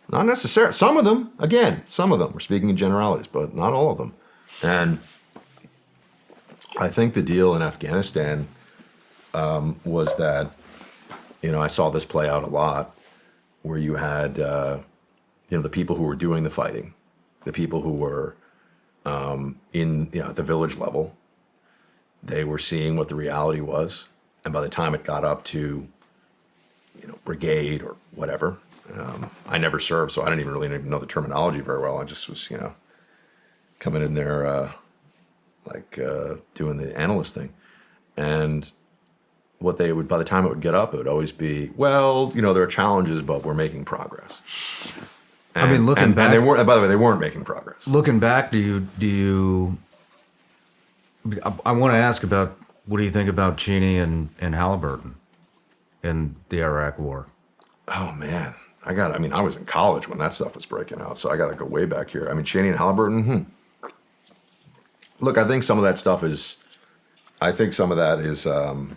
Not necessarily. Some of them, we're speaking in generalities, but not all of them. And I think the deal in Afghanistan was that, I saw this play out a lot, where you had, the people who were doing the fighting, the people who were at the village level, they were seeing what the reality was. And by the time it got up to, brigade or whatever, I never served, so I didn't even really know the terminology very well. I just was, coming in there, doing the analyst thing. And what they would, by the time it would get up, it would always be, well, there are challenges, but we're making progress. And, looking back, and they weren't. By the way, they weren't making progress. Looking back, do you? I want to ask about what do you think about Cheney and Halliburton in the Iraq War? Oh man, I was in college when that stuff was breaking out, so I got to go way back here. Cheney and Halliburton. Look, I think some of that stuff is. I think some of that is. Do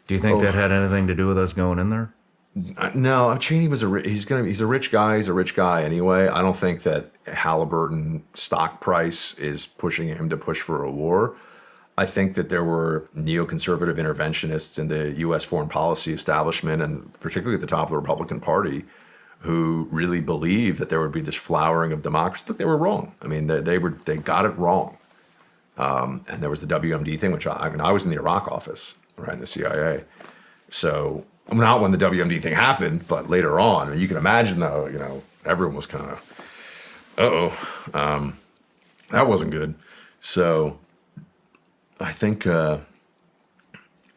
you think that had anything to do with us going in there? No, Cheney was he's a rich guy. He's a rich guy anyway. I don't think that Halliburton stock price is pushing him to push for a war. I think that there were neoconservative interventionists in the U.S. foreign policy establishment, and particularly at the top of the Republican Party, who really believed that there would be this flowering of democracy. But they were wrong. I mean, they got it wrong. And there was the WMD thing, which I was in the Iraq office, right, in the CIA. So not when the WMD thing happened, but later on. And you can imagine, though, everyone was kind of, that wasn't good. So I think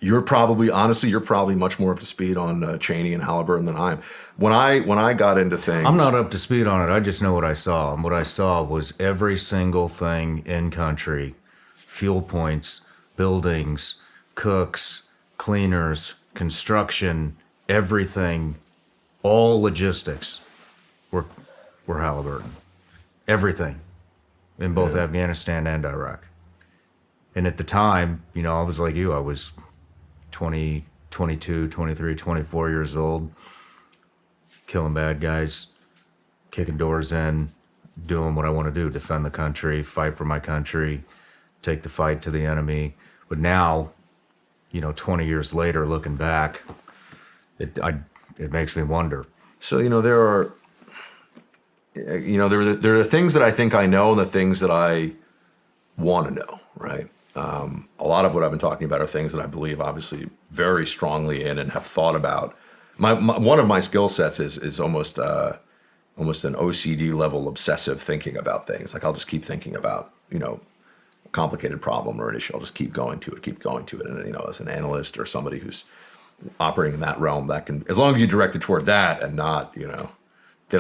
you're probably much more up to speed on Cheney and Halliburton than I am. When I got into things, I'm not up to speed on it. I just know what I saw. And what I saw was every single thing in country, fuel points, buildings, cooks, cleaners, construction, everything, all logistics were Halliburton. Everything in both Afghanistan and Iraq. And at the time, I was like you. I was 20, 22, 23, 24 years old, killing bad guys, kicking doors in, doing what I want to do, defend the country, fight for my country, take the fight to the enemy. But now, 20 years later, looking back, it makes me wonder. So, there are the things that I think I know and the things that I want to know, right? A lot of what I've been talking about are things that I believe obviously very strongly in and have thought about. One of my skill sets is almost an OCD level obsessive thinking about things. Like I'll just keep thinking about, a complicated problem or an issue. I'll just keep going to it. And, as an analyst or somebody who's operating in that realm, that can, as long as you direct it toward that and not, did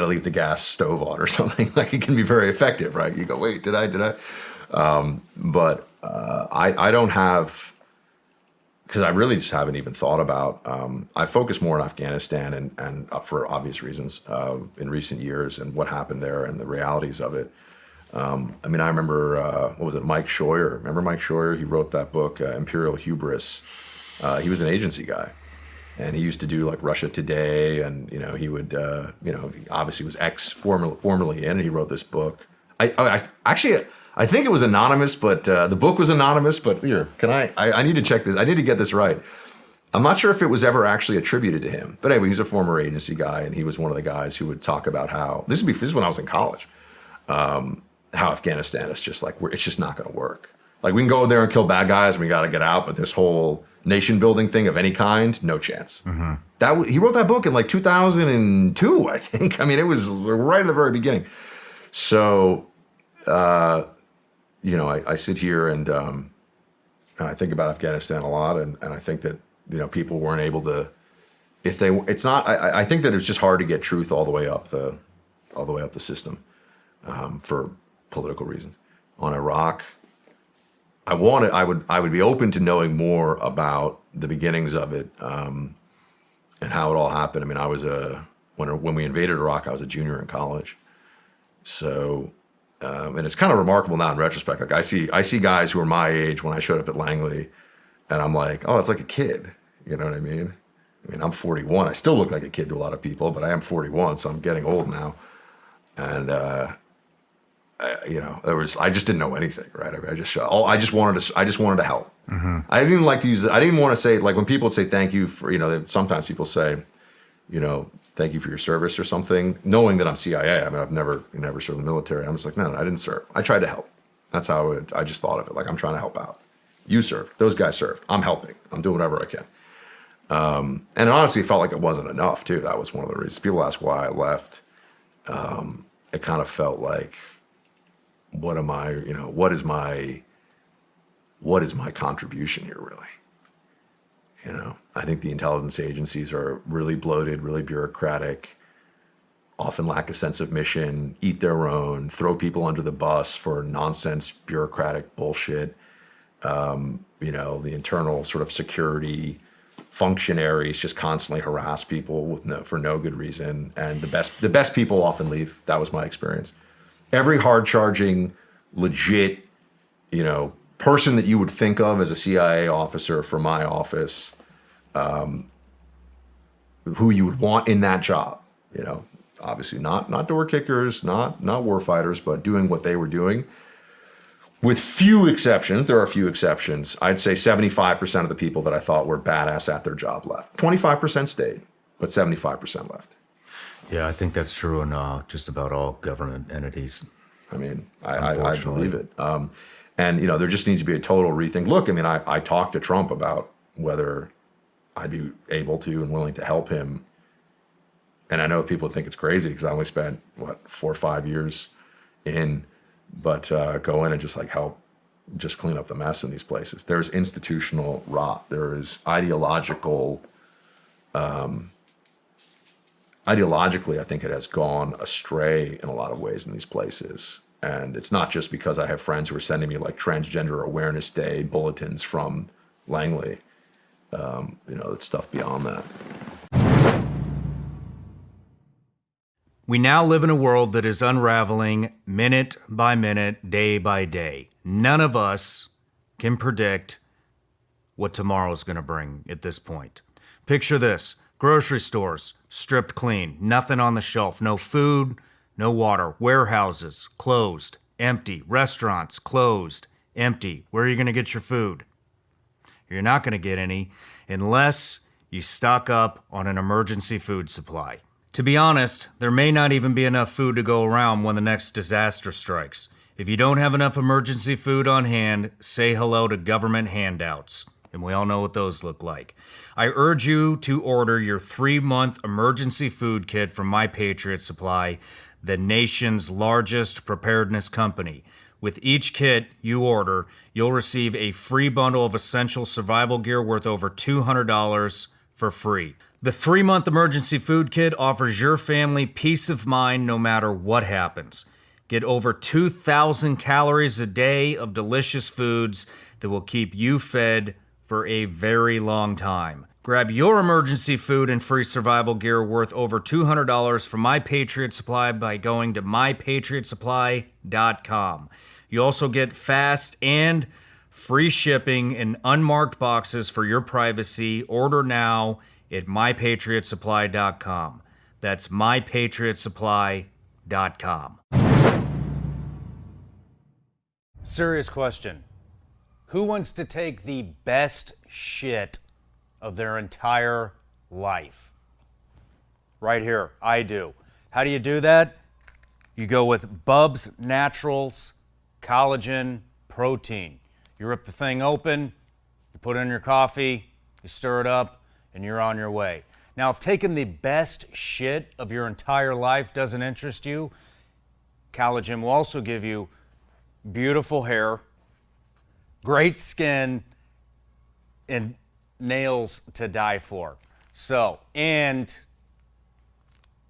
I leave the gas stove on or something, like it can be very effective, right? You go, wait, did I? But I don't have, because I really just haven't even thought about, I focus more on Afghanistan and for obvious reasons in recent years and what happened there and the realities of it. I remember, Mike Scheuer. Remember Mike Scheuer? He wrote that book, Imperial Hubris. He was an agency guy. And he used to do like Russia Today, and he would, he obviously was formerly in, and he wrote this book. I think it was anonymous, but the book was anonymous. But here, I need to check this. I need to get this right. I'm not sure if it was ever actually attributed to him. But anyway, he's a former agency guy, and he was one of the guys who would talk about how this is when I was in college. How Afghanistan is just like it's just not going to work. Like we can go there and kill bad guys, and we got to get out, but this whole nation building thing of any kind, no chance. Mm-hmm. He wrote that book in like 2002, I think. I mean, it was right at the very beginning. So, I sit here and I think about Afghanistan a lot, and I think that people weren't able to. I think that it's just hard to get truth all the way up the system for political reasons. On Iraq, I would be open to knowing more about the beginnings of it and how it all happened. I mean, I was when we invaded Iraq, I was a junior in college. So, and it's kind of remarkable now in retrospect. Like I see guys who are my age when I showed up at Langley, and I'm like, oh, it's like a kid. You know what I mean? I'm 41. I still look like a kid to a lot of people, but I am 41, so I'm getting old now. And I just didn't know anything, right? I mean, I just wanted to help. Mm-hmm. I didn't like to use it. I didn't want to say, like when people say thank you for, sometimes people say, thank you for your service or something, knowing that I'm CIA. I mean, I've never served in the military. I'm just like, no, I didn't serve. I tried to help. That's how I just thought of it. Like I'm trying to help out. You served. Those guys served. I'm helping. I'm doing whatever I can. And it honestly felt like it wasn't enough too. That was one of the reasons. People ask why I left. It kind of felt like, what is my contribution here really? I think the intelligence agencies are really bloated, really bureaucratic, often lack a sense of mission, eat their own, throw people under the bus for nonsense bureaucratic bullshit. The internal sort of security functionaries just constantly harass people for no good reason. And the best people often leave. That was my experience. Every hard-charging, legit, person that you would think of as a CIA officer from my office, who you would want in that job. You know, obviously not door kickers, not war fighters, but doing what they were doing. With few exceptions, there are a few exceptions. I'd say 75% of the people that I thought were badass at their job left. 25% stayed, but 75% left. Yeah, I think that's true in just about all government entities. I mean, I believe it. And, you know, there just needs to be a total rethink. Look, I mean, I talked to Trump about whether I'd be able to and willing to help him. And I know people think it's crazy because I only spent, 4 or 5 years in. But go in and just like help just clean up the mess in these places. There's institutional rot. There is ideologically, I think it has gone astray in a lot of ways in these places. And it's not just because I have friends who are sending me like Transgender Awareness Day bulletins from Langley. You know, it's stuff beyond that. We now live in a world that is unraveling minute by minute, day by day. None of us can predict what tomorrow is going to bring at this point. Picture this. Grocery stores, stripped clean. Nothing on the shelf. No food, no water. Warehouses, closed, empty. Restaurants, closed, empty. Where are you going to get your food? You're not going to get any unless you stock up on an emergency food supply. To be honest, there may not even be enough food to go around when the next disaster strikes. If you don't have enough emergency food on hand, say hello to government handouts. And we all know what those look like. I urge you to order your 3-month emergency food kit from My Patriot Supply, the nation's largest preparedness company. With each kit you order, you'll receive a free bundle of essential survival gear worth over $200 for free. The 3-month emergency food kit offers your family peace of mind no matter what happens. Get over 2,000 calories a day of delicious foods that will keep you fed for a very long time. Grab your emergency food and free survival gear worth over $200 from My Patriot Supply by going to mypatriotsupply.com. You also get fast and free shipping in unmarked boxes for your privacy. Order now at mypatriotsupply.com. That's mypatriotsupply.com. Serious question. Who wants to take the best shit of their entire life? Right here, I do. How do you do that? You go with Bubs Naturals Collagen Protein. You rip the thing open, you put it in your coffee, you stir it up, and you're on your way. Now, if taking the best shit of your entire life doesn't interest you, collagen will also give you beautiful hair, great skin, and nails to die for. So, and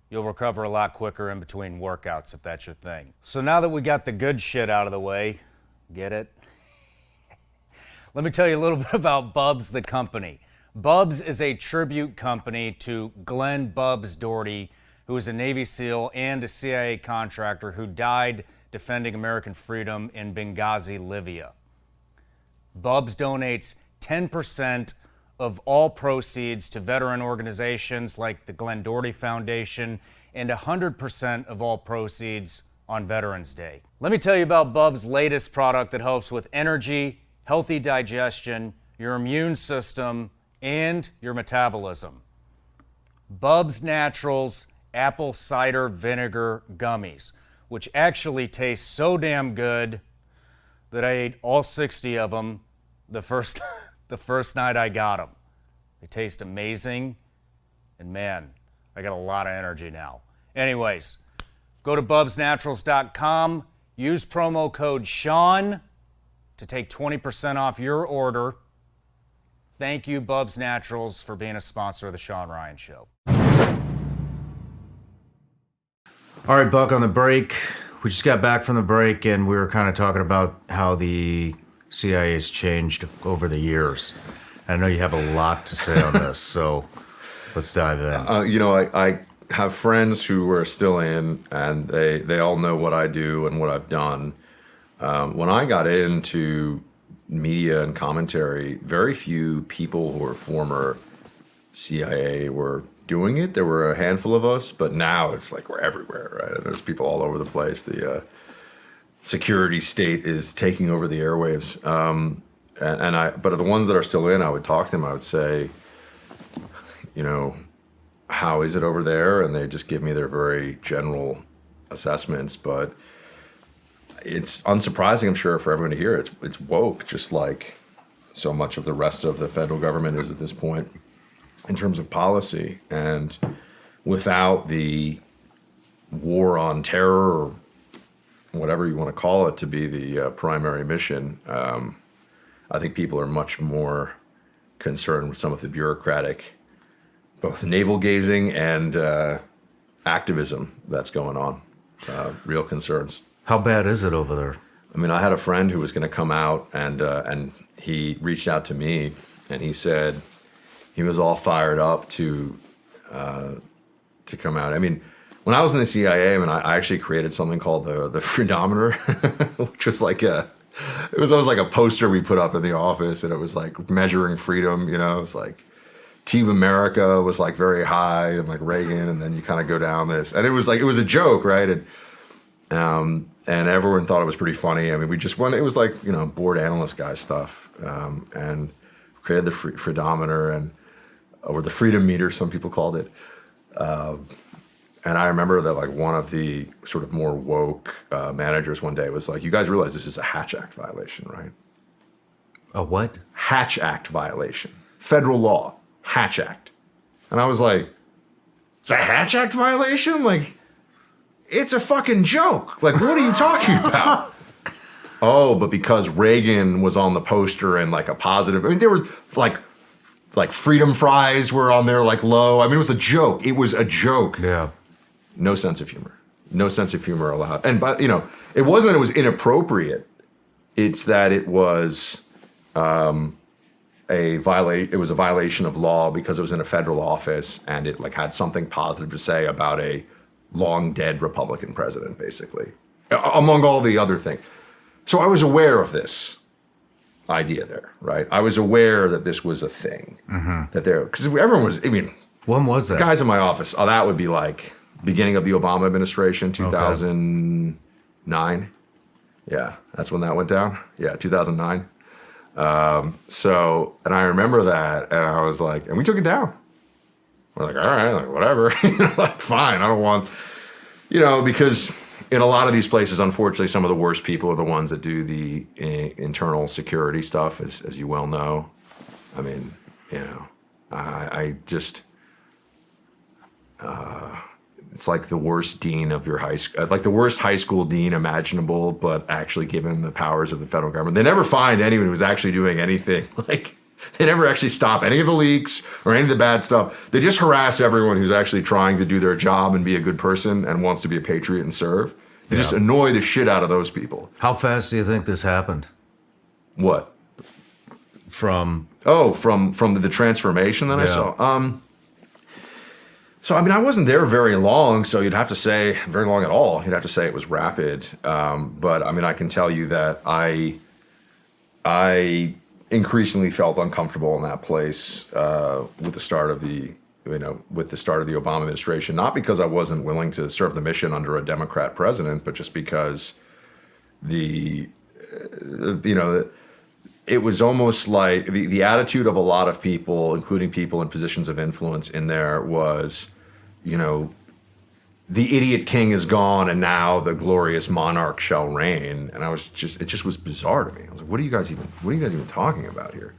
you'll recover a lot quicker in between workouts if that's your thing. So now that we got the good shit out of the way, get it? Let me tell you a little bit about Bubs the company. Bubs is a tribute company to Glenn Bubs Doherty, who was a Navy SEAL and a CIA contractor who died defending American freedom in Benghazi, Libya. Bubs donates 10% of all proceeds to veteran organizations like the Glenn Doherty Foundation and 100% of all proceeds on Veterans Day. Let me tell you about Bubs' latest product that helps with energy, healthy digestion, your immune system, and your metabolism. Bubs Naturals Apple Cider Vinegar Gummies, which actually taste so damn good that I ate all 60 of them the first night I got them. They taste amazing, and man, I got a lot of energy now. Anyways, go to bubsnaturals.com, use promo code Shawn to take 20% off your order. Thank you, Bubs Naturals, for being a sponsor of the Shawn Ryan Show. All right, Buck, on the break. We just got back from the break, and we were kind of talking about how the CIA has changed over the years. I know you have a lot to say on this, so let's dive in. I have friends who are still in, and they all know what I do and what I've done. When I got into media and commentary, very few people who were former CIA were doing it. There were a handful of us, but now it's like we're everywhere, right? And there's people all over the place. The security state is taking over the airwaves. But the ones that are still in, I would talk to them. I would say, you know, how is it over there? And they just give me their very general assessments. But it's unsurprising, I'm sure, for everyone to hear. It's woke, just like so much of the rest of the federal government is at this point in terms of policy. And without the war on terror, or whatever you want to call it, to be the primary mission, I think people are much more concerned with some of the bureaucratic, both navel gazing and activism that's going on. Real concerns. How bad is it over there? I mean, I had a friend who was going to come out, and he reached out to me, and he said he was all fired up to come out. I mean, when I was in the CIA, I actually created something called the Freedometer, which was like it was always like a poster we put up in the office, and it was like measuring freedom. You know, it's like Team America was like very high, and like Reagan, and then you kind of go down this, and it was a joke, right? And everyone thought it was pretty funny. I mean, we just went. It was like, you know, board analyst guy stuff, and created the Freedometer or the Freedom Meter, some people called it. And I remember that, like, one of the sort of more woke managers one day was like, "You guys realize this is a Hatch Act violation, right?" A what? Hatch Act violation, federal law, Hatch Act. And I was like, "It's a Hatch Act violation? Like, it's a fucking joke. Like, what are you talking about?" Oh, but because Reagan was on the poster and like a positive, I mean, there were like freedom fries were on there, like low. I mean, it was a joke. It was a joke. Yeah. No sense of humor. No sense of humor allowed. And, but, you know, it wasn't that it was inappropriate. It's that it was it was a violation of law because it was in a federal office, and it like had something positive to say about a long dead Republican president, basically, among all the other things. So I was aware of this idea there, right? I was aware that this was a thing, that there, because everyone was, I mean, when was that? Guys in my office, that would be like beginning of the Obama administration, 2009. Yeah, that's when that went down. Yeah, 2009. So, and I remember that, and I was like, and we took it down. We're like, all right, like, whatever, like, fine. I don't want, because in a lot of these places, unfortunately, some of the worst people are the ones that do the internal security stuff, as you well know. I mean, I just, it's like the worst dean of your high school, like the worst high school dean imaginable, but actually given the powers of the federal government. They never find anyone who's actually doing anything. Like, they never actually stop any of the leaks or any of the bad stuff. They just harass everyone who's actually trying to do their job and be a good person and wants to be a patriot and serve. They just annoy the shit out of those people. How fast do you think this happened? What? From the transformation that I saw. So, I mean, I wasn't there very long, so you'd have to say, very long at all, you'd have to say it was rapid. But, I mean, I can tell you that I increasingly felt uncomfortable in that place with the start of the Obama administration, not because I wasn't willing to serve the mission under a Democrat president, but just because it was almost like the attitude of a lot of people, including people in positions of influence in there, was, the idiot king is gone and now the glorious monarch shall reign. And it just was bizarre to me. I was like, what are you guys even talking about here?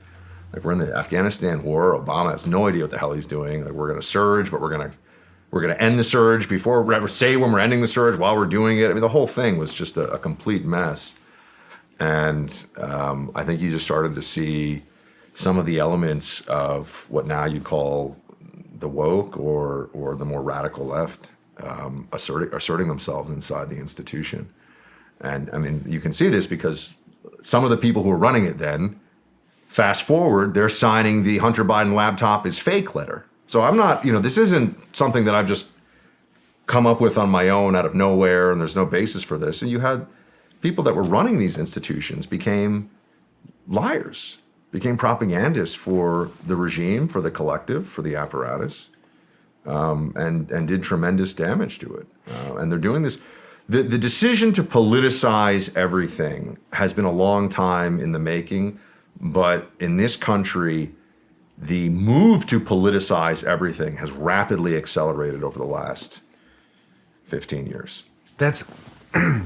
Like, we're in the Afghanistan war. Obama has no idea what the hell he's doing. Like, we're going to surge, but we're going to end the surge before we say when we're ending the surge while we're doing it. I mean, the whole thing was just a complete mess. And I think you just started to see some of the elements of what now you call the woke or the more radical left asserting themselves inside the institution. And I mean, you can see this because some of the people who were running it then, fast forward, they're signing the Hunter Biden laptop is fake letter. So I'm not, this isn't something that I've just come up with on my own out of nowhere, and there's no basis for this. And you had people that were running these institutions became liars, became propagandists for the regime, for the collective, for the apparatus. and did tremendous damage to it. And they're doing this. The decision to politicize everything has been a long time in the making, but in this country, the move to politicize everything has rapidly accelerated over the last 15 years. That's,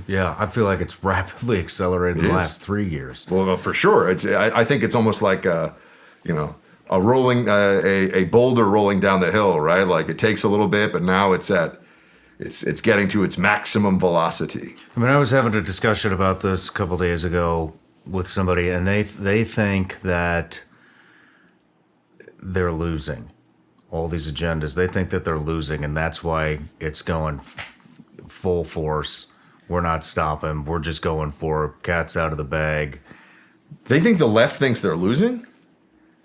yeah, I feel like it's rapidly accelerated in the last 3 years. Well, for sure. I think it's almost like a boulder rolling down the hill, right? Like it takes a little bit, but now it's getting to its maximum velocity. I mean, I was having a discussion about this a couple days ago with somebody, and they think that they're losing all these agendas. They think that they're losing, and that's why it's going full force. We're not stopping. We're just going for cats out of the bag. They think the left thinks they're losing?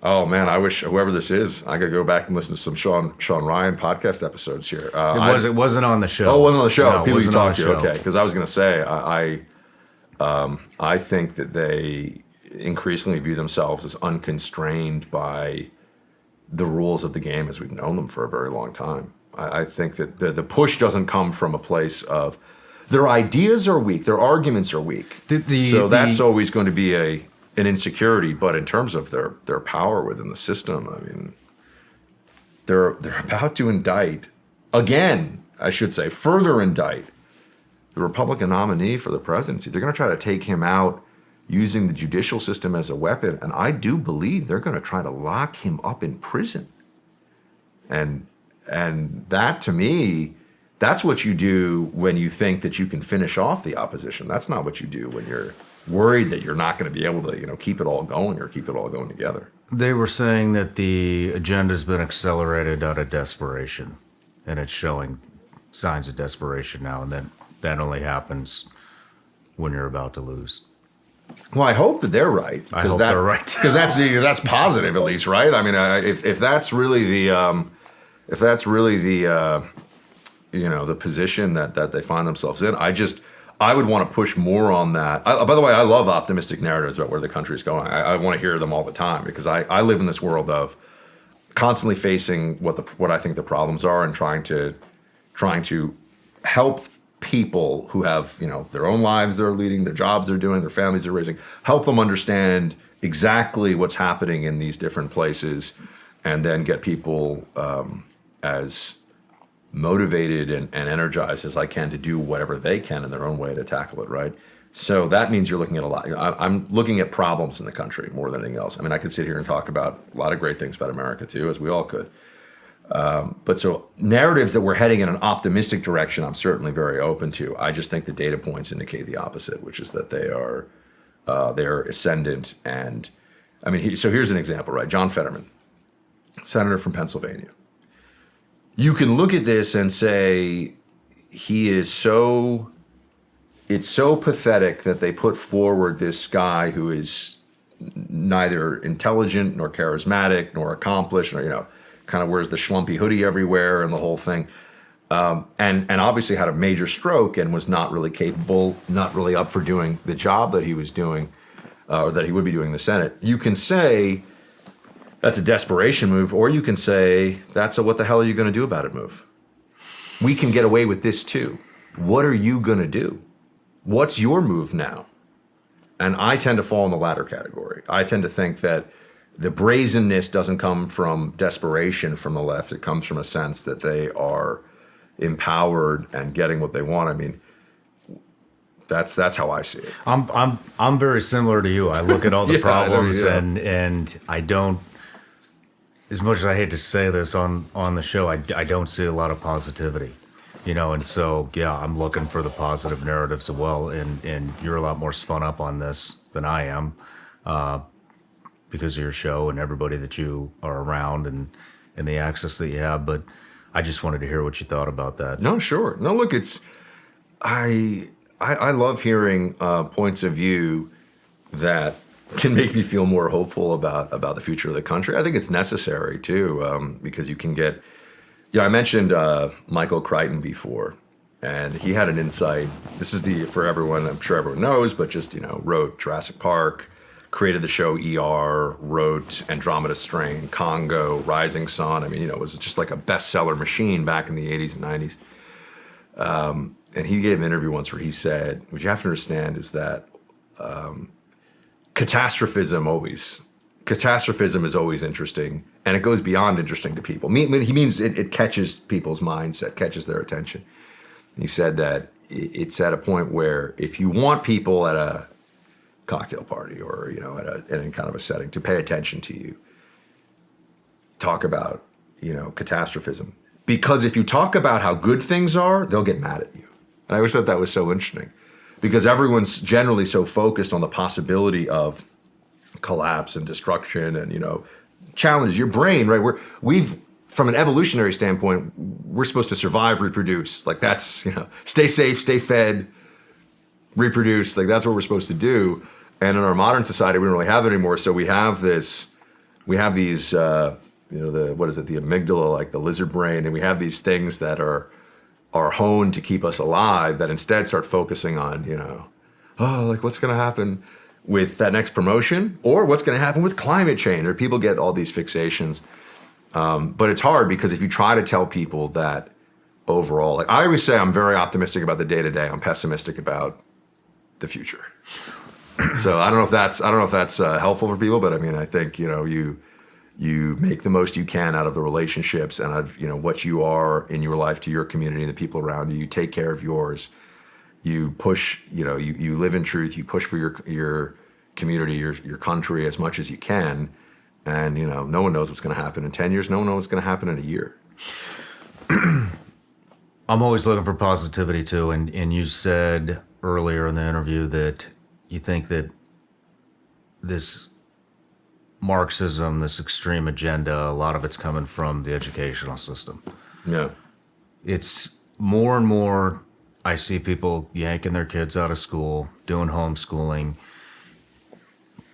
Oh man, I wish whoever this is, I gotta go back and listen to some Shawn Ryan podcast episodes here. It wasn't on the show. Oh, it wasn't on the show. No, People you talk to, okay? Because I was gonna say, I think that they increasingly view themselves as unconstrained by the rules of the game as we've known them for a very long time. I think that the push doesn't come from a place of their ideas are weak, their arguments are weak. So that's always going to be an insecurity. But in terms of their power within the system, I mean, they're about to indict again. I should say, further indict the Republican nominee for the presidency. They're going to try to take him out using the judicial system as a weapon, and I do believe they're going to try to lock him up in prison. And that, to me, that's what you do when you think that you can finish off the opposition. That's not what you do when you're worried that you're not going to be able to, keep it all going or keep it all going together. They were saying that the agenda's been accelerated out of desperation, and it's showing signs of desperation now, and that only happens when you're about to lose. Well, I hope that they're right. I hope they're right. Because that's positive, at least, right? I mean, if that's really the the position that they find themselves in, I would want to push more on that. By the way, I love optimistic narratives about where the country is going. I want to hear them all the time because I live in this world of constantly facing what I think the problems are and trying to help people who have their own lives they're leading, their jobs they're doing, their families they're raising, help them understand exactly what's happening in these different places, and then get people as motivated and energized as I can to do whatever they can in their own way to tackle it, right? So that means you're looking at a lot. I'm looking at problems in the country more than anything else. I mean, I could sit here and talk about a lot of great things about America too, as we all could. But so narratives that we're heading in an optimistic direction, I'm certainly very open to. I just think the data points indicate the opposite, which is that they're ascendant. And I mean, so here's an example, right? John Fetterman, senator from Pennsylvania. You can look at this and say it's so pathetic that they put forward this guy who is neither intelligent nor charismatic nor accomplished, or kind of wears the schlumpy hoodie everywhere and the whole thing, and obviously had a major stroke and was not really capable, not really up for doing the job that he was doing, or that he would be doing in the Senate. You can say that's a desperation move, or you can say that's a what the hell are you going to do about it move. We can get away with this too. What are you going to do? What's your move now? And I tend to fall in the latter category. I tend to think that the brazenness doesn't come from desperation from the left. It comes from a sense that they are empowered and getting what they want. I mean, that's how I see it. I'm very similar to you. I look at all the problems and I don't, as much as I hate to say this on the show, I don't see a lot of positivity. And so, yeah, I'm looking for the positive narratives as well. And you're a lot more spun up on this than I am. Because of your show and everybody that you are around and the access that you have. But I just wanted to hear what you thought about that. No, sure. No, look, I love hearing points of view that can make me feel more hopeful about the future of the country. I think it's necessary too, because you can get, I mentioned Michael Crichton before, and he had an insight. This is for everyone, I'm sure everyone knows, but just, wrote Jurassic Park, created the show ER, wrote Andromeda Strain, Congo, Rising Sun. I mean, it was just like a bestseller machine back in the 80s and 90s. And he gave an interview once where he said, what you have to understand is that catastrophism is always interesting, and it goes beyond interesting to people. He means it catches people's mindset, catches their attention. He said that it's at a point where if you want people at a cocktail party or at any kind of a setting to pay attention to you, talk about catastrophism, because if you talk about how good things are, they'll get mad at you. And I always thought that was so interesting, because everyone's generally so focused on the possibility of collapse and destruction and challenge your brain, right? We've from an evolutionary standpoint, we're supposed to survive, reproduce. Like that's stay safe, stay fed, reproduce. Like that's what we're supposed to do. And in our modern society, we don't really have it anymore. So we have these the amygdala, like the lizard brain, and we have these things that are honed to keep us alive that instead start focusing on like what's going to happen with that next promotion, or what's going to happen with climate change, or people get all these fixations. But it's hard because if you try to tell people that overall, like I always say, I'm very optimistic about the day to day. I'm pessimistic about the future. So I don't know if that's helpful for people, but I mean, I think you make the most you can out of the relationships and what you are in your life to your community and the people around you. You take care of yours. You push, you live in truth. You push for your community, your country as much as you can. And, no one knows what's going to happen in 10 years. No one knows what's going to happen in a year. I'm always looking for positivity too. And you said earlier in the interview that you think that this Marxism, this extreme agenda, a lot of it's coming from the educational system. Yeah. It's more and more, I see people yanking their kids out of school, doing homeschooling,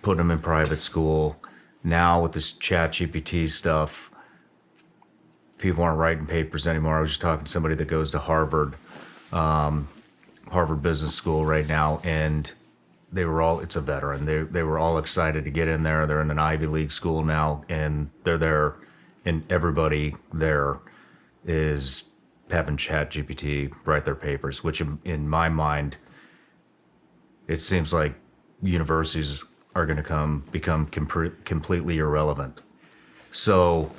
putting them in private school. Now with this ChatGPT stuff, people aren't writing papers anymore. I was just talking to somebody that goes to Harvard Business School right now, and they were all, it's a veteran. They were all excited to get in there. They're in an Ivy League school now, and they're there, and everybody there is having ChatGPT write their papers, which in my mind, it seems like universities are going to become completely irrelevant. So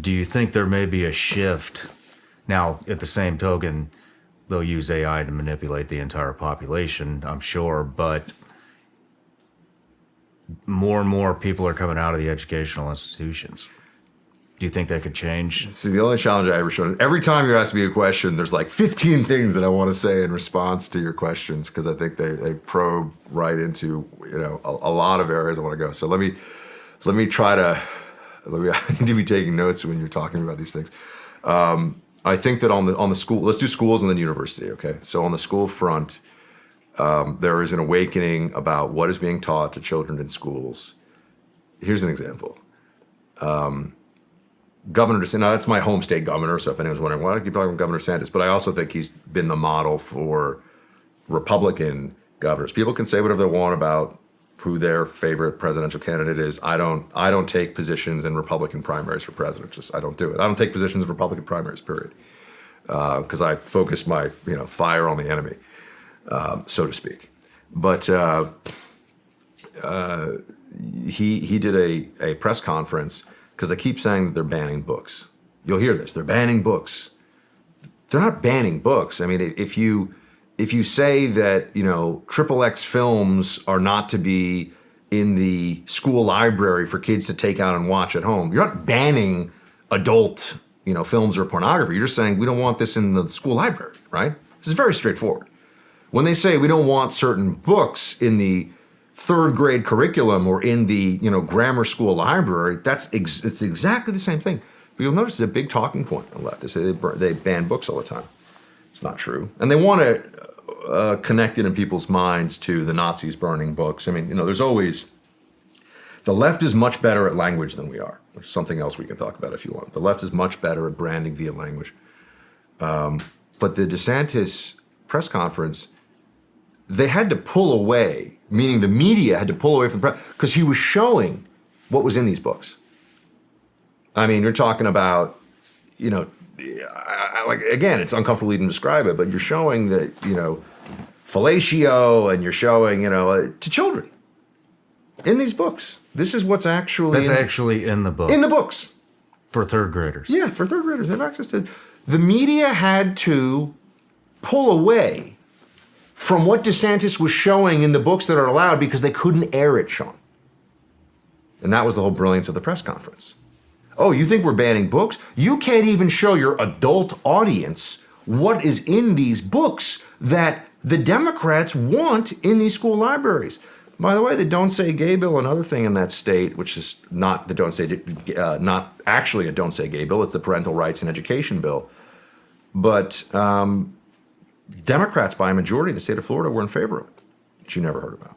do you think there may be a shift? Now, at the same token, they'll use AI to manipulate the entire population, I'm sure, but more and more people are coming out of the educational institutions. Do you think that could change? See, the only challenge I ever shown is every time you ask me a question, there's like 15 things that I want to say in response to your questions, because I think they probe right into a lot of areas I want to go. So let me try to I need to be taking notes when you're talking about these things. I think that on the school, let's do schools and then university. Okay, so on the school front, there is an awakening about what is being taught to children in schools. Here's an example. Governor DeSantis, now that's my home state governor, so if anyone's wondering, why do I keep talking about Governor DeSantis? But I also think he's been the model for Republican governors. People can say whatever they want about who their favorite presidential candidate is. I don't take positions in Republican primaries for president. I don't do it. I don't take positions in Republican primaries, period. Because I focus my fire on the enemy, so to speak. But he did a press conference, because they keep saying that they're banning books. You'll hear this. They're banning books. They're not banning books. I mean, if you say that, XXX films are not to be in the school library for kids to take out and watch at home, you're not banning adult, films or pornography. You're just saying we don't want this in the school library, right? This is very straightforward. When they say we don't want certain books in the third grade curriculum or in the grammar school library, it's exactly the same thing. But you'll notice it's a big talking point on the left. They say they ban books all the time. It's not true, and they want to connect it in people's minds to the Nazis burning books. I mean, there's always the left is much better at language than we are, which is something else we can talk about if you want. The left is much better at branding via language. But the DeSantis press conference, they had to pull away meaning the media had to pull away from the press because he was showing what was in these books. I mean, you're talking about, like, again, it's uncomfortable even to describe it, but you're showing that, fellatio, and you're showing, to children in these books. This is what's actually actually in the book. In the books. For third graders. Yeah, for third graders. They have access to. The media had to pull away from what DeSantis was showing in the books that are allowed because they couldn't air it, Shawn. And that was the whole brilliance of the press conference. Oh, you think we're banning books? You can't even show your adult audience what is in these books that the Democrats want in these school libraries. By the way, the Don't Say Gay bill, another thing in that state, which is not the not actually a Don't Say Gay bill, it's the Parental Rights and Education bill. But Democrats, by a majority in the state of Florida, were in favor of it, which you never heard about.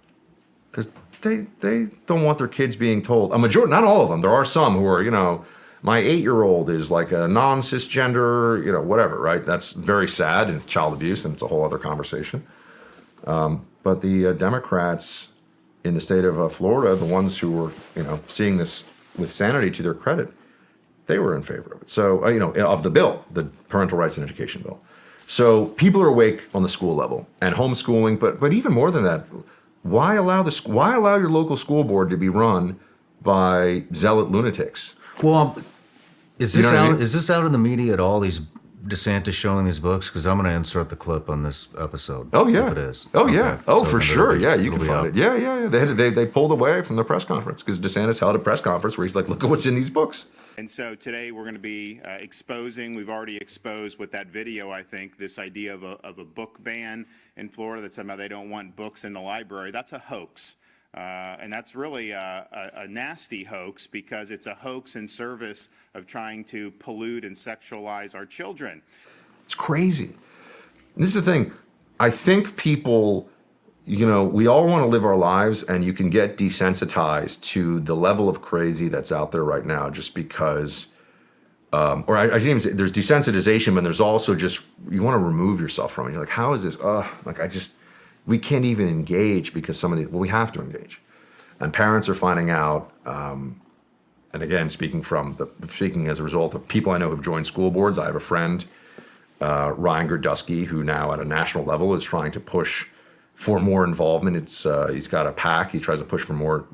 Because they don't want their kids being told, a majority, not all of them, there are some who are, my 8-year-old is like a non-cisgender, whatever, right? That's very sad, and it's child abuse, and it's a whole other conversation. But the Democrats in the state of Florida, the ones who were, seeing this with sanity to their credit, they were in favor of it. So, of the bill, the Parental Rights and Education bill. So people are awake on the school level and homeschooling, but even more than that, why allow your local school board to be run by zealot lunatics? Well, is this You know what I out? mean? Is this out in the media at all? These DeSantis showing these books? Because I'm going to insert the clip on this episode. Oh yeah, if it is. Oh yeah, Okay. oh So for then sure. it'll Yeah, be- you can it'll be find it. up. Yeah. They pulled away from the press conference because DeSantis held a press conference where he's like, "Look at what's in these books." And so today we're going to be exposing, we've already exposed with that video, I think, this idea of a book ban in Florida, that somehow they don't want books in the library. That's a hoax. And that's really a nasty hoax, because it's a hoax in service of trying to pollute and sexualize our children. It's crazy. And this is the thing. I think people, we all want to live our lives, and you can get desensitized to the level of crazy that's out there right now just because, or I shouldn't even say, there's desensitization, but there's also just, you want to remove yourself from it. You're like, how is this? We can't even engage because we have to engage. And parents are finding out, and again, speaking as a result of people I know who've joined school boards. I have a friend, Ryan Gerdusky, who now at a national level is trying to push for more involvement. He's got a PAC. He tries to push for more,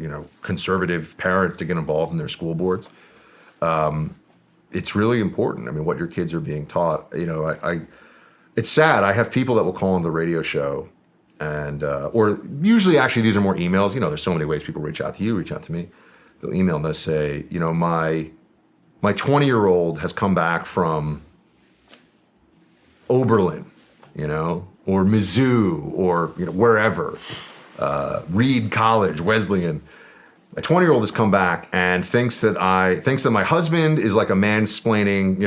conservative parents to get involved in their school boards. It's really important. I mean, what your kids are being taught. It's sad. I have people that will call on the radio show, and or usually actually these are more emails. There's so many ways people reach out to you, reach out to me. They'll email and they'll say, my 20-year-old has come back from Oberlin, or Mizzou, or wherever, Reed College, Wesleyan. A 20-year-old has come back and thinks that my husband is like a mansplaining,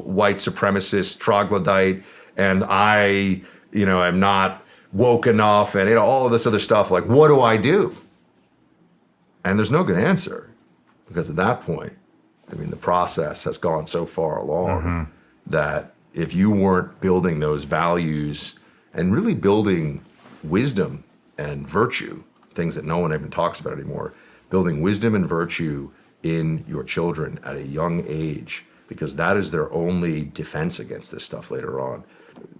white supremacist troglodyte, and I, am not woke enough, and all of this other stuff. Like, what do I do? And there's no good answer, because at that point, the process has gone so far along that if you weren't building those values and really building wisdom and virtue, things that no one even talks about anymore, building wisdom and virtue in your children at a young age, because that is their only defense against this stuff later on.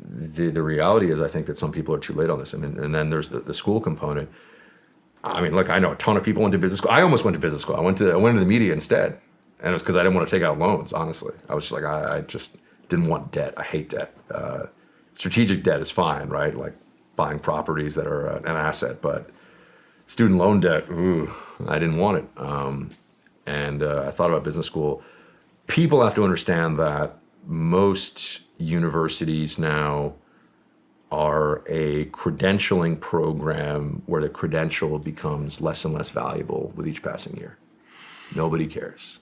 The reality is, I think that some people are too late on this. And then there's the school component. I know a ton of people went to business school. I almost went to business school. I went into the media instead. And it was because I didn't want to take out loans, honestly. I was just like, I just didn't want debt. I hate debt. Strategic debt is fine, right? Like buying properties that are an asset. But student loan debt, I didn't want it. And I thought about business school. People have to understand that most universities now are a credentialing program where the credential becomes less and less valuable with each passing year. Nobody cares.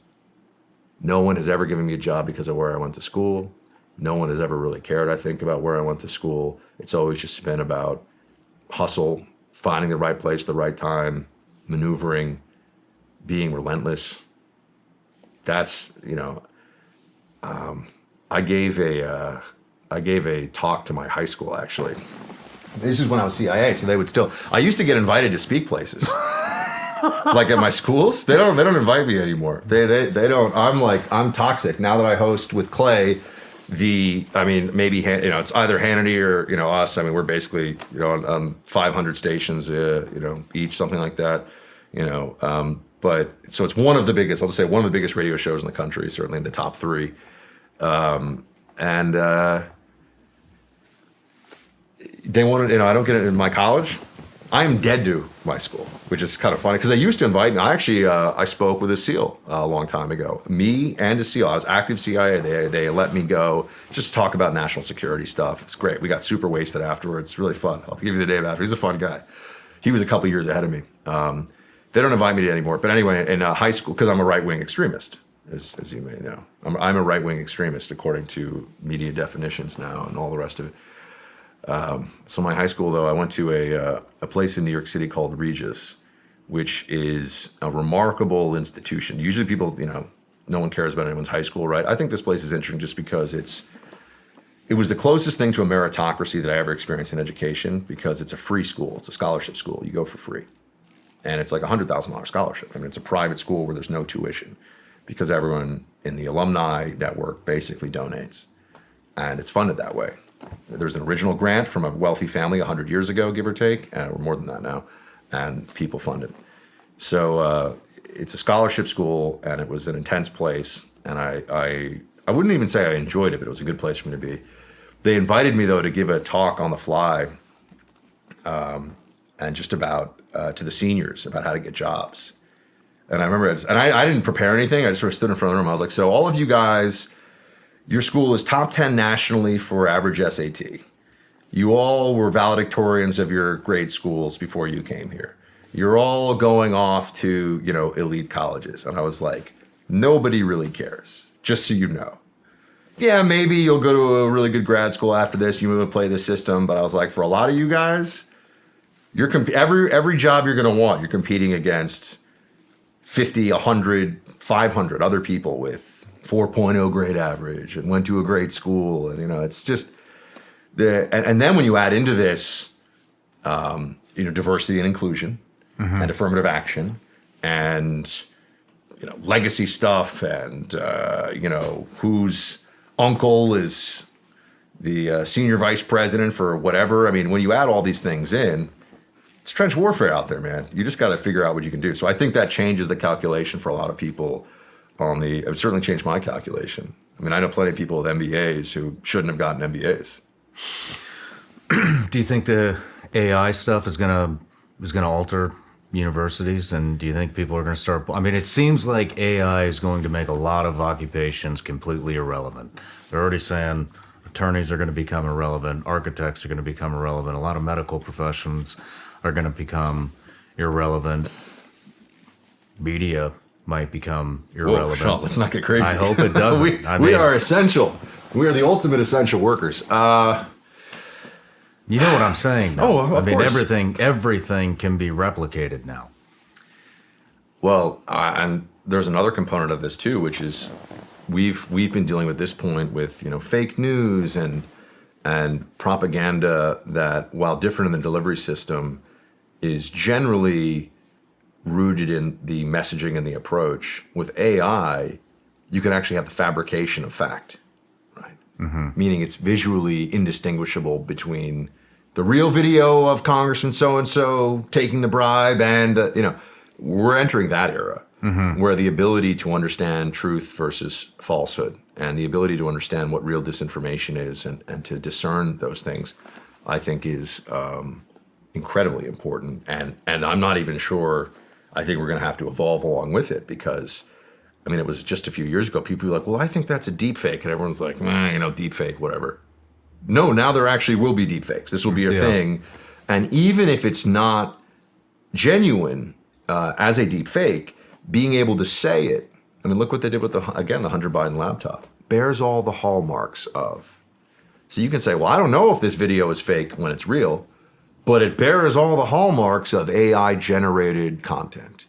No one has ever given me a job because of where I went to school. No one has ever really cared, I think, about where I went to school. It's always just been about hustle, finding the right place, the right time, maneuvering, being relentless. That's, I gave a talk to my high school, actually, This is when I was CIA, so they would still. I used to get invited to speak places, like at my schools. They don't invite me anymore. They don't. I'm toxic now that I host with Clay. Maybe it's either Hannity or us. I mean, we're basically on 500 stations, each, something like that. But so it's one of the biggest. I'll just say one of the biggest radio shows in the country, certainly in the top 3. They wanted, I don't get it in my college. I am dead to my school, which is kind of funny because they used to invite me. I spoke with a SEAL a long time ago. Me and a SEAL. I was active CIA. They let me go just talk about national security stuff. It's great. We got super wasted afterwards. It's really fun. I'll give you the name after. He's a fun guy. He was a couple years ahead of me. They don't invite me to anymore. But anyway, in high school, because I'm a right-wing extremist, as you may know. I'm a right-wing extremist according to media definitions now and all the rest of it. So my high school, though, I went to a place in New York City called Regis, which is a remarkable institution. Usually people, no one cares about anyone's high school, right? I think this place is interesting just because it was the closest thing to a meritocracy that I ever experienced in education because it's a free school. It's a scholarship school. You go for free. And it's like a $100,000 scholarship. I mean, it's a private school where there's no tuition because everyone in the alumni network basically donates. And it's funded that way. There's an original grant from a wealthy family 100 years ago, give or take, or more than that now, and people fund it. So it's a scholarship school, and it was an intense place, and I wouldn't even say I enjoyed it, but it was a good place for me to be. They invited me, though, to give a talk on the fly, and just about to the seniors about how to get jobs. And I remember, I didn't prepare anything. I just sort of stood in front of them. I was like, so all of you guys, your school is top 10 nationally for average SAT. You all were valedictorians of your grade schools before you came here. You're all going off to, elite colleges. And I was like, nobody really cares, just so you know. Yeah, maybe you'll go to a really good grad school after this. You will play the system. But I was like, for a lot of you guys, every job you're going to want, you're competing against 50, 100, 500 other people with 4.0 grade average and went to a great school. And, it's just and then when you add into this, diversity and inclusion and affirmative action and, legacy stuff and, whose uncle is the senior vice president for whatever. I mean, when you add all these things in, it's trench warfare out there, man. You just got to figure out what you can do. So I think that changes the calculation for a lot of people. It would certainly change my calculation. I mean, I know plenty of people with MBAs who shouldn't have gotten MBAs. Do you think the AI stuff is gonna alter universities, and do you think people are going to start? I mean, it seems like AI is going to make a lot of occupations completely irrelevant. They're already saying attorneys are going to become irrelevant, architects are going to become irrelevant, a lot of medical professions are going to become irrelevant, media might become irrelevant. Whoa, Shawn, let's not get crazy. I hope it doesn't. We are essential. We are the ultimate essential workers. You know what I'm saying, though. Oh, of course. Everything can be replicated now. Well, and there's another component of this too, which is we've been dealing with this point with fake news and propaganda that, while different in the delivery system, is generally rooted in the messaging and the approach. With AI, you can actually have the fabrication of fact, right? Mm-hmm. Meaning it's visually indistinguishable between the real video of Congressman so-and-so taking the bribe and, we're entering that era where the ability to understand truth versus falsehood and the ability to understand what real disinformation is and to discern those things, I think is incredibly important. And I'm not even sure. I think we're going to have to evolve along with it because, it was just a few years ago, people were like, well, I think that's a deep fake. And everyone's like, deep fake, whatever. No, now there actually will be deep fakes. This will be a thing. And even if it's not genuine as a deep fake, being able to say it, look what they did with the Hunter Biden laptop, bears all the hallmarks of. So you can say, well, I don't know if this video is fake when it's real, but it bears all the hallmarks of AI-generated content.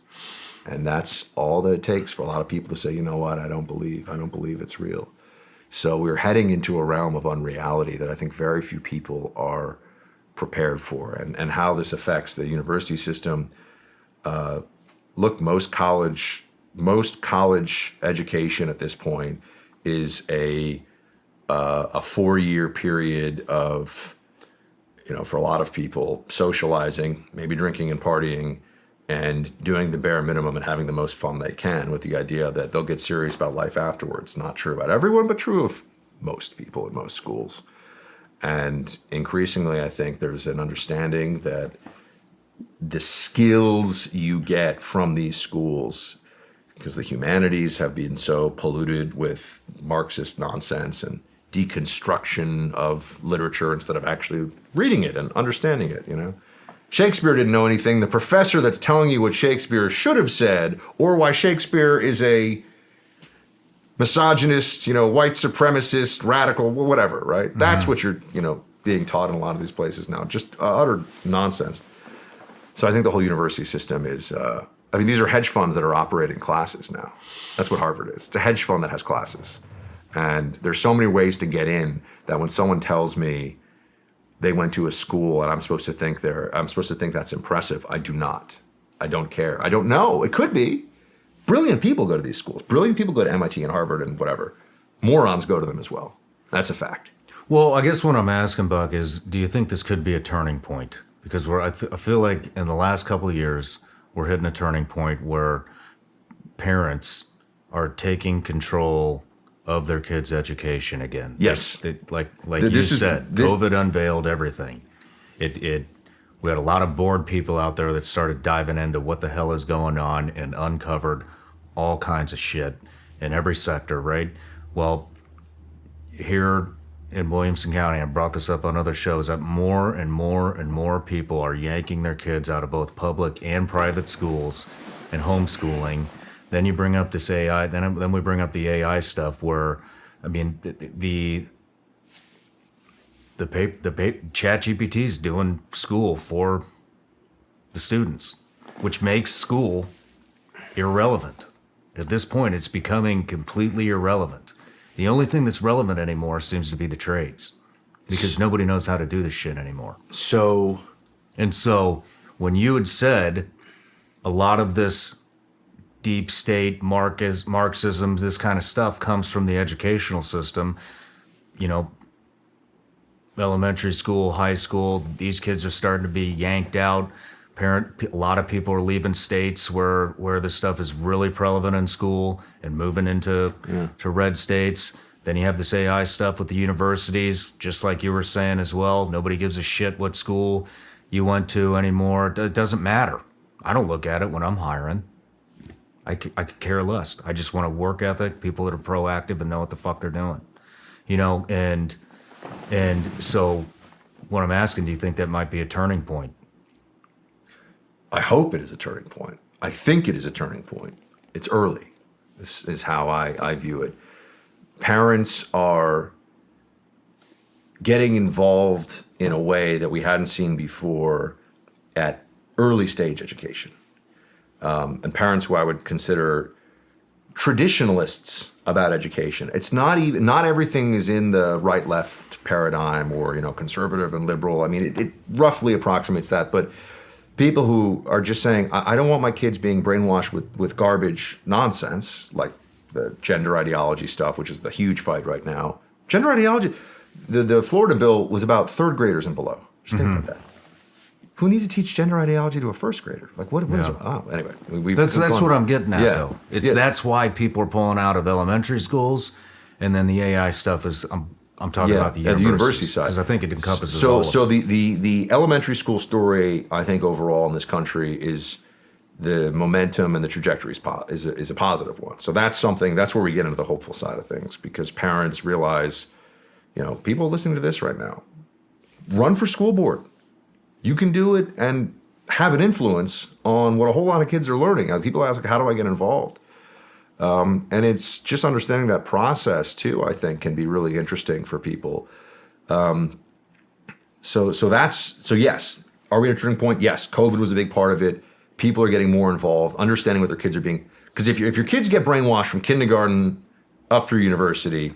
And that's all that it takes for a lot of people to say, you know what, I don't believe it's real. So we're heading into a realm of unreality that I think very few people are prepared for, and how this affects the university system. Look, most college education at this point is a 4-year period of, for a lot of people, socializing, maybe drinking and partying, and doing the bare minimum and having the most fun they can, with the idea that they'll get serious about life afterwards. Not true about everyone, but true of most people in most schools. And increasingly, I think there's an understanding that the skills you get from these schools, because the humanities have been so polluted with Marxist nonsense and deconstruction of literature instead of actually reading it and understanding it, Shakespeare didn't know anything. The professor that's telling you what Shakespeare should have said, or why Shakespeare is a misogynist, white supremacist, radical, whatever, right? Mm-hmm. That's what you're, being taught in a lot of these places now. Just utter nonsense. So I think the whole university system is, these are hedge funds that are operating classes now. That's what Harvard is. It's a hedge fund that has classes. And there's so many ways to get in that when someone tells me they went to a school and I'm supposed to think that's impressive, I do not. I don't care. I don't know. It could be. Brilliant people go to these schools. Brilliant people go to MIT and Harvard and whatever. Morons go to them as well. That's a fact. Well, I guess what I'm asking, Buck, is do you think this could be a turning point? Because I feel like in the last couple of years, we're hitting a turning point where parents are taking control of their kids' education again. Yes. Like you said, COVID unveiled everything. We had a lot of bored people out there that started diving into what the hell is going on and uncovered all kinds of shit in every sector, right? Well, here in Williamson County, I brought this up on other shows, that more and more and more people are yanking their kids out of both public and private schools and homeschooling. Then you bring up this AI, then we bring up the AI stuff where, the ChatGPT is doing school for the students, which makes school irrelevant. At this point, it's becoming completely irrelevant. The only thing that's relevant anymore seems to be the trades, because nobody knows how to do this shit anymore. So when you had said a lot of this deep state Marxism, this kind of stuff comes from the educational system, elementary school, high school, these kids are starting to be yanked out. A lot of people are leaving states where this stuff is really prevalent in school and moving into to red states. Then you have this AI stuff with the universities, just like you were saying as well. Nobody gives a shit what school you went to anymore. It doesn't matter. I don't look at it when I'm hiring. I could care less. I just want a work ethic, people that are proactive and know what the fuck they're doing. And so what I'm asking, do you think that might be a turning point? I hope it is a turning point. I think it is a turning point. It's early. This is how I view it. Parents are getting involved in a way that we hadn't seen before at early stage education. And parents who I would consider traditionalists about education. It's not everything is in the right-left paradigm or, conservative and liberal. It roughly approximates that, but people who are just saying, I don't want my kids being brainwashed with garbage nonsense, like the gender ideology stuff, which is the huge fight right now. Gender ideology, the Florida bill was about third graders and below. Just think about that. Who needs to teach gender ideology to a first grader? Like, what is it? Oh, anyway. That's what I'm getting at, though. That's why people are pulling out of elementary schools, and then the AI stuff is, I'm talking about the university side. Because I think it encompasses all of it. So the elementary school story, I think, overall in this country is the momentum and the trajectory is a positive one. So that's where we get into the hopeful side of things, because parents realize, people listening to this right now, run for school board. You can do it and have an influence on what a whole lot of kids are learning. People ask, how do I get involved? And it's just understanding that process too, I think, can be really interesting for people. So yes. Are we at a turning point? Yes. COVID was a big part of it. People are getting more involved, understanding what their kids are being. Because if your kids get brainwashed from kindergarten up through university,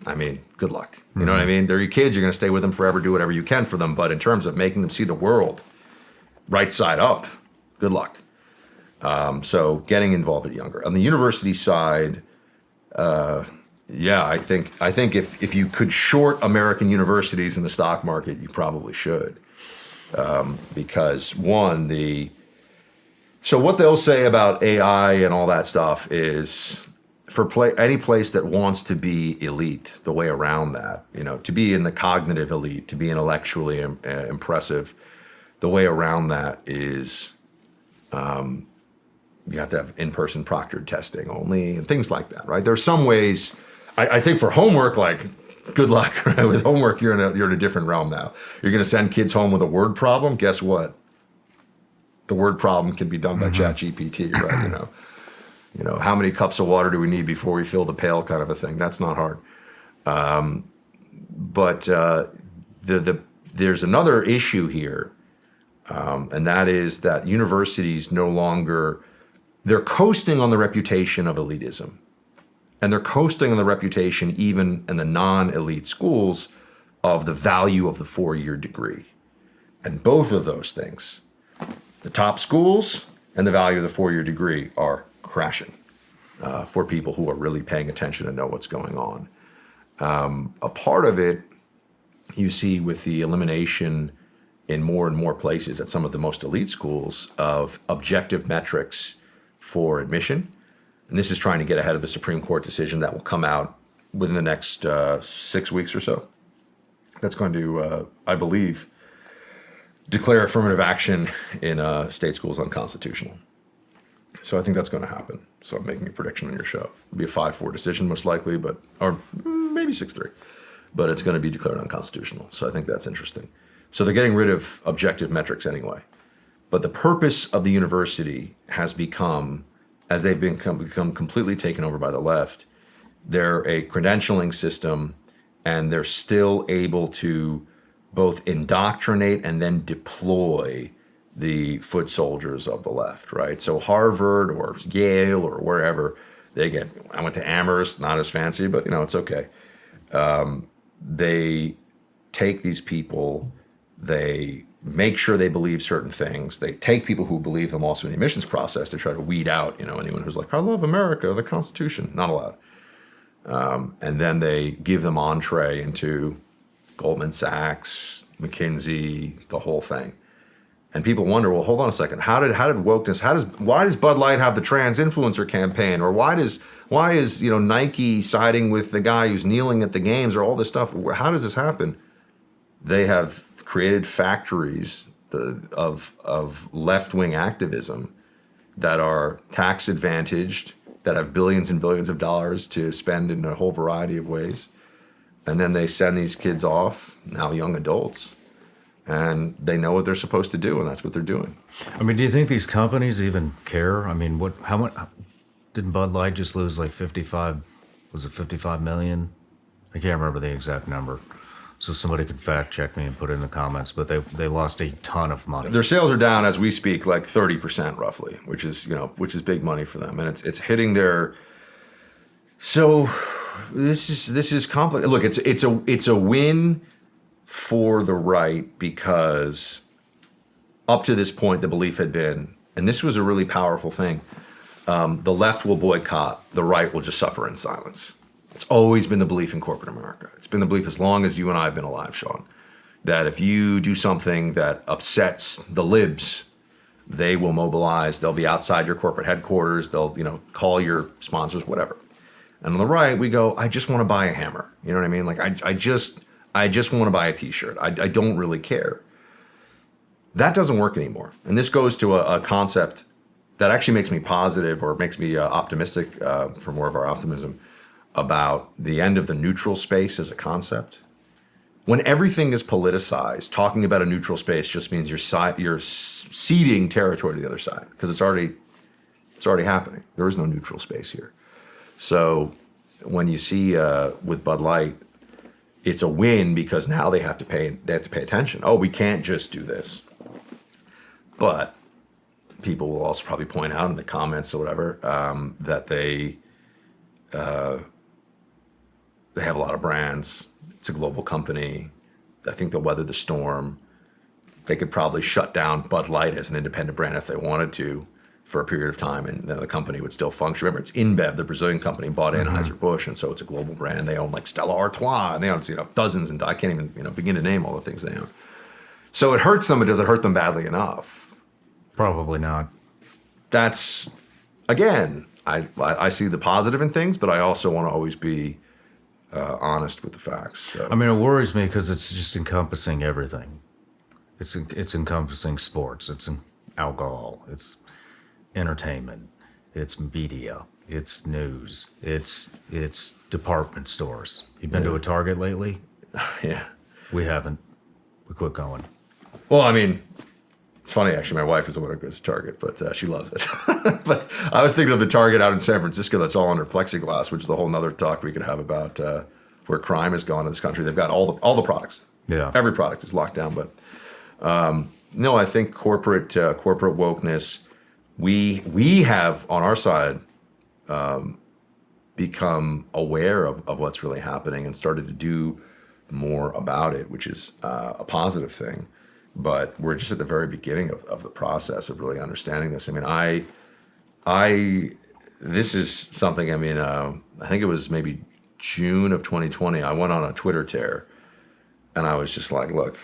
I mean, good luck. You know what I mean? They're your kids. You're going to stay with them forever, do whatever you can for them. But in terms of making them see the world right side up, good luck. So getting involved at younger. On the university side, I think if you could short American universities in the stock market, you probably should. Because so what they'll say about AI and all that stuff is for any place that wants to be elite, the way around that, to be in the cognitive elite, to be intellectually impressive, the way around that is you have to have in-person proctored testing only and things like that, right? There's some ways, I think for homework, like, good luck, right? With homework, you're in a different realm now. You're going to send kids home with a word problem. Guess what? The word problem can be done by ChatGPT, right? How many cups of water do we need before we fill the pail, kind of a thing. That's not hard. But there's another issue here, and that is that universities no longer, they're coasting on the reputation of elitism. And they're coasting on the reputation, even in the non-elite schools, of the value of the 4-year degree. And both of those things, the top schools and the value of the 4-year degree, are crashing for people who are really paying attention and know what's going on. A part of it you see with the elimination in more and more places at some of the most elite schools of objective metrics for admission. And this is trying to get ahead of the Supreme Court decision that will come out within the next 6 weeks or so. That's going to, I believe, declare affirmative action in state schools unconstitutional. So I think that's going to happen. So I'm making a prediction on your show. It'll be a 5-4 decision most likely, or maybe 6-3. But it's going to be declared unconstitutional. So I think that's interesting. So they're getting rid of objective metrics anyway. But the purpose of the university has become, as they've become completely taken over by the left, they're a credentialing system, and they're still able to both indoctrinate and then deploy the foot soldiers of the left, right? So Harvard or Yale or wherever, I went to Amherst, not as fancy, but it's okay. They take these people, they make sure they believe certain things. They take people who believe them also in the admissions process to try to weed out, anyone who's like, I love America, the Constitution, not allowed. And then they give them entree into Goldman Sachs, McKinsey, the whole thing. And people wonder, well, hold on a second. How did wokeness? Why does Bud Light have the trans influencer campaign, or why is Nike siding with the guy who's kneeling at the games, or all this stuff? How does this happen? They have created factories of left-wing activism that are tax advantaged, that have billions and billions of dollars to spend in a whole variety of ways. And then they send these kids off, now young adults, and they know what they're supposed to do, and that's what they're doing. I mean, do you think these companies even care? I mean, how much didn't Bud Light just lose, like 55 million? I can't remember the exact number. So somebody could fact check me and put it in the comments, but they lost a ton of money. Their sales are down as we speak, like 30% roughly, which is big money for them, and it's hitting their. So this is complicated. Look, it's a win for the right, because up to this point the belief had been, and this was a really powerful thing, the left will boycott, the right will just suffer in silence. It's always been the belief in corporate America. It's been the belief as long as you and I have been alive, Shawn, that if you do something that upsets the libs, they will mobilize. They'll be outside your corporate headquarters. They'll, call your sponsors, whatever. And on the right, we go, I just want to buy a hammer. You know what I mean? Like, I just want to buy a T-shirt. I don't really care. That doesn't work anymore. And this goes to a concept that actually makes me positive, or makes me optimistic, for more of our optimism, about the end of the neutral space as a concept. When everything is politicized, talking about a neutral space just means you're ceding territory to the other side, because it's already happening. There is no neutral space here. So when you see with Bud Light, it's a win because now they have to pay attention. Oh, we can't just do this. But people will also probably point out in the comments or whatever that they They have a lot of brands. It's a global company. I think they'll weather the storm. They could probably shut down Bud Light as an independent brand if they wanted to for a period of time, and then the company would still function. Remember, it's InBev, the Brazilian company, bought Anheuser-Busch, and so it's a global brand. They own like Stella Artois, and they own dozens, and I can't even begin to name all the things they own. So it hurts them, but does it hurt them badly enough? Probably not. That's, again, I see the positive in things, but I also want to always be honest with the facts. So. I mean, it worries me because it's just encompassing everything. It's encompassing sports. It's alcohol. It's entertainment. It's media. It's news. It's department stores. You been to a Target lately? Yeah. We haven't. We quit going. Well, I mean, it's funny, actually. My wife is the one who goes to Target, but she loves it. But I was thinking of the Target out in San Francisco that's all under plexiglass, which is a whole nother talk we could have about where crime has gone in this country. They've got all the products. Yeah. Every product is locked down. But no, I think corporate wokeness, we have on our side become aware of what's really happening and started to do more about it, which is a positive thing. But we're just at the very beginning of the process of really understanding this. I mean, this is something, I mean, I think it was maybe June of 2020. I went on a Twitter tear and I was just like, look,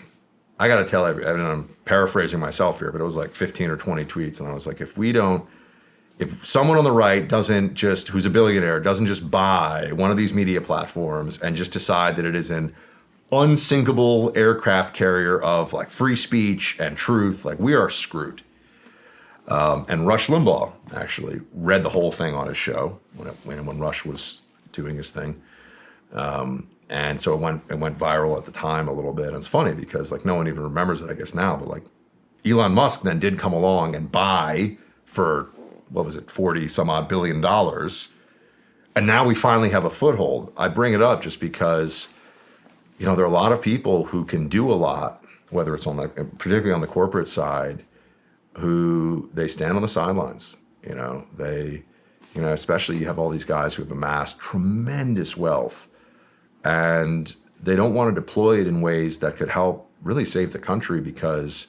I got to tell I mean, I'm paraphrasing myself here, but it was like 15 or 20 tweets. And I was like, if someone on the right who's a billionaire, doesn't just buy one of these media platforms and just decide that it is an unsinkable aircraft carrier of like free speech and truth, like we are screwed. And Rush Limbaugh actually read the whole thing on his show when Rush was doing his thing. And so it went viral at the time a little bit. And it's funny because like no one even remembers it, I guess now, but like Elon Musk then did come along and buy for, what was it, 40 some odd $billion. And now we finally have a foothold. I bring it up just because, there are a lot of people who can do a lot, whether it's particularly on the corporate side, who they stand on the sidelines. Especially you have all these guys who have amassed tremendous wealth, and they don't want to deploy it in ways that could help really save the country because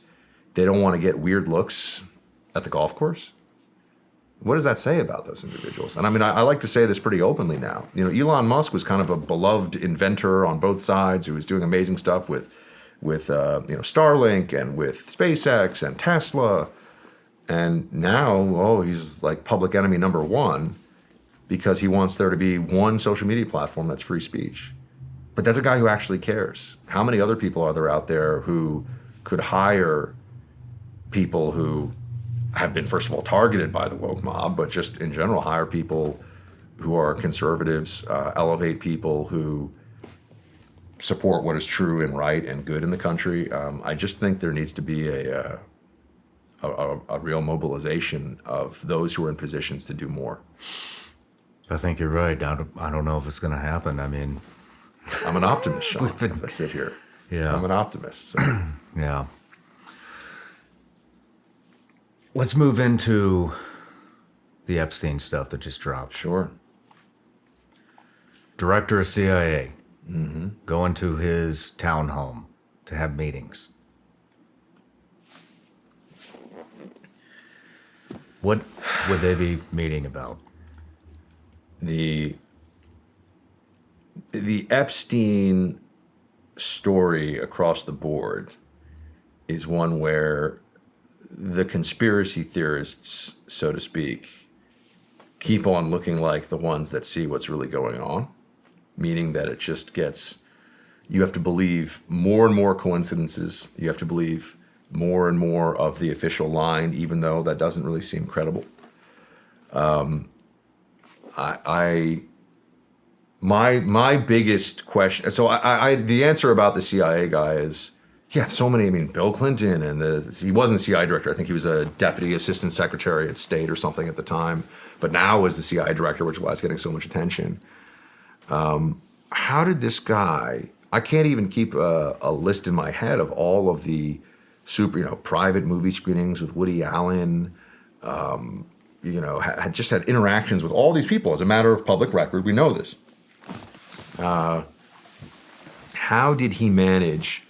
they don't want to get weird looks at the golf course. What does that say about those individuals? And I mean, I like to say this pretty openly now. Elon Musk was kind of a beloved inventor on both sides who was doing amazing stuff with Starlink and with SpaceX and Tesla. And now, he's like public enemy number one because he wants there to be one social media platform that's free speech. But that's a guy who actually cares. How many other people are there out there who could hire people who have been, first of all, targeted by the woke mob, but just in general, hire people who are conservatives, elevate people who support what is true and right and good in the country. I just think there needs to be a real mobilization of those who are in positions to do more. I think you're right. I don't know if it's going to happen. I mean, I'm an optimist, Shawn, as I sit here. Yeah. I'm an optimist. So. Yeah. Let's move into the Epstein stuff that just dropped. Sure. Director of CIA going to his townhome to have meetings. What would they be meeting about? The Epstein story across the board is one where the conspiracy theorists, so to speak, keep on looking like the ones that see what's really going on, meaning that it just gets, you have to believe more and more coincidences. You have to believe more and more of the official line, even though that doesn't really seem credible. My biggest question, so the answer about the CIA guy is, yeah, so many, Bill Clinton, and he wasn't CIA director. I think he was a deputy assistant secretary at state or something at the time, but now is the CIA director, which is why it's getting so much attention. How did this guy, I can't even keep a list in my head of all of the private movie screenings with Woody Allen, had just had interactions with all these people as a matter of public record. We know this. How did he manage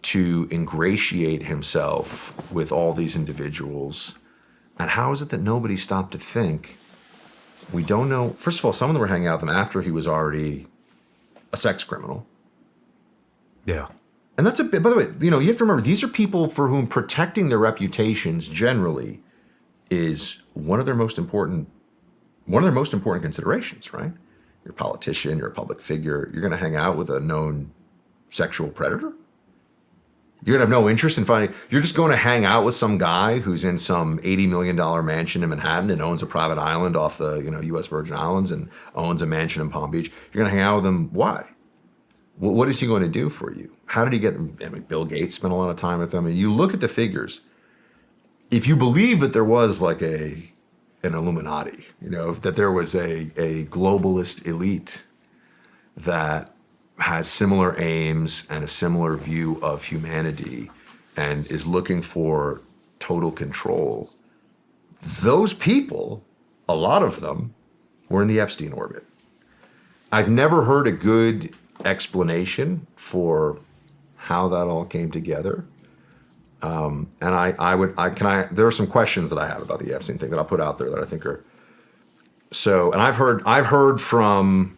to ingratiate himself with all these individuals? And how is it that nobody stopped to think? We don't know. First of all, some of them were hanging out with him after he was already a sex criminal. Yeah. And that's a bit, by the way, you have to remember, these are people for whom protecting their reputations generally is one of their most important considerations, right? You're a politician, you're a public figure, you're going to hang out with a known sexual predator? You're going to have no interest in you're just going to hang out with some guy who's in some $80 million mansion in Manhattan and owns a private island off the, U.S. Virgin Islands and owns a mansion in Palm Beach. You're going to hang out with him. Why? What is he going to do for you? How did he get them? I mean, Bill Gates spent a lot of time with him. And you look at the figures. If you believe that there was like an Illuminati, that there was a globalist elite that has similar aims and a similar view of humanity and is looking for total control, those people, a lot of them, were in the Epstein orbit. I've never heard a good explanation for how that all came together. And there are some questions that I have about the Epstein thing that I'll put out there that I think are so, and I've heard from,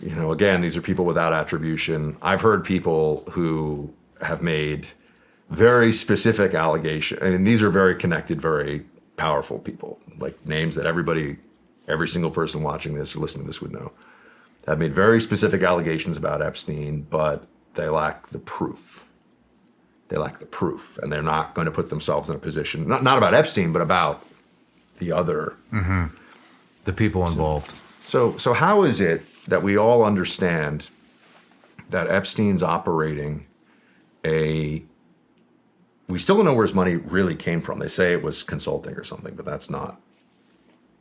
again, these are people without attribution. I've heard people who have made very specific allegations. I mean, these are very connected, very powerful people, like names that every single person watching this or listening to this would know, have made very specific allegations about Epstein, but they lack the proof. And they're not going to put themselves in a position, not about Epstein, but about the other. Mm-hmm. The people involved. So how is it that we all understand that Epstein's operating we still don't know where his money really came from. They say it was consulting or something, but that's not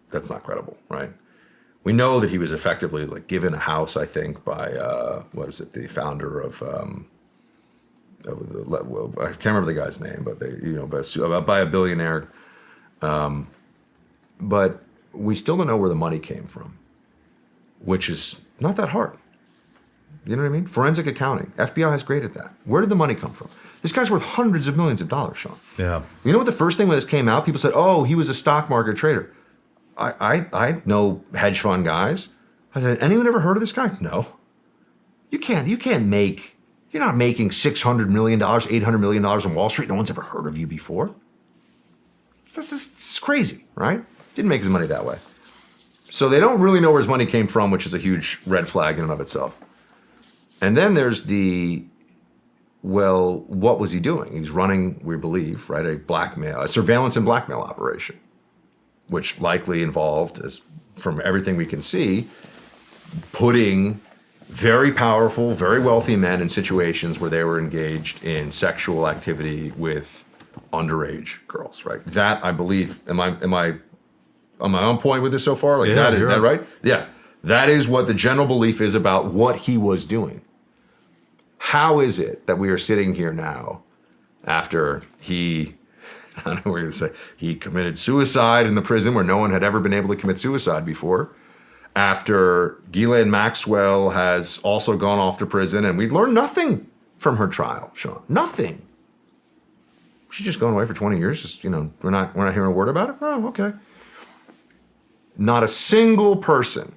credible, right? We know that he was effectively given a house, I think, by the founder of I can't remember the guy's name, but by a billionaire. But we still don't know where the money came from, which is not that hard. You know what I mean? Forensic accounting. FBI is great at that. Where did the money come from? This guy's worth hundreds of millions of dollars, Shawn. Yeah. You know what the first thing when this came out? People said, oh, he was a stock market trader. I know hedge fund guys. I said, anyone ever heard of this guy? No. You're not making $600 million, $800 million on Wall Street. No one's ever heard of you before. This is crazy, right? Didn't make his money that way. So they don't really know where his money came from, which is a huge red flag in and of itself. And then there's what was he doing? He's running, we believe, right, a surveillance and blackmail operation, which likely involved, from everything we can see, putting very powerful, very wealthy men in situations where they were engaged in sexual activity with underage girls, right? That, I believe, am I on point with this so far? Is that right? Yeah. That is what the general belief is about what he was doing. How is it that we are sitting here now after he committed suicide in the prison where no one had ever been able to commit suicide before, after Ghislaine Maxwell has also gone off to prison and we learned nothing from her trial, Shawn? Nothing. She's just gone away for 20 years. We're not hearing a word about it. Oh, okay. Not a single person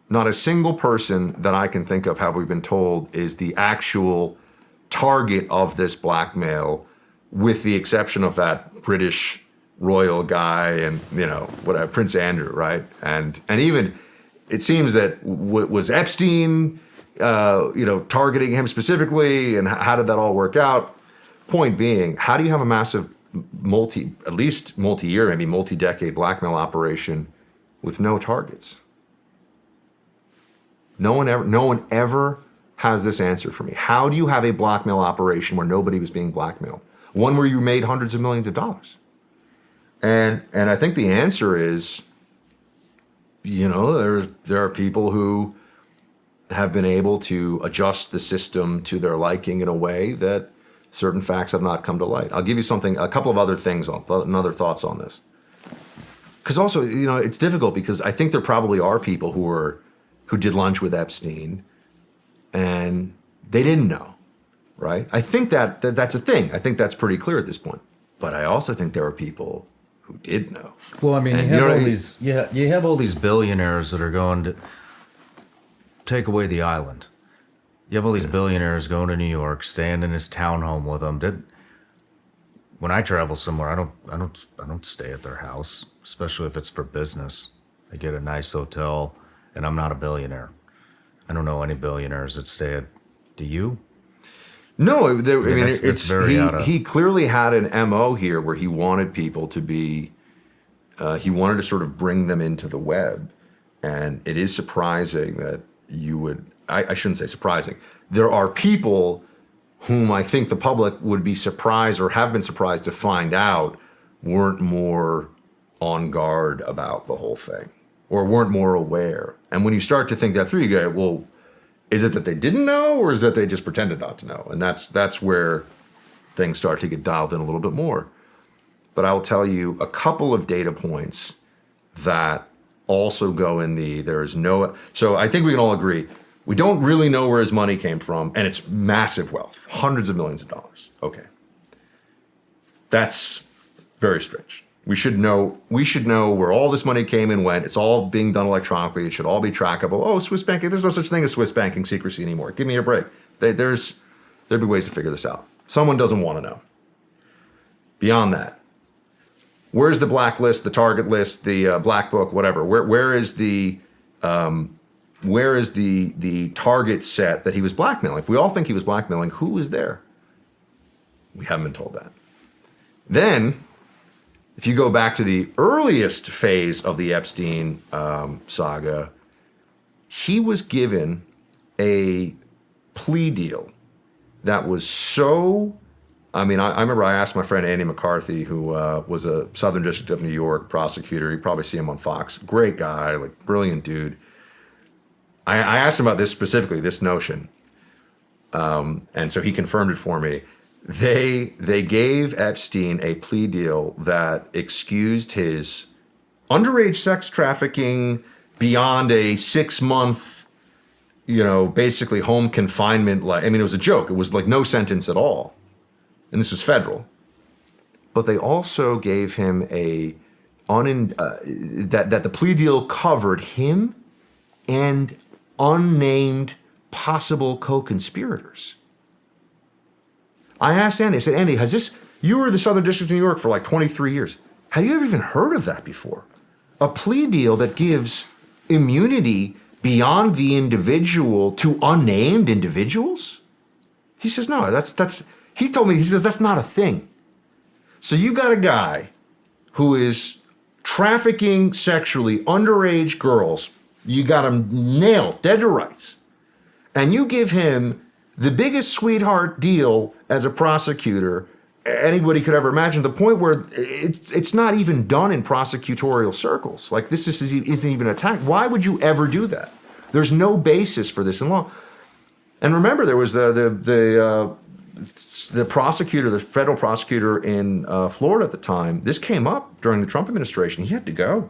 that I can think of, have we been told, is the actual target of this blackmail, with the exception of that British royal guy and, whatever, Prince Andrew, right? And even it seems that was Epstein, targeting him specifically, and how did that all work out? Point being, how do you have a massive at least multi-year, maybe multi-decade blackmail operation with no targets? No one ever has this answer for me. How do you have a blackmail operation where nobody was being blackmailed? One where you made hundreds of millions of dollars. And I think the answer is, there are people who have been able to adjust the system to their liking in a way that certain facts have not come to light. I'll give you a couple of other things, other thoughts on this. Because also, it's difficult because I think there probably are people who are who did lunch with Epstein, and they didn't know, right? I think that's a thing. I think that's pretty clear at this point. But I also think there are people who did know. Well, I mean, And you have all these billionaires that are going to take away the island. You have all these billionaires going to New York, staying in his townhome with them. When I travel somewhere, I don't stay at their house, especially if it's for business. I get a nice hotel, and I'm not a billionaire. I don't know any billionaires that stay at. Do you? No, that's very he clearly had an MO here where he wanted people to be, he wanted to sort of bring them into the web. And it is surprising that you would, I shouldn't say surprising. There are people whom I think the public would be surprised or have been surprised to find out weren't more on guard about the whole thing or weren't more aware. And when you start to think that through, you go, well, is it that they didn't know or is it that they just pretended not to know? And that's where things start to get dialed in a little bit more. But I'll tell you a couple of data points that also go in so I think we can all agree, we don't really know where his money came from, and it's massive wealth, hundreds of millions of dollars. Okay. That's very strange. We should know where all this money came and went. It's all being done electronically. It should all be trackable. Oh, Swiss banking. There's no such thing as Swiss banking secrecy anymore. Give me a break. There'd be ways to figure this out. Someone doesn't want to know. Beyond that, where's the blacklist, the target list, the black book, whatever? Where is the target set that he was blackmailing? If we all think he was blackmailing, who is there? We haven't been told that. Then, if you go back to the earliest phase of the Epstein saga, he was given a plea deal that was so, I remember I asked my friend Andy McCarthy, who was a Southern District of New York prosecutor. You probably see him on Fox. Great guy, like brilliant dude. I asked him about this specifically, this notion. And so he confirmed it for me. They gave Epstein a plea deal that excused his underage sex trafficking beyond a 6-month, basically home confinement. It was a joke. It was like no sentence at all. And this was federal. But they also gave him that the plea deal covered him and unnamed possible co-conspirators. I asked Andy, I said, Andy, you were the Southern District of New York for like 23 years. Have you ever even heard of that before? A plea deal that gives immunity beyond the individual to unnamed individuals? He says, no, he told me, he says, that's not a thing. So you got a guy who is trafficking sexually underage girls. You got him nailed, dead to rights. And you give him the biggest sweetheart deal as a prosecutor anybody could ever imagine, to the point where it's not even done in prosecutorial circles. Like, this isn't even attacked. Why would you ever do that? There's no basis for this in law. And remember, there was the prosecutor, the federal prosecutor in Florida at the time. This came up during the Trump administration. He had to go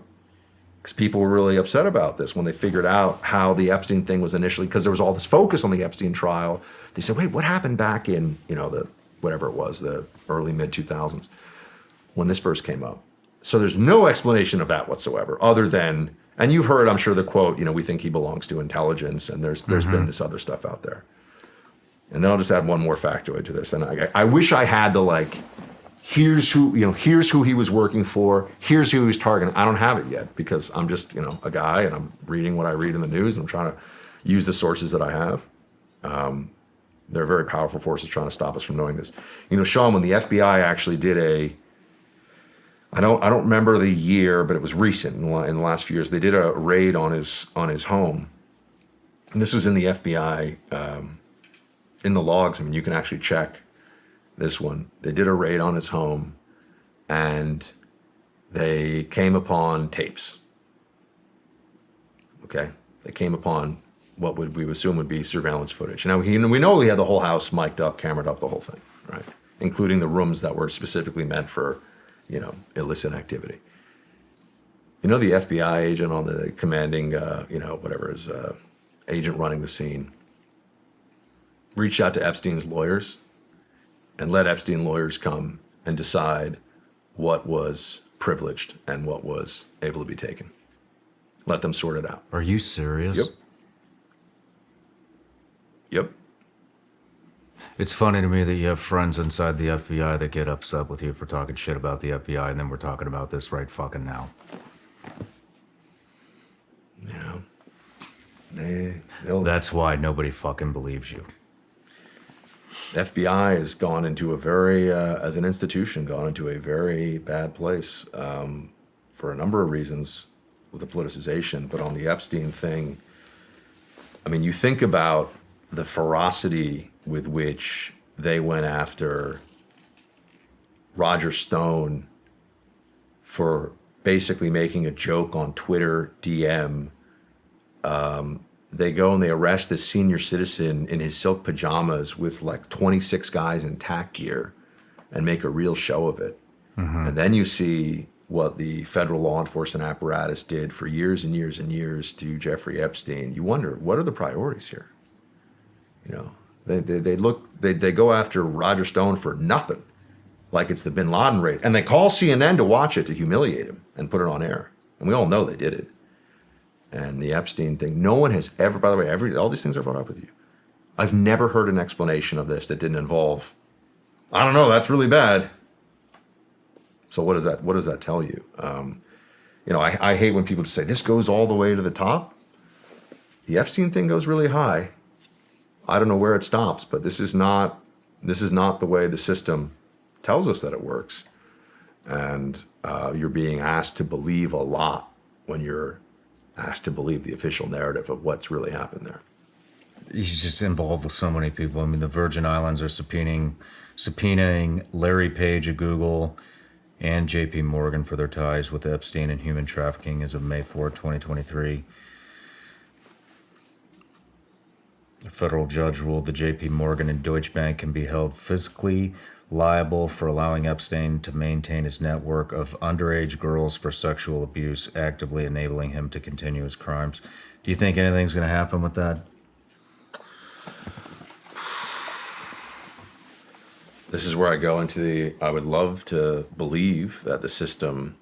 because people were really upset about this when they figured out how the Epstein thing was initially, because there was all this focus on the Epstein trial. They said, wait, what happened back in, the early mid-2000s when this first came up? So there's no explanation of that whatsoever, other than, and you've heard, I'm sure, the quote, we think he belongs to intelligence, and there's been this other stuff out there. And then I'll just add one more factoid to this. And I wish I had the, here's who he was working for, here's who he was targeting. I don't have it yet because I'm just, a guy, and I'm reading what I read in the news, and I'm trying to use the sources that I have. There are very powerful forces trying to stop us from knowing this. Shawn, when the FBI actually did I don't remember the year, but it was recent in the last few years, they did a raid on his home. And this was in the FBI, in the logs. You can actually check this one. They did a raid on his home, and they came upon tapes. Okay? They came upon what we assume would be surveillance footage. Now, we know he had the whole house mic'd up, cameraed up, the whole thing, right? Including the rooms that were specifically meant for, illicit activity. You know, the FBI agent on the commanding, whatever his agent running the scene, reached out to Epstein's lawyers and let Epstein lawyers come and decide what was privileged and what was able to be taken. Let them sort it out. Are you serious? Yep. It's funny to me that you have friends inside the FBI that get upset with you for talking shit about the FBI, and then we're talking about this right fucking now. You know, That's why nobody fucking believes you. FBI has gone into a very, as an institution, gone into a very bad place for a number of reasons with the politicization. But on the Epstein thing, I mean, you think about the ferocity with which they went after Roger Stone for basically making a joke on Twitter DM. They go and they arrest this senior citizen in his silk pajamas with like 26 guys in tack gear and make a real show of it. Mm-hmm. And then you see what the federal law enforcement apparatus did for years and years and years to Jeffrey Epstein. You wonder, what are the priorities here? You know, they go after Roger Stone for nothing, like it's the bin Laden raid. And they call CNN to watch it to humiliate him and put it on air. And we all know they did it. And the Epstein thing, no one has ever, by the way, all these things are brought up with you. I've never heard an explanation of this that didn't involve, I don't know, that's really bad. So what does that tell you? I hate when people just say, this goes all the way to the top. The Epstein thing goes really high. I don't know where it stops, but this is not the way the system tells us that it works. And you're being asked to believe a lot when you're asked to believe the official narrative of what's really happened there. He's just involved with so many people. I mean, the Virgin Islands are subpoenaing Larry Page of Google and JP Morgan for their ties with Epstein and human trafficking as of May 4, 2023. A federal judge ruled that JP Morgan and Deutsche Bank can be held physically liable for allowing Epstein to maintain his network of underage girls for sexual abuse, actively enabling him to continue his crimes. Do you think anything's going to happen with that? This is where I go into I would love to believe that the system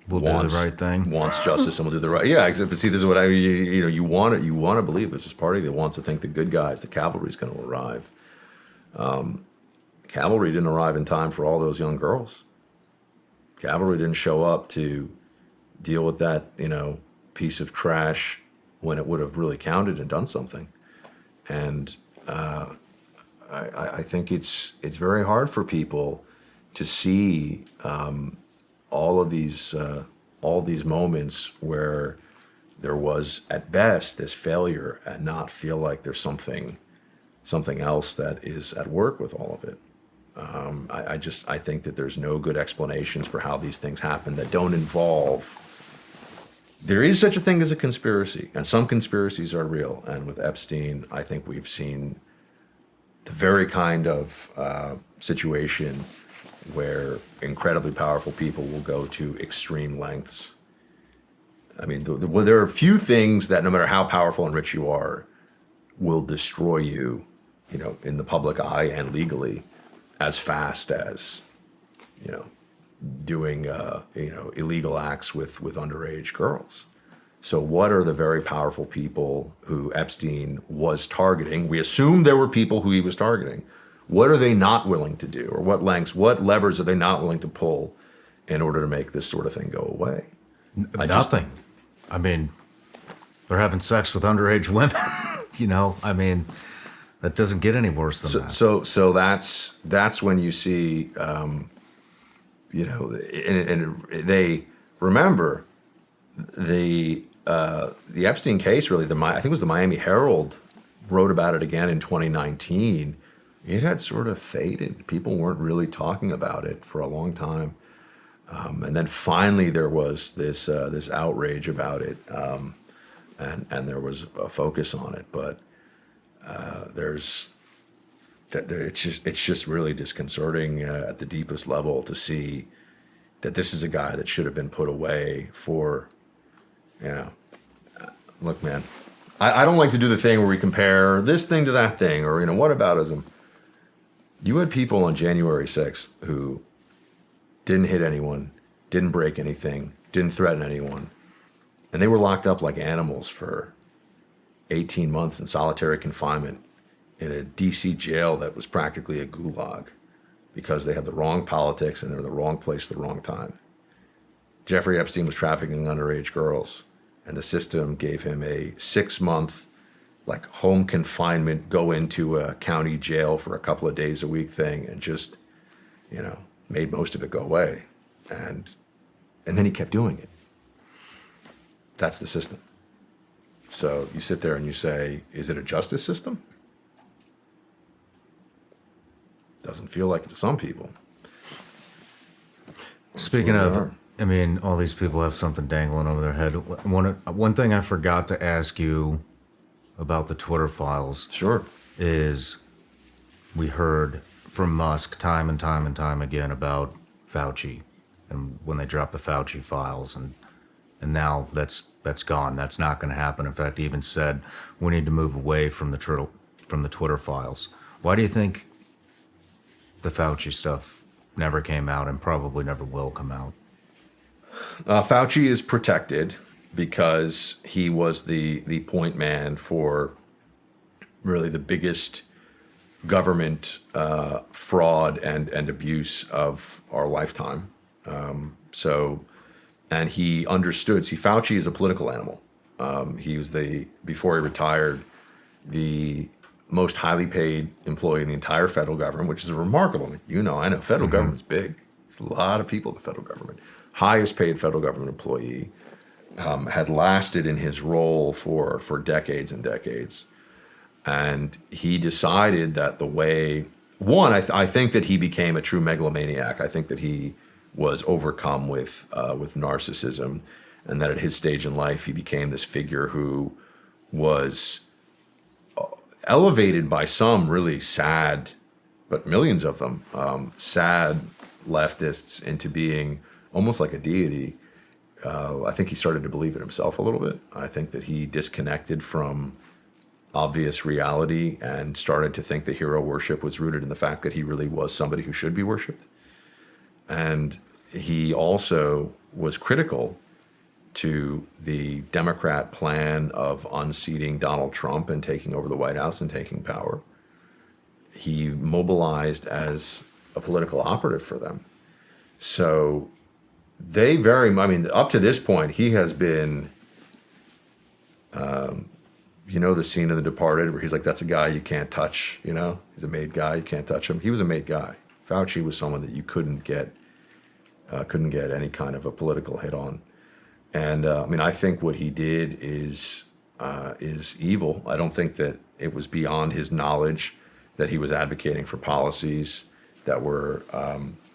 Will do the right thing. Wants justice and will do the right. Yeah, except, but see, this is what you want to believe. This is party that wants to think the good guys, the cavalry, is going to arrive. Cavalry didn't arrive in time for all those young girls. Cavalry didn't show up to deal with that, piece of trash when it would have really counted and done something. And I think it's very hard for people to see all these moments where there was at best this failure and not feel like there's something else that is at work with all of it. I think that there's no good explanations for how these things happen that don't involve. There is such a thing as a conspiracy, and some conspiracies are real. And with Epstein, I think we've seen the very kind of situation where incredibly powerful people will go to extreme lengths. I mean, there are few things that, no matter how powerful and rich you are, will destroy you, in the public eye and legally, as fast as, doing, illegal acts with underage girls. So what are the very powerful people who Epstein was targeting? We assume there were people who he was targeting. What are they not willing to do? Or what levers are they not willing to pull in order to make this sort of thing go away? Nothing. I mean, they're having sex with underage women. That doesn't get any worse than that. So that's when you see, and they remember the Epstein case. Really, I think it was the Miami Herald wrote about it again in 2019. It had sort of faded. People weren't really talking about it for a long time, and then finally there was this outrage about it, and there was a focus on it. But it's just really disconcerting at the deepest level to see that this is a guy that should have been put away for Yeah. Look, man, I don't like to do the thing where we compare this thing to that thing or, whataboutism. You had people on January 6th who didn't hit anyone, didn't break anything, didn't threaten anyone. And they were locked up like animals for 18 months in solitary confinement in a DC jail that was practically a gulag because they had the wrong politics and they were in the wrong place at the wrong time. Jeffrey Epstein was trafficking underage girls, and the system gave him a 6-month home confinement, go into a county jail for a couple of days a week thing, and just, made most of it go away. And then he kept doing it. That's the system. So you sit there and you say, is it a justice system? Doesn't feel like it to some people. Speaking of, all these people have something dangling over their head. One thing I forgot to ask you about the Twitter files. Sure. Is we heard from Musk time and time and time again about Fauci and when they dropped the Fauci files and now that's gone. That's not going to happen. In fact, he even said we need to move away from the Twitter files. Why do you think the Fauci stuff never came out and probably never will come out? Fauci is protected because he was the point man for really the biggest government fraud and abuse of our lifetime. And he understood. See, Fauci is a political animal. He was before he retired, the most highly paid employee in the entire federal government, which is remarkable. I know federal government's big. There's a lot of people in the federal government. Highest paid federal government employee, had lasted in his role for decades and decades. And he decided that the way, I think that he became a true megalomaniac. I think that he was overcome with narcissism, and that at his stage in life, he became this figure who was elevated by some really sad, but millions of them, sad leftists into being almost like a deity. I think he started to believe it himself a little bit. I think that he disconnected from obvious reality and started to think that hero worship was rooted in the fact that he really was somebody who should be worshipped. And he also was critical to the Democrat plan of unseating Donald Trump and taking over the White House and taking power. He mobilized as a political operative for them. So they up to this point, he has been, the scene in The Departed where he's like, that's a guy you can't touch, he's a made guy, you can't touch him. He was a made guy. Fauci was someone that you couldn't get any kind of a political hit on. And I think what he did is evil. I don't think that it was beyond his knowledge that he was advocating for policies that were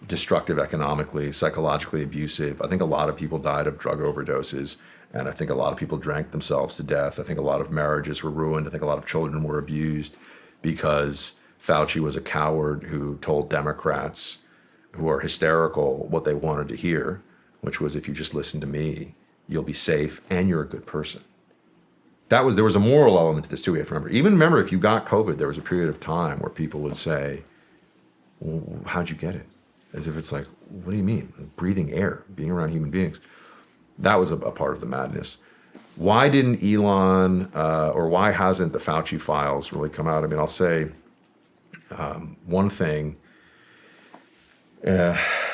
destructive economically, psychologically abusive. I think a lot of people died of drug overdoses, and I think a lot of people drank themselves to death. I think a lot of marriages were ruined. I think a lot of children were abused because Fauci was a coward who told Democrats who are hysterical what they wanted to hear, which was, if you just listen to me, you'll be safe and you're a good person. There was a moral element to this too, we have to remember. If you got COVID, there was a period of time where people would say, well, how'd you get it? As if it's like, what do you mean? Breathing air, being around human beings. That was a part of the madness. Why didn't Elon, or why hasn't the Fauci files really come out? I'll say one thing.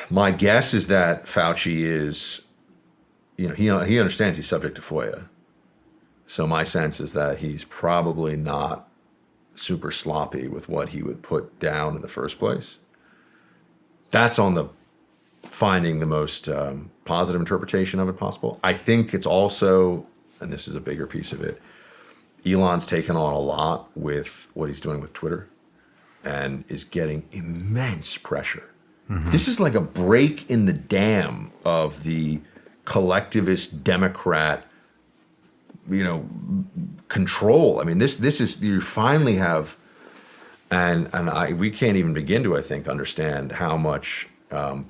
My guess is that Fauci is, he understands he's subject to FOIA. So my sense is that he's probably not super sloppy with what he would put down in the first place. That's on the finding the most positive interpretation of it possible. I think it's also, and this is a bigger piece of it, Elon's taken on a lot with what he's doing with Twitter and is getting immense pressure. Mm-hmm. This is like a break in the dam of the collectivist Democrat, control. This is, you finally have, we can't even begin to, I think, understand how much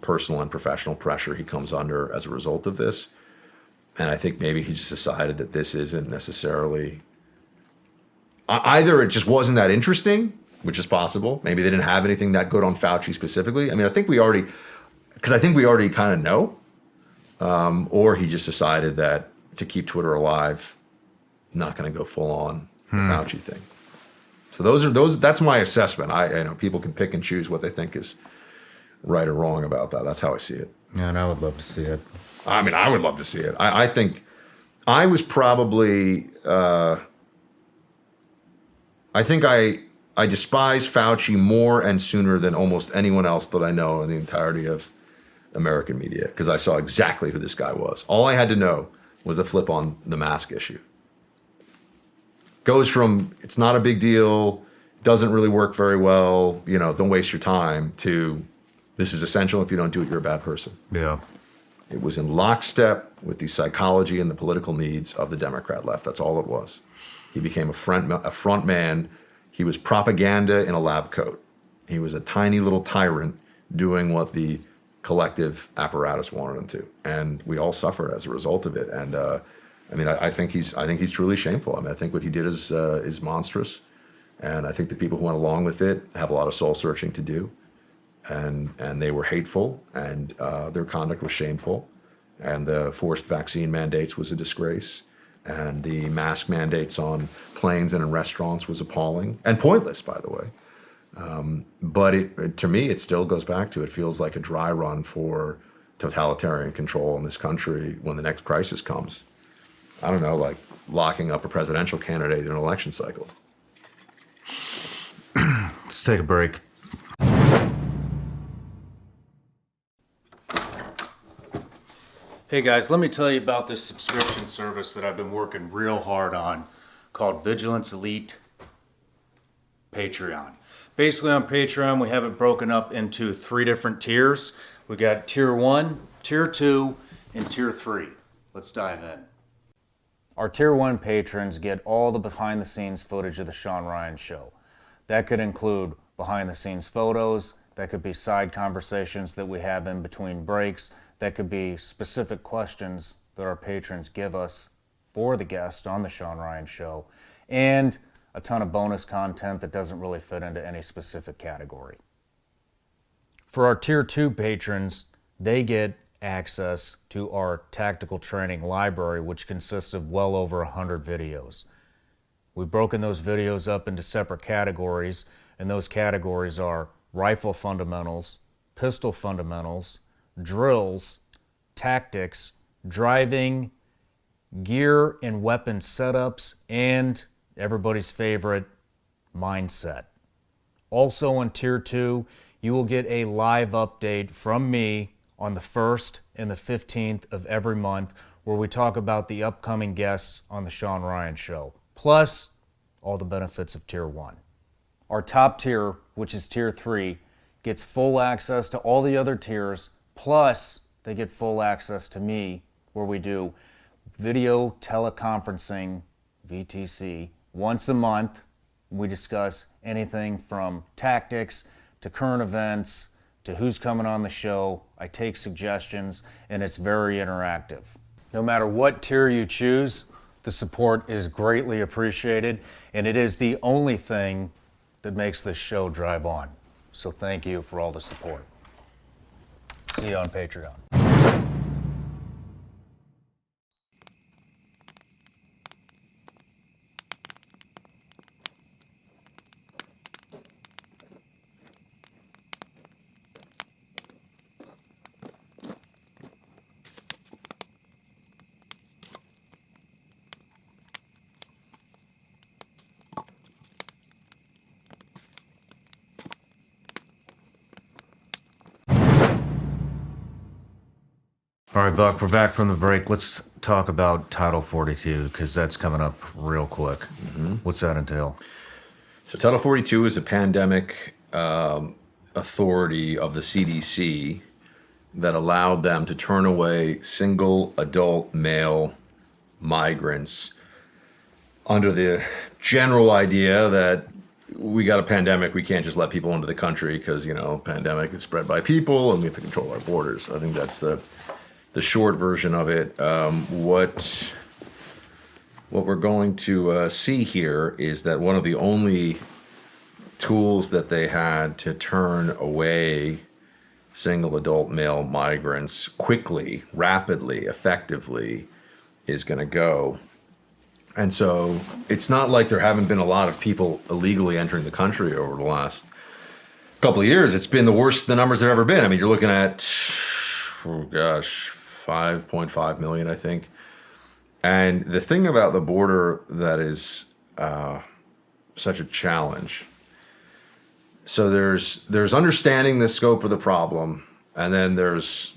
personal and professional pressure he comes under as a result of this. And I think maybe he just decided that this isn't necessarily, either it just wasn't that interesting, which is possible. Maybe they didn't have anything that good on Fauci specifically. I mean, I think we already kind of know. Or he just decided that to keep Twitter alive, not going to go full on the Fauci thing. So that's my assessment. I know people can pick and choose what they think is right or wrong about that. That's how I see it. Yeah, and I would love to see it. I mean, I would love to see it. I think I was probably, I think I despise Fauci more and sooner than almost anyone else that I know in the entirety of American media, because I saw exactly who this guy was. All I had to know was the flip on the mask issue. Goes from, it's not a big deal, doesn't really work very well, don't waste your time, to this is essential. If you don't do it, you're a bad person. Yeah. It was in lockstep with the psychology and the political needs of the Democrat left. That's all it was. He became a front man. He was propaganda in a lab coat. He was a tiny little tyrant doing what the collective apparatus wanted him to, and we all suffered as a result of it. And I think he's truly shameful. I mean, I think what he did is monstrous, and I think the people who went along with it have a lot of soul searching to do, and they were hateful, and their conduct was shameful, and the forced vaccine mandates was a disgrace, and the mask mandates on planes and in restaurants was appalling and pointless, by the way. But to me, it still goes back to, it feels like a dry run for totalitarian control in this country when the next crisis comes. I don't know, like locking up a presidential candidate in an election cycle. Let's take a break. Hey guys, let me tell you about this subscription service that I've been working real hard on called Vigilance Elite Patreon. Basically on Patreon, we have it broken up into 3 different tiers. We got tier 1, tier 2, and tier 3. Let's dive in. Our tier 1 patrons get all the behind the scenes footage of the Shawn Ryan show. That could include behind the scenes photos, that could be side conversations that we have in between breaks, that could be specific questions that our patrons give us for the guest on the Shawn Ryan show, and a ton of bonus content that doesn't really fit into any specific category. For our tier 2 patrons, they get access to our tactical training library, which consists of well over 100 videos. We've broken those videos up into separate categories, and those categories are rifle fundamentals, pistol fundamentals, drills, tactics, driving, gear and weapon setups, and everybody's favorite, mindset. Also on tier 2, you will get a live update from me on the 1st and the 15th of every month, where we talk about the upcoming guests on the Shawn Ryan show, plus all the benefits of tier 1. Our top tier, which is tier 3, gets full access to all the other tiers, plus they get full access to me, where we do video teleconferencing, VTC, once a month. We discuss anything from tactics to current events to who's coming on the show. I take suggestions, and it's very interactive. No matter what tier you choose, the support is greatly appreciated, and it is the only thing that makes this show drive on. So thank you for all the support. See you on Patreon. All right, Buck, we're back from the break. Let's talk about Title 42, because that's coming up real quick. What's that entail? So Title 42 is a pandemic authority of the CDC that allowed them to turn away single adult male migrants under the general idea that we got a pandemic, we can't just let people into the country because, pandemic is spread by people and we have to control our borders. I think that's the the short version of it. What we're going to see here is that one of the only tools that they had to turn away single adult male migrants quickly, rapidly, effectively is going to go. And so it's not like there haven't been a lot of people illegally entering the country over the last couple of years. It's been the worst the numbers have ever been. I mean, you're looking at, 5.5 million, I think. And the thing about the border that is such a challenge, so there's understanding the scope of the problem, and then there's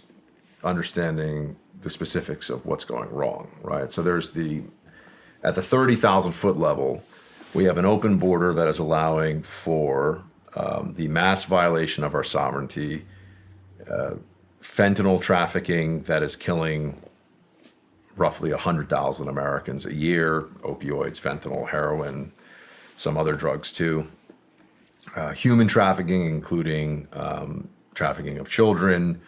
understanding the specifics of what's going wrong, right? So at the 30,000 foot level, we have an open border that is allowing for the mass violation of our sovereignty, fentanyl trafficking that is killing roughly 100,000 Americans a year, opioids, fentanyl, heroin, some other drugs too. Human trafficking, including trafficking of children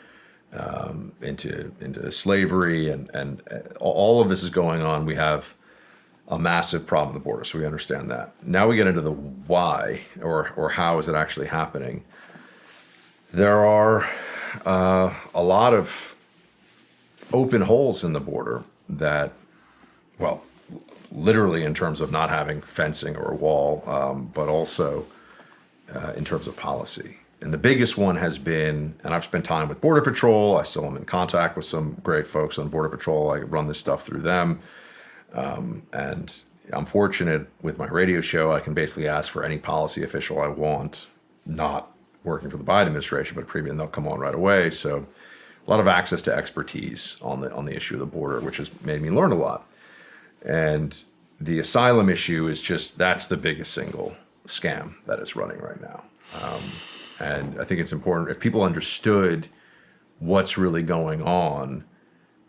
into slavery, and all of this is going on. We have a massive problem at the border, so we understand that. Now we get into the why, or how is it actually happening. There are a lot of open holes in the border that, well, literally in terms of not having fencing or a wall, but also in terms of policy. And the biggest one has been, and I've spent time with Border Patrol. I still am in contact with some great folks on Border Patrol. I run this stuff through them. And I'm fortunate with my radio show, I can basically ask for any policy official I want, not working for the Biden administration, but previous, and they'll come on right away. So a lot of access to expertise on the issue of the border, which has made me learn a lot. And the asylum issue is that's the biggest single scam that is running right now. And I think it's important, if people understood what's really going on,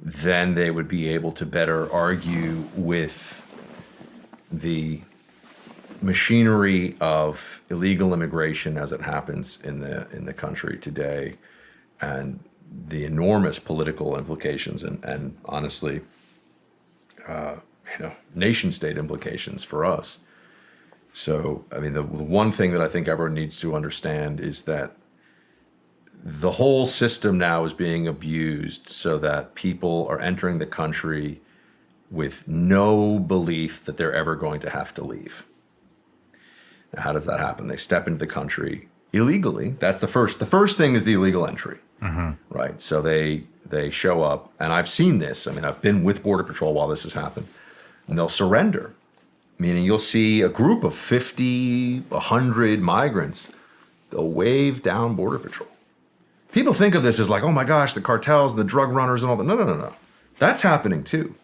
then they would be able to better argue with the machinery of illegal immigration as it happens in the country today, and the enormous political implications and honestly, nation state implications for us. So, I mean, the one thing that I think everyone needs to understand is that the whole system now is being abused so that people are entering the country with no belief that they're ever going to have to leave. Now, how does that happen? They step into the country illegally. That's the first thing is the illegal entry, right? So they show up, and I've seen this. I mean, I've been with Border Patrol while this has happened, and they'll surrender. Meaning you'll see a group of 50, 100 migrants, they'll wave down Border Patrol. People think of this as like, oh my gosh, the cartels, the drug runners and all that. No. That's happening too.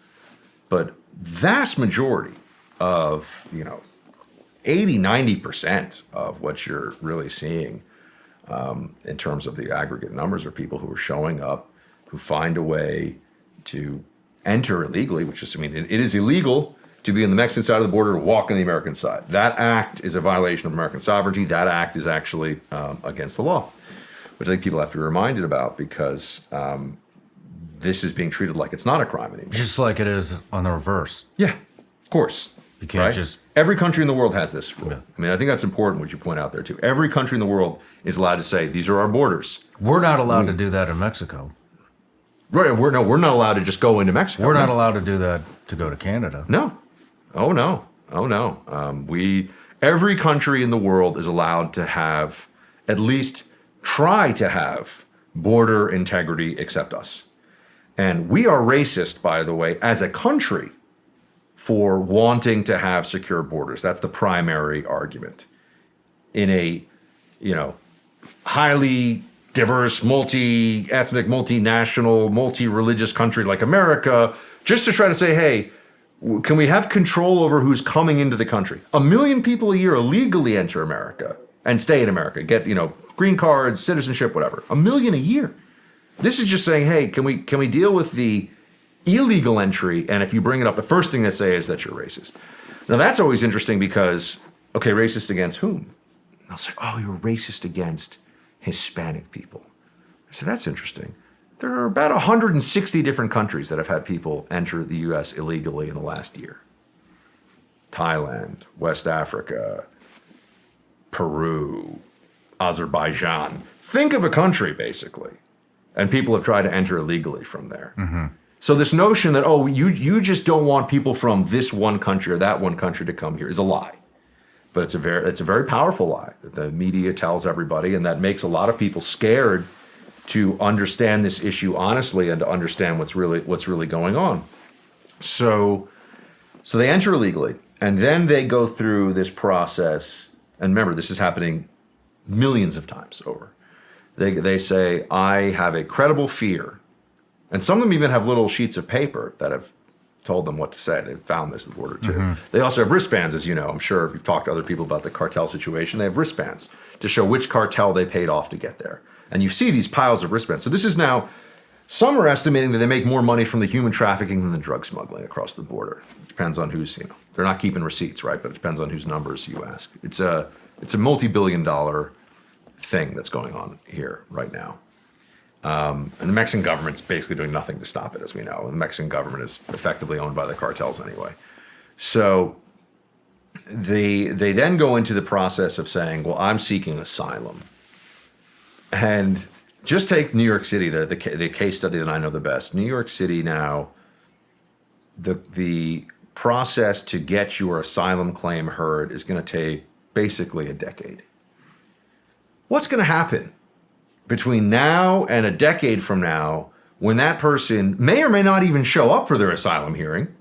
But vast majority of, 80, 90% of what you're really seeing in terms of the aggregate numbers are people who are showing up, who find a way to enter illegally, which is, it is illegal to be on the Mexican side of the border, to walk on the American side. That act is a violation of American sovereignty. That act is actually against the law, which I think people have to be reminded about, because this is being treated like it's not a crime anymore. Just like it is on the reverse. Yeah, of course. You can't just... Every country in the world has this rule. Yeah. I think that's important, what you point out there, too. Every country in the world is allowed to say, these are our borders. We're not allowed to do that in Mexico. Right, we're not allowed to just go into Mexico. We're not allowed to do that to go to Canada. No. Oh no. Every country in the world is allowed to have, at least try to have, border integrity except us. And we are racist, by the way, as a country, for wanting to have secure borders. That's the primary argument. In a, highly diverse, multi-ethnic, multinational, multi-religious country like America, just to try to say, hey, can we have control over who's coming into the country? 1 million people a year illegally enter America and stay in America, get, green cards, citizenship, whatever. 1 million a year. This is just saying, hey, can we deal with the illegal entry? And if you bring it up, the first thing they say is that you're racist. Now that's always interesting because, okay, racist against whom? They'll say, oh, you're racist against Hispanic people. I said, that's interesting. There are about 160 different countries that have had people enter the U.S. illegally in the last year. Thailand, West Africa, Peru, Azerbaijan. Think of a country, basically. And people have tried to enter illegally from there. Mm-hmm. So this notion that, oh, you just don't want people from this one country or that one country to come here is a lie. But it's a very powerful lie that the media tells everybody, and that makes a lot of people scared to understand this issue honestly and to understand what's really going on. So they enter illegally, and then they go through this process. And remember, this is happening millions of times over. They say, I have a credible fear. And some of them even have little sheets of paper that have told them what to say. They've found this at the border too. Mm-hmm. They also have wristbands, as you know. I'm sure if you've talked to other people about the cartel situation, they have wristbands to show which cartel they paid off to get there. And you see these piles of wristbands. So this is now, some are estimating that they make more money from the human trafficking than the drug smuggling across the border. It depends on who's, they're not keeping receipts, right? But it depends on whose numbers you ask. It's a multi-billion-dollar thing that's going on here right now. And the Mexican government's basically doing nothing to stop it, as we know. The Mexican government is effectively owned by the cartels anyway. So they then go into the process of saying, well, I'm seeking asylum. And just take New York City, the case study that I know the best. New York City now, the process to get your asylum claim heard is going to take basically a decade. What's going to happen between now and a decade from now when that person may or may not even show up for their asylum hearing?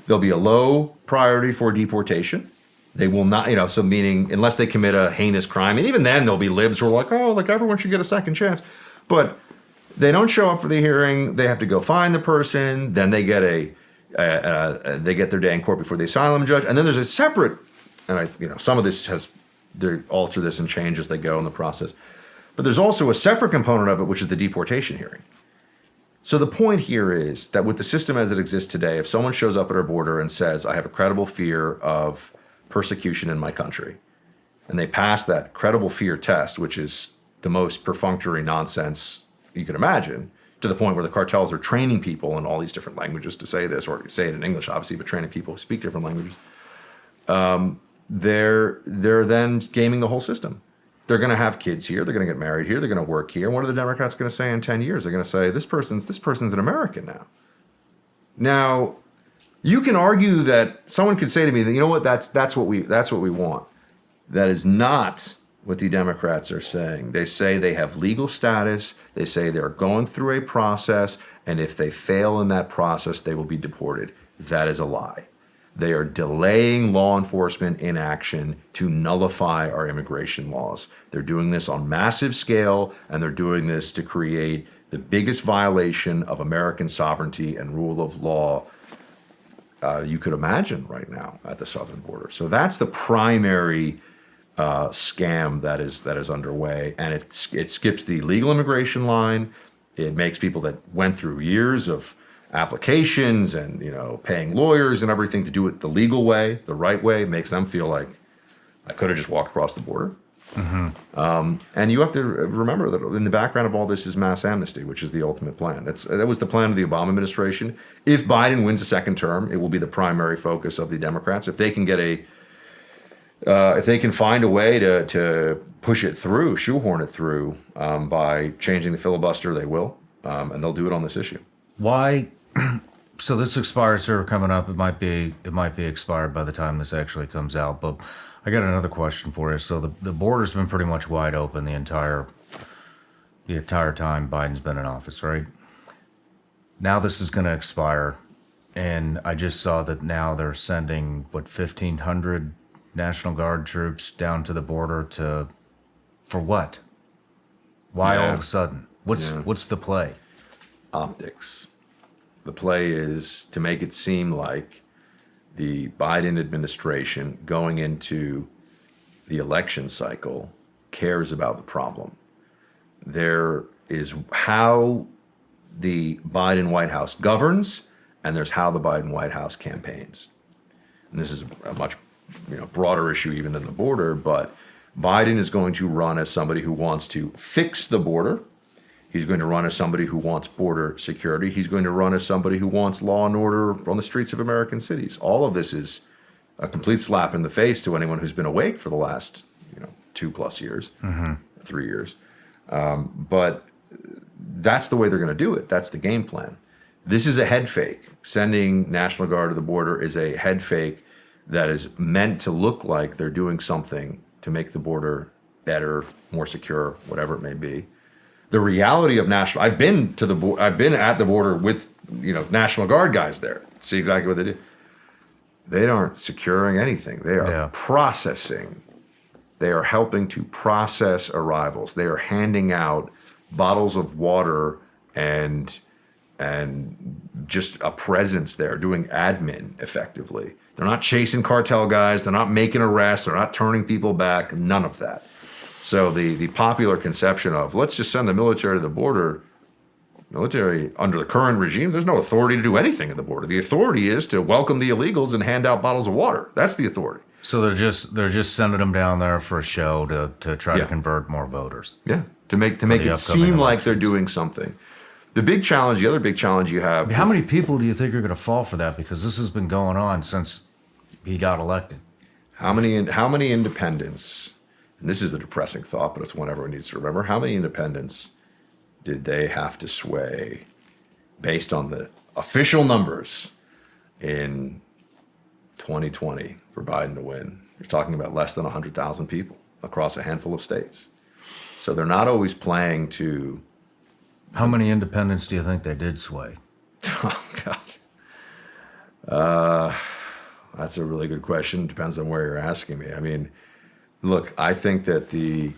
There'll be a low priority for deportation. They will not, so meaning unless they commit a heinous crime. And even then there'll be libs who are like, oh, like everyone should get a second chance. But they don't show up for the hearing. They have to go find the person. Then they get they get their day in court before the asylum judge. And then there's a separate, and some of this they alter this and change as they go in the process. But there's also a separate component of it, which is the deportation hearing. So the point here is that with the system as it exists today, if someone shows up at our border and says, I have a credible fear of persecution in my country, and they pass that credible fear test, which is the most perfunctory nonsense you can imagine, to the point where the cartels are training people in all these different languages to say this, or say it in English, obviously, but training people who speak different languages, they're then gaming the whole system. They're going to have kids here. They're going to get married here. They're going to work here. And what are the Democrats going to say in 10 years? They're going to say, this person's an American now. Now, you can argue that someone could say to me that, you know what, that's what we want. That is not what the Democrats are saying. They say they have legal status. They say they're going through a process. And if they fail in that process, they will be deported. That is a lie. They are delaying law enforcement inaction to nullify our immigration laws. They're doing this on massive scale, and they're doing this to create the biggest violation of American sovereignty and rule of law you could imagine right now at the southern border. So that's the primary scam that is underway, and it skips the legal immigration line. It makes people that went through years of applications and paying lawyers and everything to do it the legal way, the right way, makes them feel like I could have just walked across the border. Mm-hmm. And you have to remember that in the background of all this is mass amnesty, which is the ultimate plan. That was the plan of the Obama administration. If Biden wins a second term, it will be the primary focus of the Democrats. If they can if they can find a way to push it through, shoehorn it through by changing the filibuster, they will, and they'll do it on this issue. Why? So this expires here coming up. It might be expired by the time this actually comes out. But I got another question for you. So the border's been pretty much wide open the entire time Biden's been in office, right? Now this is going to expire, and I just saw that now they're sending 1,500 National Guard troops down to the border for what? Why all of a sudden? What's the play? Optics. The play is to make it seem like the Biden administration going into the election cycle cares about the problem. There is how the Biden White House governs, and there's how the Biden White House campaigns. And this is a much broader issue even than the border, but Biden is going to run as somebody who wants to fix the border. He's going to run as somebody who wants border security. He's going to run as somebody who wants law and order on the streets of American cities. All of this is a complete slap in the face to anyone who's been awake for the last 2+ years, 3 years. But that's the way they're going to do it. That's the game plan. This is a head fake. Sending National Guard to the border is a head fake that is meant to look like they're doing something to make the border better, more secure, whatever it may be. The reality of I've been at the border with National Guard guys there. See exactly what they do. They aren't securing anything. They are processing. They are helping to process arrivals. They are handing out bottles of water and just a presence there, doing admin effectively. They're not chasing cartel guys. They're not making arrests. They're not turning people back. None of that. So the popular conception of let's just send the military to the border, military under the current regime, there's no authority to do anything at the border. The authority is to welcome the illegals and hand out bottles of water. That's the authority. So they're just sending them down there for a show to try to convert more voters. Yeah, to make it seem like they're doing something. The other big challenge you have. How many people do you think are going to fall for that? Because this has been going on since he got elected. How many independents? And this is a depressing thought, but it's one everyone needs to remember. How many independents did they have to sway based on the official numbers in 2020 for Biden to win? You're talking about less than 100,000 people across a handful of states. So they're not always playing to... How many independents do you think they did sway? Oh, God. That's a really good question. Depends on where you're asking me. I mean, look, I think that they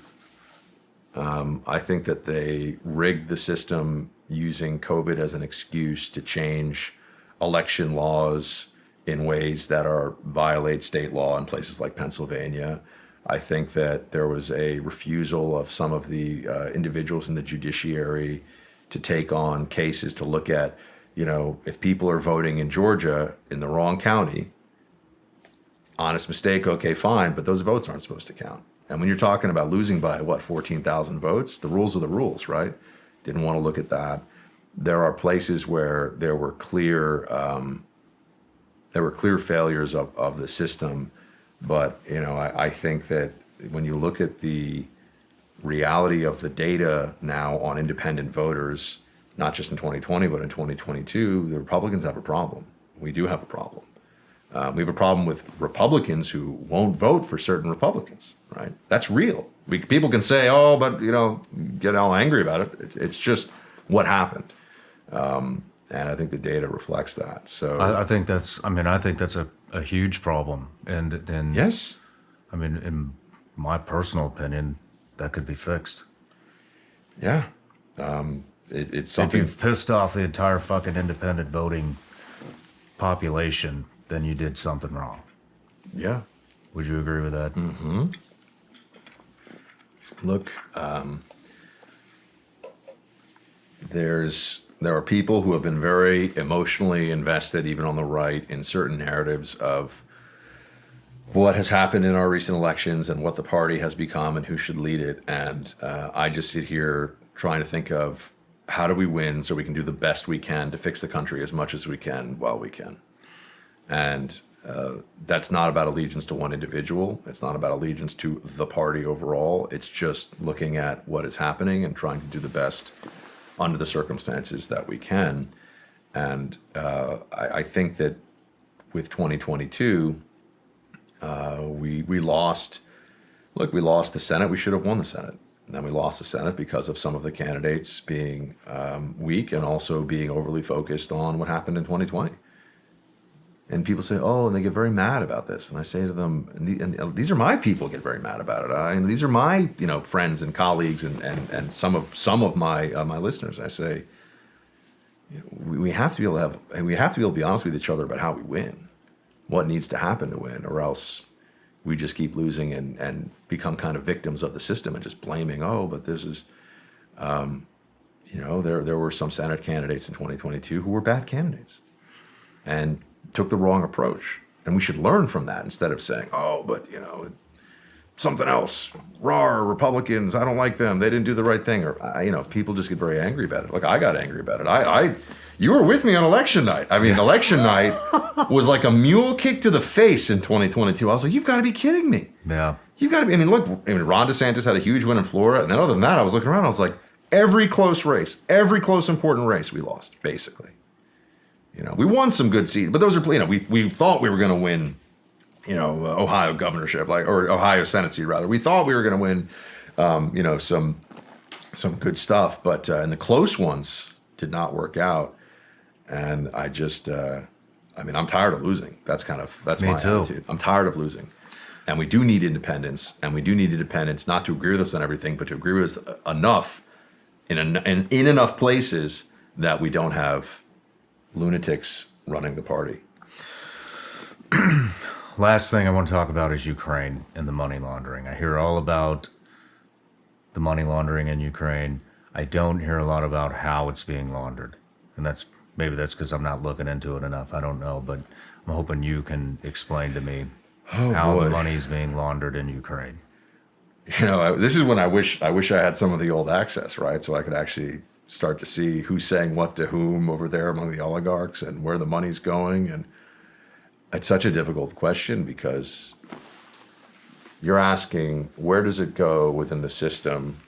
rigged the system using COVID as an excuse to change election laws in ways that violate state law in places like Pennsylvania. I think that there was a refusal of some of the individuals in the judiciary to take on cases to look at, if people are voting in Georgia in the wrong county, honest mistake, okay, fine, but those votes aren't supposed to count. And when you're talking about losing by, 14,000 votes, the rules are the rules, right? Didn't want to look at that. There are places where there were clear failures of the system. But, I think that when you look at the reality of the data now on independent voters, not just in 2020, but in 2022, the Republicans have a problem. We do have a problem. We have a problem with Republicans who won't vote for certain Republicans, right? That's real. People can say, oh, but, get all angry about it. It's just what happened. And I think the data reflects that. So I think that's a huge problem. And yes, I mean, in my personal opinion, that could be fixed. Yeah. It's something. If you've pissed off the entire fucking independent voting population, then you did something wrong. Yeah. Would you agree with that? Mm-hmm. Look, there are people who have been very emotionally invested, even on the right, in certain narratives of what has happened in our recent elections and what the party has become and who should lead it. And I just sit here trying to think of how do we win so we can do the best we can to fix the country as much as we can while we can. And that's not about allegiance to one individual. It's not about allegiance to the party overall. It's just looking at what is happening and trying to do the best under the circumstances that we can. And I think that with 2022, we lost. Look, we lost the Senate. We should have won the Senate. And we lost the Senate because of some of the candidates being weak and also being overly focused on what happened in 2020. And people say, oh, and they get very mad about this. And I say to them, and these are my people get very mad about it. And these are my friends and colleagues and some of my my listeners. I say, we have to be able to be honest with each other about how we win, what needs to happen to win, or else we just keep losing and become kind of victims of the system and just blaming, oh, but this is, there were some Senate candidates in 2022 who were bad candidates and took the wrong approach. And we should learn from that instead of saying, oh, but, something else. Rawr, Republicans, I don't like them. They didn't do the right thing. Or, people just get very angry about it. Like, I got angry about it. You were with me on election night. I mean, election night was like a mule kick to the face in 2022. I was like, you've got to be kidding me. Yeah. You've got to be. I mean, look, Ron DeSantis had a huge win in Florida. And then other than that, I was looking around. I was like, every close race, every close important race we lost, basically. We won some good seats, but those are, we thought we were going to win, Ohio governorship, or Ohio Senate seat rather. We thought we were going to win, some good stuff, but and the close ones did not work out. And I just, I'm tired of losing. That's Me my too. attitude. I'm tired of losing, and we do need independence, and we do need independence not to agree with us on everything, but to agree with us enough in enough places that we don't have lunatics running the party. Last thing I want to talk about is Ukraine and the money laundering. I hear all about the money laundering in Ukraine. I don't hear a lot about how it's being laundered. And maybe that's because I'm not looking into it enough. I don't know, but I'm hoping you can explain to me how the money is being laundered in Ukraine. This is when I wish I had some of the old access, right? So I could actually start to see who's saying what to whom over there among the oligarchs and where the money's going. And it's such a difficult question because you're asking, where does it go within the system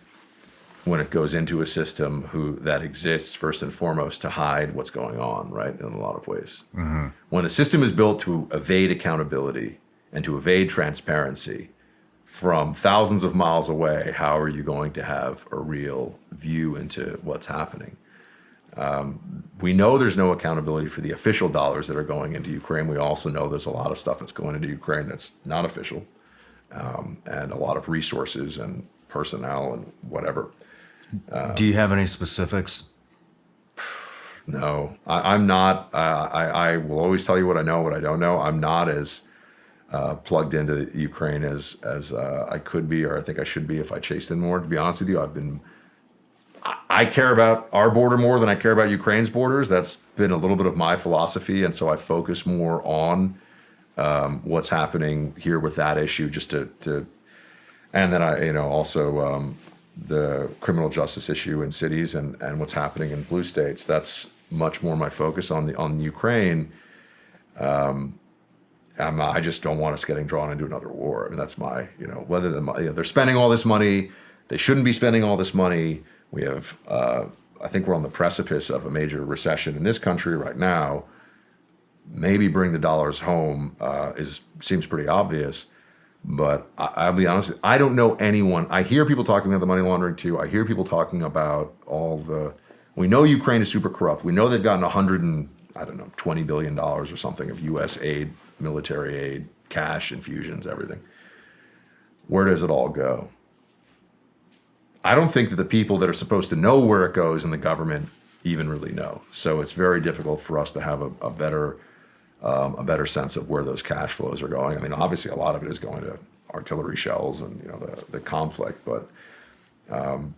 when it goes into a system that exists first and foremost to hide what's going on, right? In a lot of ways. Mm-hmm. When a system is built to evade accountability and to evade transparency from thousands of miles away, how are you going to have a real view into what's happening? We know there's no accountability for the official dollars that are going into Ukraine. We also know there's a lot of stuff that's going into Ukraine that's not official, and a lot of resources and personnel and whatever. Do you have any specifics? No, I'm not. I will always tell you what I know, what I don't know. I'm not as plugged into Ukraine as I could be, or I think I should be if I chased it more. To be honest with you, I care about our border more than I care about Ukraine's borders. That's been a little bit of my philosophy, and so I focus more on what's happening here with that issue, just to and then I also the criminal justice issue in cities and what's happening in blue states. That's much more my focus on Ukraine. I just don't want us getting drawn into another war. I mean, that's my, whether they're spending all this money, they shouldn't be spending all this money. We have, I think we're on the precipice of a major recession in this country right now. Maybe bring the dollars home seems pretty obvious. But I'll be honest, I don't know anyone. I hear people talking about the money laundering too. I hear people talking about we know Ukraine is super corrupt. We know they've gotten $20 billion or something of U.S. aid, military aid, cash infusions, everything. Where does it all go? I don't think that the people that are supposed to know where it goes in the government even really know. So it's very difficult for us to have a better sense of where those cash flows are going. I mean, obviously, a lot of it is going to artillery shells and the conflict, but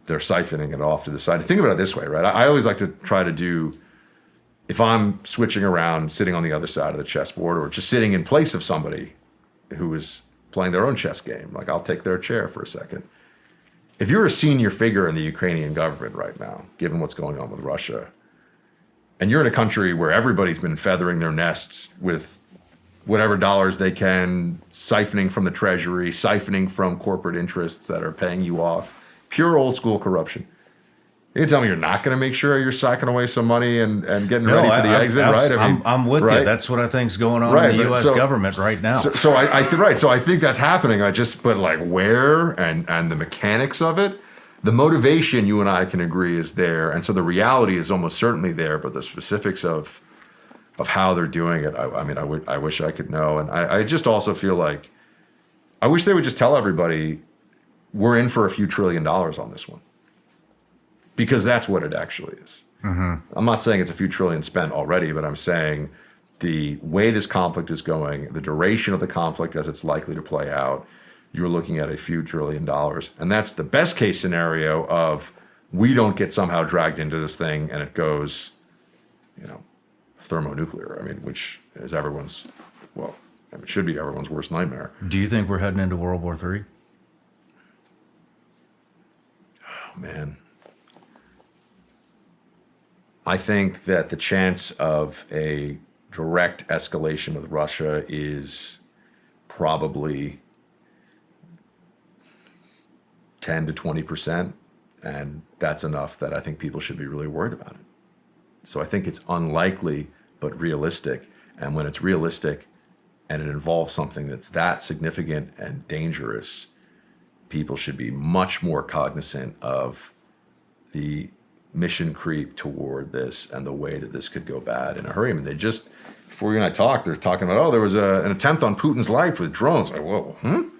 they're siphoning it off to the side. Think about it this way, right? I always like to try to do, if I'm switching around, sitting on the other side of the chessboard, or just sitting in place of somebody who is playing their own chess game, like I'll take their chair for a second. If you're a senior figure in the Ukrainian government right now, given what's going on with Russia, and you're in a country where everybody's been feathering their nests with whatever dollars they can, siphoning from the treasury, siphoning from corporate interests that are paying you off, pure old school corruption. You tell me you're not going to make sure you're sacking away some money and getting ready for the exit, right? I'm with you. That's what I think's going on in the U.S. government right now. So I think that's happening. But like where and the mechanics of it, the motivation, you and I can agree, is there, and so the reality is almost certainly there. But the specifics of how they're doing it, I wish I could know. And I just also feel like I wish they would just tell everybody we're in for a few $1 trillion on this one. Because that's what it actually is. Mm-hmm. I'm not saying it's a few trillion spent already, but I'm saying the way this conflict is going, the duration of the conflict as it's likely to play out, you're looking at a few $1 trillion. And that's the best case scenario of we don't get somehow dragged into this thing and it goes, thermonuclear. Which is should be everyone's worst nightmare. Do you think we're heading into World War III? man. I think that the chance of a direct escalation with Russia is probably 10 to 20%, and that's enough that I think people should be really worried about it. So I think it's unlikely, but realistic. And when it's realistic and it involves something that's that significant and dangerous, people should be much more cognizant of the mission creep toward this and the way that this could go bad in a hurry. I mean, they just, before you and I talked, they're talking about, oh, there was an attempt on Putin's life with drones. Like, whoa, And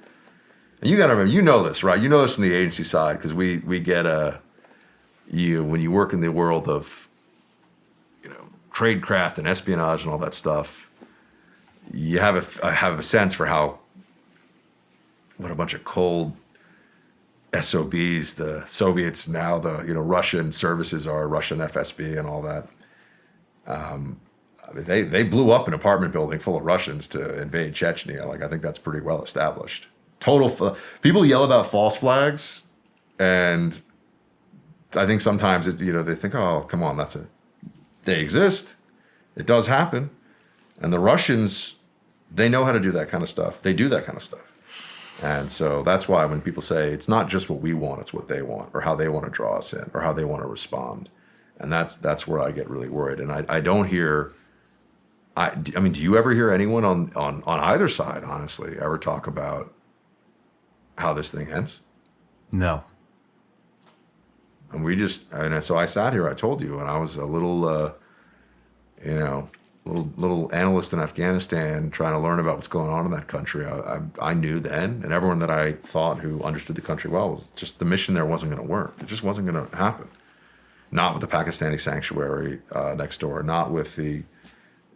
you got to remember, you know this, right? You know this from the agency side, because we get when you work in the world of, tradecraft and espionage and all that stuff, you have a sense for what a bunch of cold SOBs the Soviets, now the Russian services are, Russian FSB and all that. I mean, they blew up an apartment building full of Russians to invade Chechnya. Like, I think that's pretty well established. People yell about false flags, and I think sometimes they think, oh, come on, they exist. It does happen. And the Russians, they know how to do that kind of stuff. They do that kind of stuff. And so that's why when people say it's not just what we want, it's what they want, or how they want to draw us in, or how they want to respond. And that's where I get really worried. And I don't hear, I mean, do you ever hear anyone on either side, honestly, ever talk about how this thing ends? No. And so I sat here, I told you, and I was a little, little analyst in Afghanistan trying to learn about what's going on in that country. I knew then, and everyone that I thought who understood the country well, was just the mission there wasn't going to work. It just wasn't going to happen. Not with the Pakistani sanctuary next door, not with the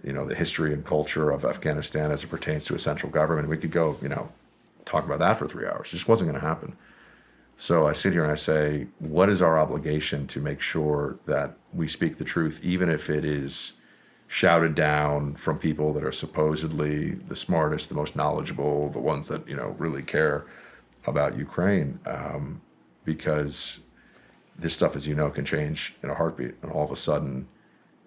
history and culture of Afghanistan as it pertains to a central government. We could go, talk about that for 3 hours. It just wasn't going to happen. So I sit here and I say, what is our obligation to make sure that we speak the truth, even if it is shouted down from people that are supposedly the smartest, the most knowledgeable, the ones that, really care about Ukraine, because this stuff, as you know, can change in a heartbeat. And all of a sudden,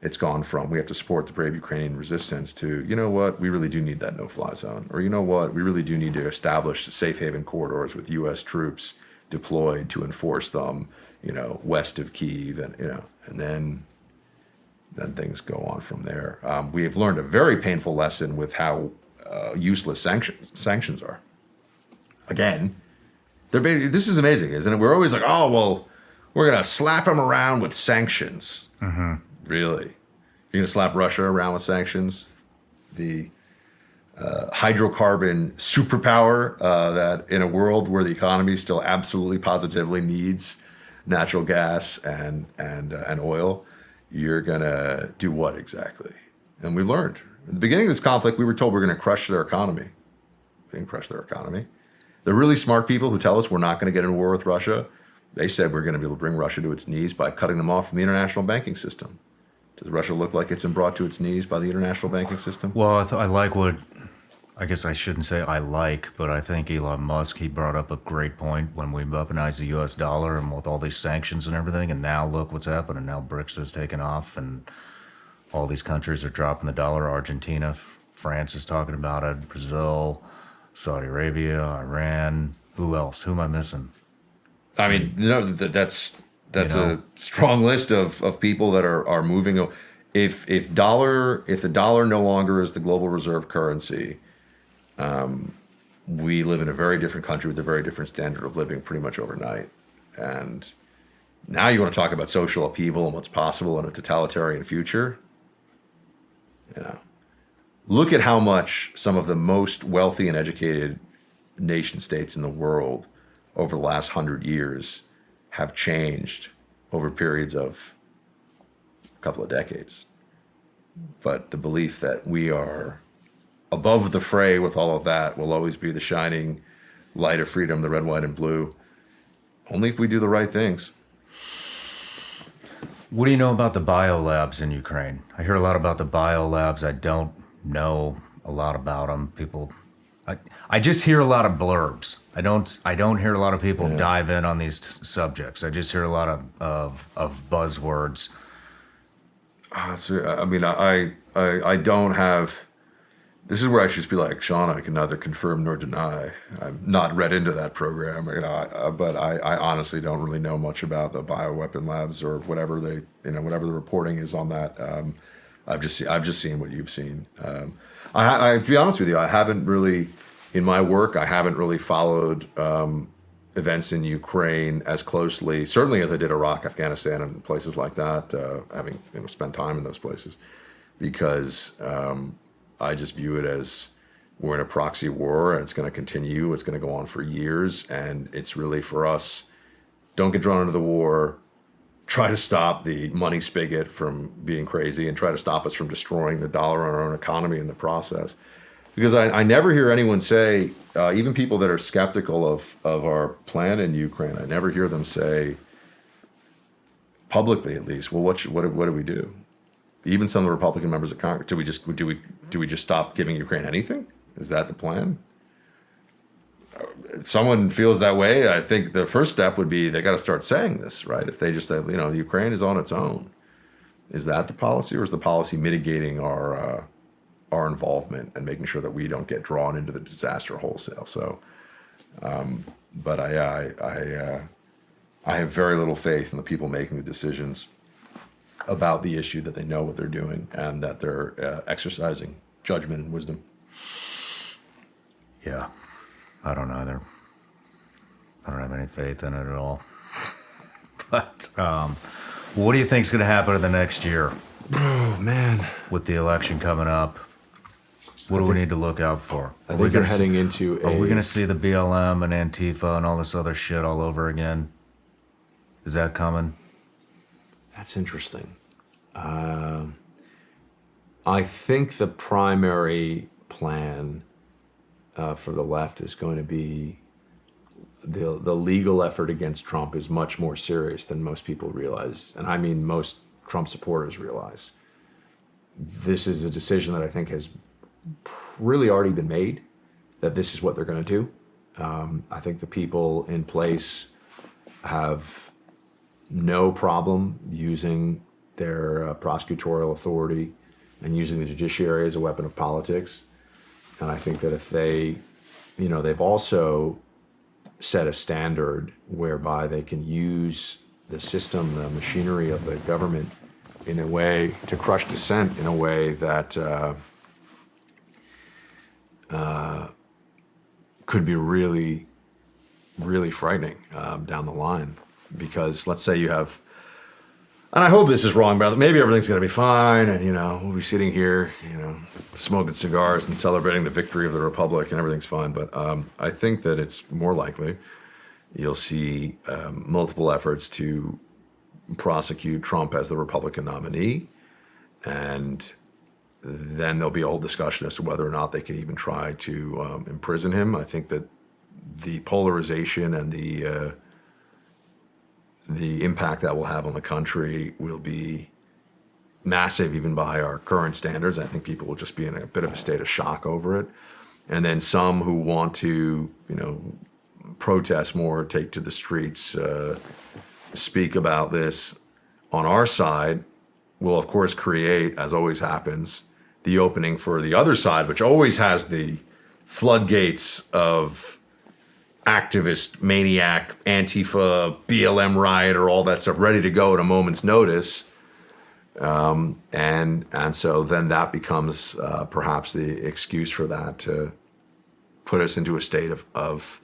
it's gone from we have to support the brave Ukrainian resistance to, you know what, we really do need that no-fly zone. Or, you know what, we really do need to establish safe haven corridors with U.S. troops deployed to enforce them, west of Kyiv, and then things go on from there. We have learned a very painful lesson with how useless sanctions are. Again, this is amazing, isn't it? We're always like, oh, well, we're going to slap them around with sanctions. Mm-hmm. Really? You're going to slap Russia around with sanctions? The hydrocarbon superpower that in a world where the economy still absolutely positively needs natural gas and oil, you're going to do what exactly? And we learned. At the beginning of this conflict, we were told we're going to crush their economy. We didn't crush their economy. The really smart people who tell us we're not going to get in a war with Russia, they said we're going to be able to bring Russia to its knees by cutting them off from the international banking system. Does Russia look like it's been brought to its knees by the international banking system? Well, I like what, I guess I shouldn't say I like, but I think Elon Musk, he brought up a great point when we weaponized the U.S. dollar and with all these sanctions and everything, and now look what's happened, and now BRICS has taken off, and all these countries are dropping the dollar. Argentina, France is talking about it, Brazil, Saudi Arabia, Iran. Who else? Who am I missing? I mean, that's a strong list of people that are moving. If the dollar no longer is the global reserve currency, we live in a very different country with a very different standard of living pretty much overnight. And now you want to talk about social upheaval and what's possible in a totalitarian future. Look at how much some of the most wealthy and educated nation states in the world over the last 100 years have changed over periods of a couple of decades. But the belief that we are above the fray with all of that will always be the shining light of freedom, the red, white, and blue, only if we do the right things. What do you know about the biolabs in Ukraine? I hear a lot about the biolabs. I don't know a lot about them. People I just hear a lot of blurbs. I don't hear a lot of people dive in on these subjects. I just hear a lot of buzzwords. I mean, I don't have. This is where I should just be like, Shawn, I can neither confirm nor deny. I'm not read into that program, but I honestly don't really know much about the bioweapon labs or whatever whatever the reporting is on that. I've just seen what you've seen. To be honest with you, I haven't really, in my work, I haven't really followed events in Ukraine as closely, certainly as I did Iraq, Afghanistan, and places like that, having spent time in those places, because I just view it as we're in a proxy war and it's going to continue. It's going to go on for years, and it's really for us, don't get drawn into the war, try to stop the money spigot from being crazy, and try to stop us from destroying the dollar and our own economy in the process. Because I never hear anyone say, even people that are skeptical of our plan in Ukraine, I never hear them say, publicly at least, well, what do we do? Even some of the Republican members of Congress, do we just stop giving Ukraine anything? Is that the plan? If someone feels that way, I think the first step would be they got to start saying this, right? If they just say, Ukraine is on its own, is that the policy, or is the policy mitigating our involvement and making sure that we don't get drawn into the disaster wholesale? So, but I have very little faith in the people making the decisions about the issue, that they know what they're doing and that they're exercising judgment and wisdom. Yeah, I don't either. I don't have any faith in it at all. But what do you think is going to happen in the next year? Oh, man. With the election coming up, what do we need to look out for? I think we're heading into Are we going to see the BLM and Antifa and all this other shit all over again? Is that coming? That's interesting. I think the primary plan for the left is going to be the legal effort against Trump is much more serious than most people realize. And I mean most Trump supporters realize. This is a decision that I think has really already been made, that this is what they're going to do. I think the people in place have no problem using their prosecutorial authority and using the judiciary as a weapon of politics. And I think that if they've also set a standard whereby they can use the system, the machinery of the government in a way to crush dissent in a way that could be really, really frightening down the line. Because let's say you have, and I hope this is wrong, but maybe everything's going to be fine, and we'll be sitting here, smoking cigars and celebrating the victory of the Republic, and everything's fine. But I think that it's more likely you'll see multiple efforts to prosecute Trump as the Republican nominee, and then there'll be a whole discussion as to whether or not they can even try to imprison him. I think that the polarization and the impact that will have on the country will be massive, even by our current standards. I think people will just be in a bit of a state of shock over it. And then some who want to, protest more, take to the streets, speak about this on our side, will of course create, as always happens, the opening for the other side, which always has the floodgates of activist, maniac, Antifa, BLM rioter, all that stuff ready to go at a moment's notice. And so then that becomes perhaps the excuse for that to put us into a state of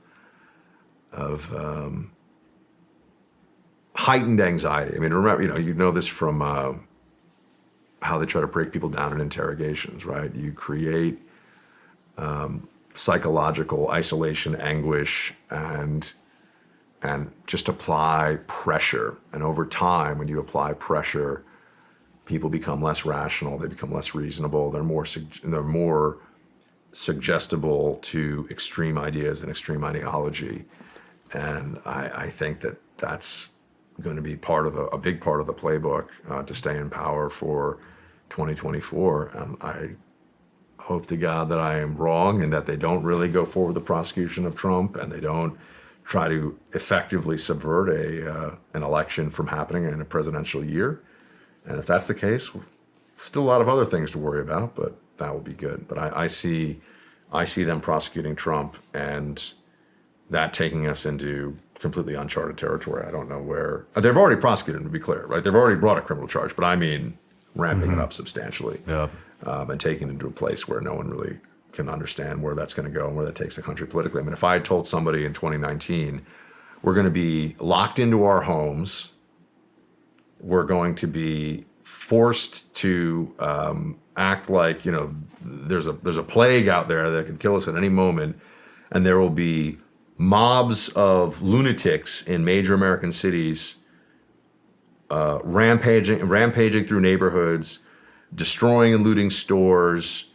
heightened anxiety. I mean, remember, you know this from how they try to break people down in interrogations, right? You create psychological isolation, anguish, and just apply pressure. And over time, when you apply pressure, people become less rational. They become less reasonable. They're more suggestible to extreme ideas and extreme ideology. And I think that that's going to be a big part of the playbook to stay in power for 2024. And hope to God that I am wrong and that they don't really go forward with the prosecution of Trump and they don't try to effectively subvert an election from happening in a presidential year. And if that's the case, still a lot of other things to worry about, but that will be good. But I see them prosecuting Trump and that taking us into completely uncharted territory. I don't know where. They've already prosecuted him, to be clear, right? They've already brought a criminal charge, but I mean ramping it up substantially. Yeah. And taking it to a place where no one really can understand where that's going to go and where that takes the country politically. I mean, if I had told somebody in 2019, we're going to be locked into our homes, we're going to be forced to act like, there's a plague out there that could kill us at any moment, and there will be mobs of lunatics in major American cities rampaging through neighborhoods, destroying and looting stores,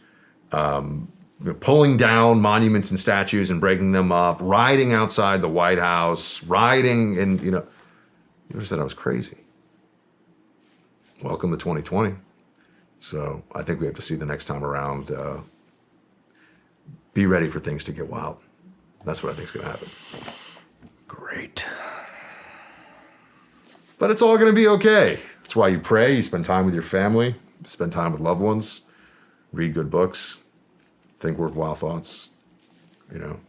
pulling down monuments and statues and breaking them up, rioting outside the White House, rioting, and you said I was crazy. Welcome to 2020. So I think we have to see the next time around. Be ready for things to get wild. That's what I think is going to happen. Great. But it's all going to be okay. That's why you pray, you spend time with your family, spend time with loved ones, read good books, think worthwhile thoughts.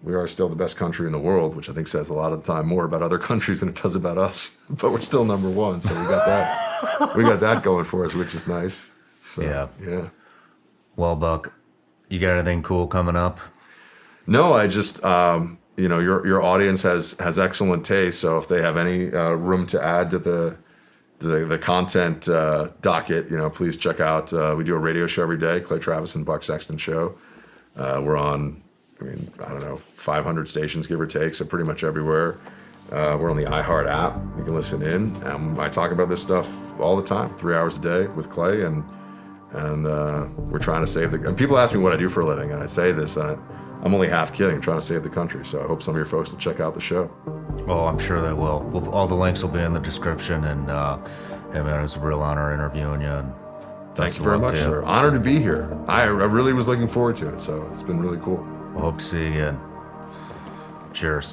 We are still the best country in the world, which I think says a lot of the time more about other countries than it does about us. But we're still number one, so we got that. We got that going for us, which is nice. So, yeah. Well, Buck, you got anything cool coming up? No, I just, your audience has excellent taste. So if they have any room to add to the content docket, please check out. We do a radio show every day, Clay Travis and Buck Sexton Show. We're on, 500 stations, give or take, so pretty much everywhere. We're on the iHeart app. You can listen in. I talk about this stuff all the time, 3 hours a day with Clay, and we're trying to save and people ask me what I do for a living, and I say this, I'm only half kidding. I'm trying to save the country, so I hope some of your folks will check out the show. Oh, I'm sure they will. All the links will be in the description, and hey, man, it's a real honor interviewing you. And thank you very much, sir. Honored to be here. I really was looking forward to it, so it's been really cool. We'll hope to see you again. Cheers.